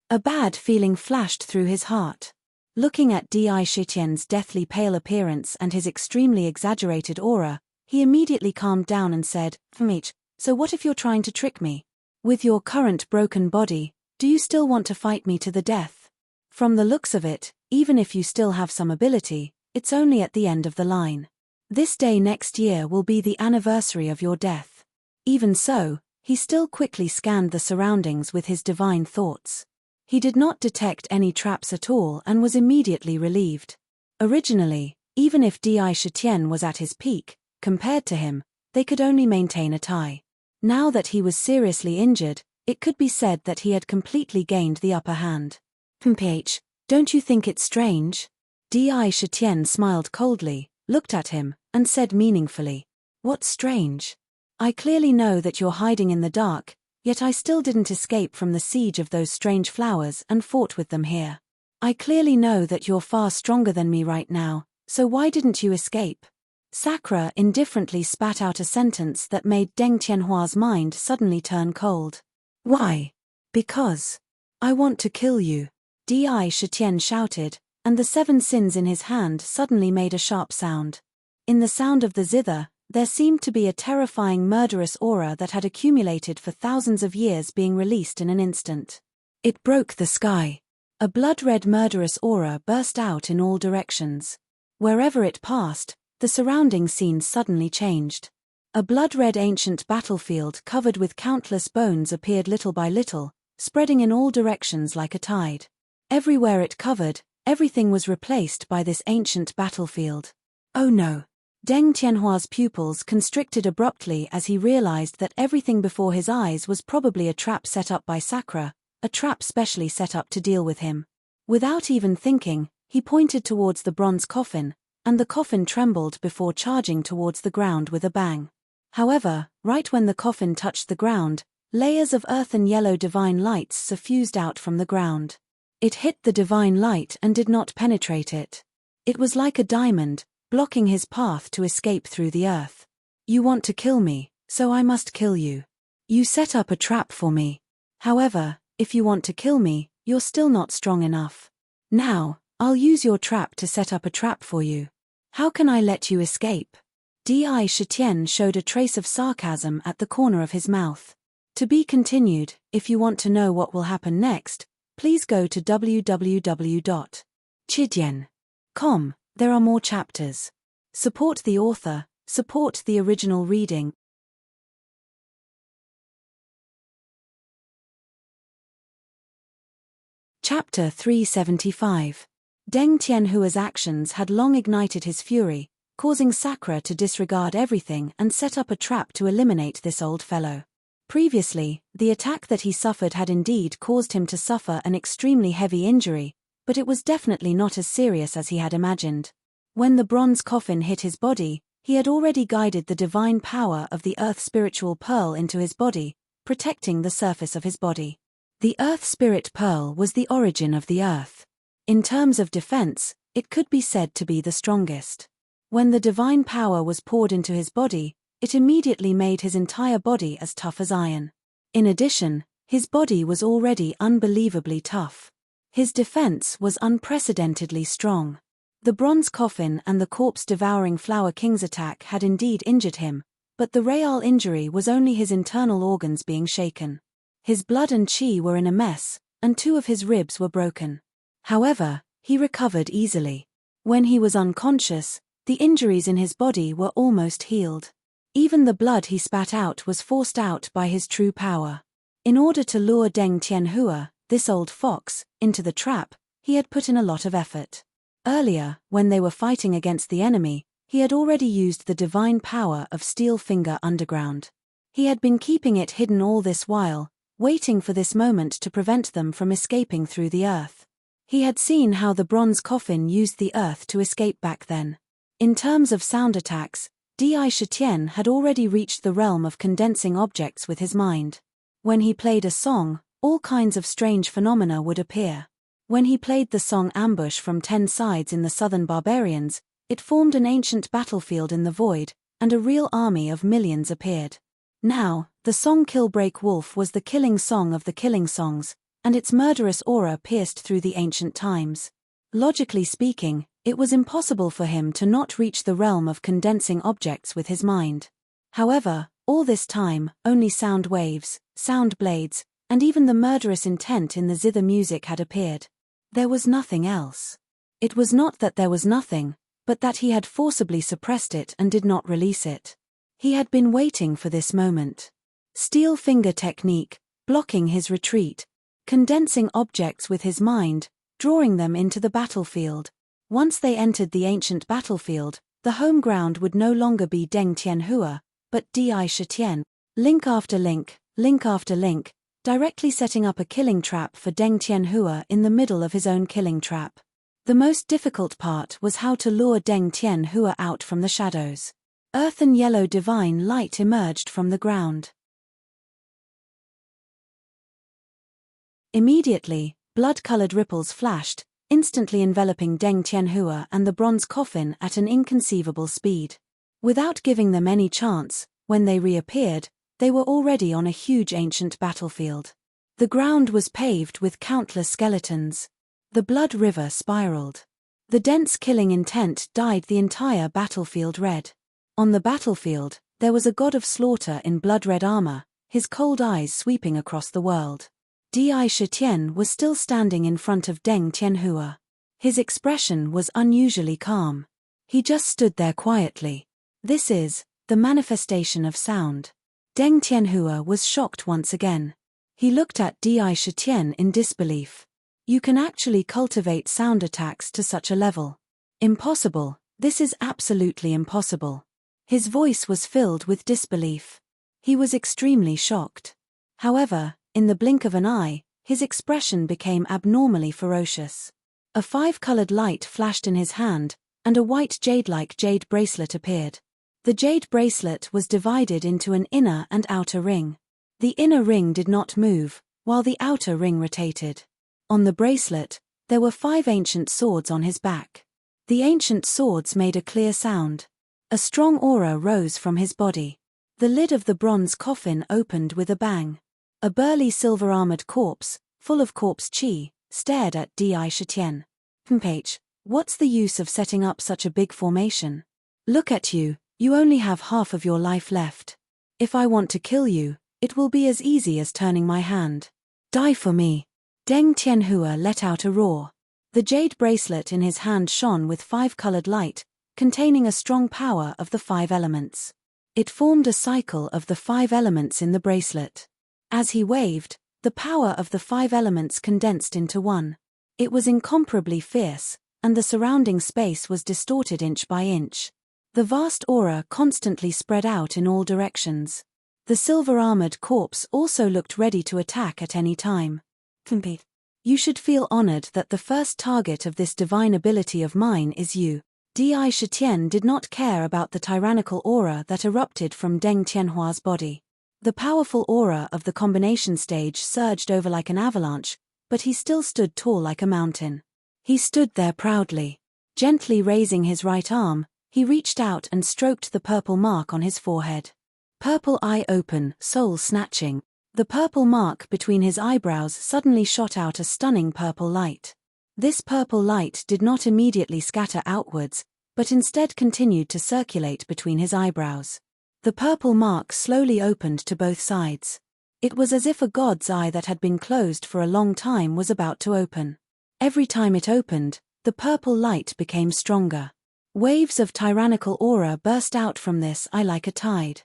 [SPEAKER 1] A bad feeling flashed through his heart. Looking at Di Shitian's deathly pale appearance and his extremely exaggerated aura, he immediately calmed down and said, So what if you're trying to trick me? With your current broken body, do you still want to fight me to the death? From the looks of it, even if you still have some ability, it's only at the end of the line. This day next year will be the anniversary of your death. Even so, he still quickly scanned the surroundings with his divine thoughts. He did not detect any traps at all and was immediately relieved. Originally, even if Di Shitian was at his peak, compared to him, they could only maintain a tie. Now that he was seriously injured, it could be said that he had completely gained the upper hand. Don't you think it's strange? Di Shitian smiled coldly, looked at him, and said meaningfully, What's strange? I clearly know that you're hiding in the dark, yet I still didn't escape from the siege of those strange flowers and fought with them here. I clearly know that you're far stronger than me right now, so why didn't you escape? Sakura indifferently spat out a sentence that made Deng Tianhua's mind suddenly turn cold. Why? Because I want to kill you, Di Shitian shouted, and the 7 sins in his hand suddenly made a sharp sound. In the sound of the zither, there seemed to be a terrifying murderous aura that had accumulated for thousands of years being released in an instant. It broke the sky. A blood-red murderous aura burst out in all directions. Wherever it passed, the surrounding scene suddenly changed. A blood-red ancient battlefield covered with countless bones appeared little by little, spreading in all directions like a tide. Everywhere it covered, everything was replaced by this ancient battlefield. Oh no! Deng Tianhua's pupils constricted abruptly as he realized that everything before his eyes was probably a trap set up by Sakura, a trap specially set up to deal with him. Without even thinking, he pointed towards the bronze coffin, and the coffin trembled before charging towards the ground with a bang. However, right when the coffin touched the ground, layers of earthen yellow divine lights suffused out from the ground. It hit the divine light and did not penetrate it. It was like a diamond, blocking his path to escape through the earth. You want to kill me, so I must kill you. You set up a trap for me. However, if you want to kill me, you're still not strong enough. Now, I'll use your trap to set up a trap for you. How can I let you escape? Di Shitian showed a trace of sarcasm at the corner of his mouth. To be continued. If you want to know what will happen next, please go to www.chidian.com. There are more chapters. Support the author, support the original reading. Chapter 375. Deng Tianhua's actions had long ignited his fury, causing Sakura to disregard everything and set up a trap to eliminate this old fellow. Previously, the attack that he suffered had indeed caused him to suffer an extremely heavy injury, but it was definitely not as serious as he had imagined. When the bronze coffin hit his body, he had already guided the divine power of the Earth Spiritual Pearl into his body, protecting the surface of his body. The Earth Spirit Pearl was the origin of the Earth. In terms of defense, it could be said to be the strongest. When the divine power was poured into his body, it immediately made his entire body as tough as iron. In addition, his body was already unbelievably tough. His defense was unprecedentedly strong. The bronze coffin and the corpse-devouring Flower King's attack had indeed injured him, but the real injury was only his internal organs being shaken. His blood and chi were in a mess, and 2 of his ribs were broken. However, he recovered easily. When he was unconscious, the injuries in his body were almost healed. Even the blood he spat out was forced out by his true power. In order to lure Deng Tianhua, this old fox, into the trap, he had put in a lot of effort. Earlier, when they were fighting against the enemy, he had already used the divine power of Steel Finger Underground. He had been keeping it hidden all this while, waiting for this moment to prevent them from escaping through the earth. He had seen how the bronze coffin used the earth to escape back then. In terms of sound attacks, Di Shitian had already reached the realm of condensing objects with his mind. When he played a song, all kinds of strange phenomena would appear. When he played the song Ambush from 10 Sides in the Southern Barbarians, it formed an ancient battlefield in the void, and a real army of millions appeared. Now, the song Kill Break Wolf was the killing song of the killing songs, and its murderous aura pierced through the ancient times. Logically speaking, it was impossible for him to not reach the realm of condensing objects with his mind. However, all this time, only sound waves, sound blades, and even the murderous intent in the zither music had appeared. There was nothing else. It was not that there was nothing, but that he had forcibly suppressed it and did not release it. He had been waiting for this moment. Steel finger technique, blocking his retreat, condensing objects with his mind, drawing them into the battlefield. Once they entered the ancient battlefield, the home ground would no longer be Deng Tianhua, but Di Shitian. Link after link after link, directly setting up a killing trap for Deng Tianhua in the middle of his own killing trap. The most difficult part was how to lure Deng Tianhua out from the shadows. Earthen yellow divine light emerged from the ground. Immediately, blood-colored ripples flashed, instantly enveloping Deng Tianhua and the bronze coffin at an inconceivable speed. Without giving them any chance, when they reappeared, they were already on a huge ancient battlefield. The ground was paved with countless skeletons. The blood river spiraled. The dense killing intent dyed the entire battlefield red. On the battlefield, there was a god of slaughter in blood-red armor, his cold eyes sweeping across the world. Di Shitian was still standing in front of Deng Tianhua. His expression was unusually calm. He just stood there quietly. This is the manifestation of sound. Deng Tianhua was shocked once again. He looked at Di Shitian in disbelief. You can actually cultivate sound attacks to such a level. Impossible, this is absolutely impossible. His voice was filled with disbelief. He was extremely shocked. However, in the blink of an eye, his expression became abnormally ferocious. A 5-colored light flashed in his hand, and a white jade-like jade bracelet appeared. The jade bracelet was divided into an inner and outer ring. The inner ring did not move, while the outer ring rotated. On the bracelet, there were 5 ancient swords on his back. The ancient swords made a clear sound. A strong aura rose from his body. The lid of the bronze coffin opened with a bang. A burly silver-armored corpse, full of corpse chi, stared at Di Shitian. "H, what's the use of setting up such a big formation? Look at you, you only have half of your life left. If I want to kill you, it will be as easy as turning my hand. Die for me." Deng Tianhua let out a roar. The jade bracelet in his hand shone with 5-colored light, containing a strong power of the 5 elements. It formed a cycle of the 5 elements in the bracelet. As he waved, the power of the 5 elements condensed into one. It was incomparably fierce, and the surrounding space was distorted inch by inch. The vast aura constantly spread out in all directions. The silver-armored corpse also looked ready to attack at any time. You should feel honored that the first target of this divine ability of mine is you. Di Shitian did not care about the tyrannical aura that erupted from Deng Tianhua's body. The powerful aura of the combination stage surged over like an avalanche, but he still stood tall like a mountain. He stood there proudly. Gently raising his right arm, he reached out and stroked the purple mark on his forehead. Purple eye open, soul snatching. The purple mark between his eyebrows suddenly shot out a stunning purple light. This purple light did not immediately scatter outwards, but instead continued to circulate between his eyebrows. The purple mark slowly opened to both sides. It was as if a god's eye that had been closed for a long time was about to open. Every time it opened, the purple light became stronger. Waves of tyrannical aura burst out from this eye like a tide.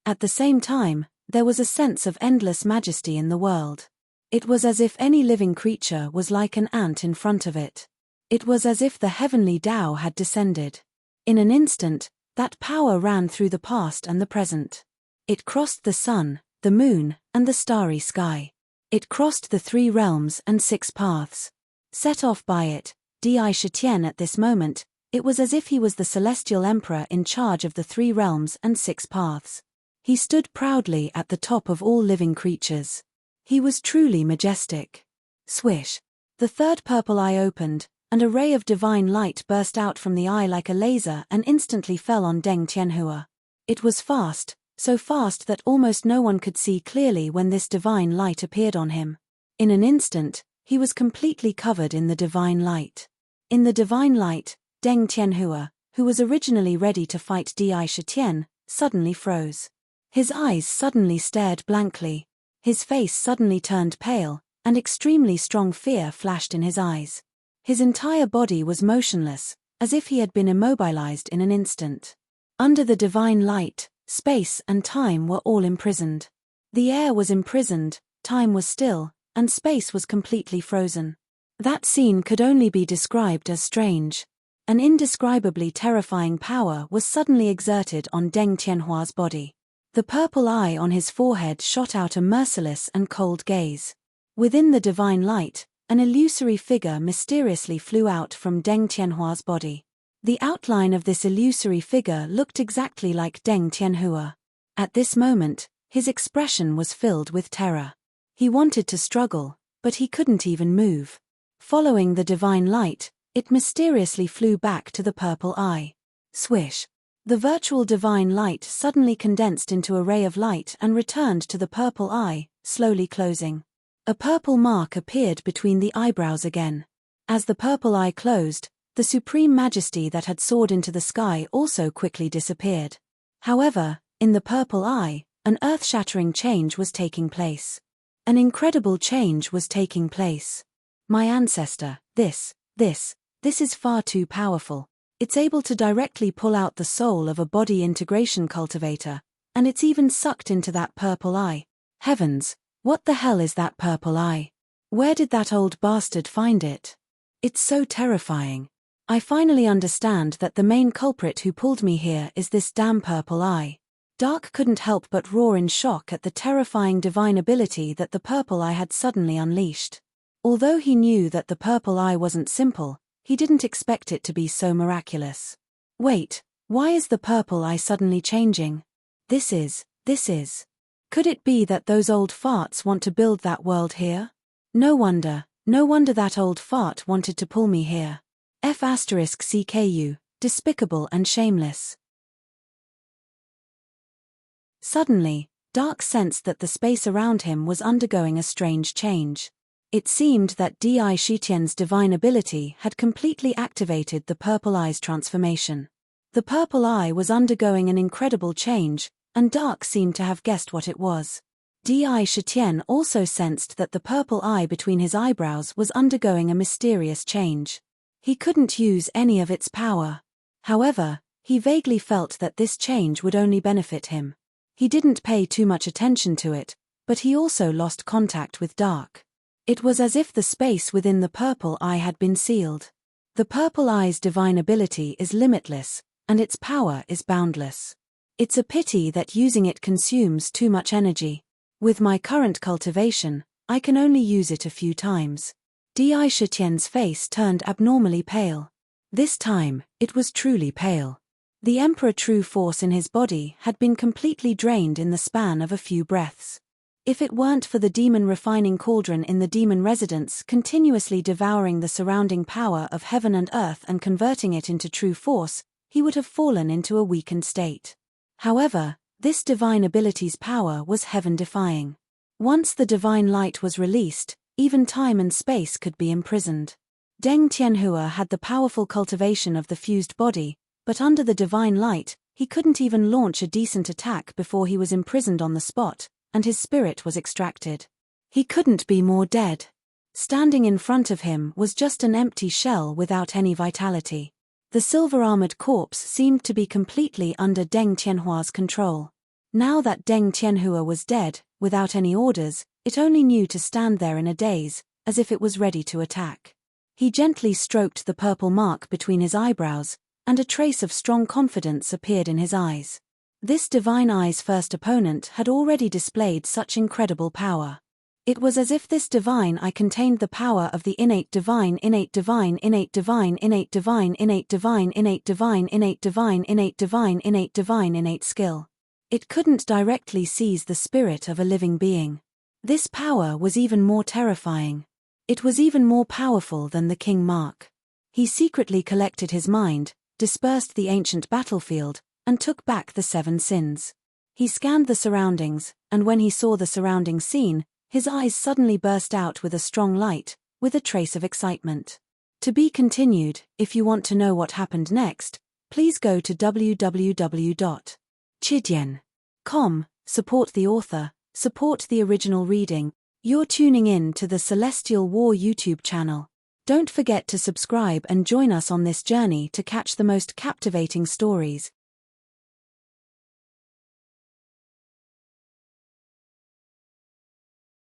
[SPEAKER 1] At the same time, there was a sense of endless majesty in the world. It was as if any living creature was like an ant in front of it. It was as if the heavenly Tao had descended. In an instant, that power ran through the past and the present. It crossed the sun, the moon, and the starry sky. It crossed the 3 realms and 6 paths. Set off by it, Di Shitian at this moment, it was as if he was the celestial emperor in charge of the 3 realms and 6 paths. He stood proudly at the top of all living creatures. He was truly majestic. Swish. The 3rd purple eye opened, and a ray of divine light burst out from the eye like a laser and instantly fell on Deng Tianhua. It was fast, so fast that almost no one could see clearly when this divine light appeared on him. In an instant, he was completely covered in the divine light. In the divine light, Deng Tianhua, who was originally ready to fight Di Shitian, suddenly froze. His eyes suddenly stared blankly. His face suddenly turned pale, and extremely strong fear flashed in his eyes. His entire body was motionless, as if he had been immobilized in an instant. Under the divine light, space and time were all imprisoned. The air was imprisoned, time was still, and space was completely frozen. That scene could only be described as strange. An indescribably terrifying power was suddenly exerted on Deng Tianhua's body. The purple eye on his forehead shot out a merciless and cold gaze. Within the divine light, an illusory figure mysteriously flew out from Deng Tianhua's body. The outline of this illusory figure looked exactly like Deng Tianhua. At this moment, his expression was filled with terror. He wanted to struggle, but he couldn't even move. Following the divine light, it mysteriously flew back to the purple eye. Swish! The virtual divine light suddenly condensed into a ray of light and returned to the purple eye, slowly closing. A purple mark appeared between the eyebrows again. As the purple eye closed, the supreme majesty that had soared into the sky also quickly disappeared. However, in the purple eye, an earth-shattering change was taking place. An incredible change was taking place. My ancestor, this is far too powerful. It's able to directly pull out the soul of a body integration cultivator, and it's even sucked into that purple eye. Heavens, what the hell is that purple eye? Where did that old bastard find it? It's so terrifying. I finally understand that the main culprit who pulled me here is this damn purple eye. Dark couldn't help but roar in shock at the terrifying divine ability that the purple eye had suddenly unleashed. Although he knew that the purple eye wasn't simple, he didn't expect it to be so miraculous. Wait, why is the purple eye suddenly changing? This is. Could it be that those old farts want to build that world here? No wonder that old fart wanted to pull me here. F***CKU, despicable and shameless. Suddenly, Dark sensed that the space around him was undergoing a strange change. It seemed that Di Shitian's divine ability had completely activated the purple eye's transformation. The purple eye was undergoing an incredible change, and Dark seemed to have guessed what it was. Di Shitian also sensed that the purple eye between his eyebrows was undergoing a mysterious change. He couldn't use any of its power. However, he vaguely felt that this change would only benefit him. He didn't pay too much attention to it, but he also lost contact with Dark. It was as if the space within the purple eye had been sealed. The purple eye's divine ability is limitless, and its power is boundless. It's a pity that using it consumes too much energy. With my current cultivation, I can only use it a few times. Di Shitian's face turned abnormally pale. This time, it was truly pale. The Emperor True Force in his body had been completely drained in the span of a few breaths. If it weren't for the demon refining cauldron in the demon residence continuously devouring the surrounding power of heaven and earth and converting it into true force, he would have fallen into a weakened state. However, this divine ability's power was heaven-defying. Once the divine light was released, even time and space could be imprisoned. Deng Tianhua had the powerful cultivation of the fused body, but under the divine light, he couldn't even launch a decent attack before he was imprisoned on the spot, and his spirit was extracted. He couldn't be more dead. Standing in front of him was just an empty shell without any vitality. The silver-armored corpse seemed to be completely under Deng Tianhua's control. Now that Deng Tianhua was dead, without any orders, it only knew to stand there in a daze, as if it was ready to attack. He gently stroked the purple mark between his eyebrows, and a trace of strong confidence appeared in his eyes. This divine eye's first opponent had already displayed such incredible power. It was as if this divine eye contained the power of the innate divine skill. It couldn't directly seize the spirit of a living being. This power was even more terrifying. It was even more powerful than the King Mark. He secretly collected his mind, dispersed the ancient battlefield, and took back the 7 sins. He scanned the surroundings, and when he saw the surrounding scene, his eyes suddenly burst out with a strong light, with a trace of excitement. To be continued. If you want to know what happened next, please go to www.chidian.com, support the author, support the original reading. You're tuning in to the Celestial War YouTube channel. Don't forget to subscribe and join us on this journey to catch the most captivating stories.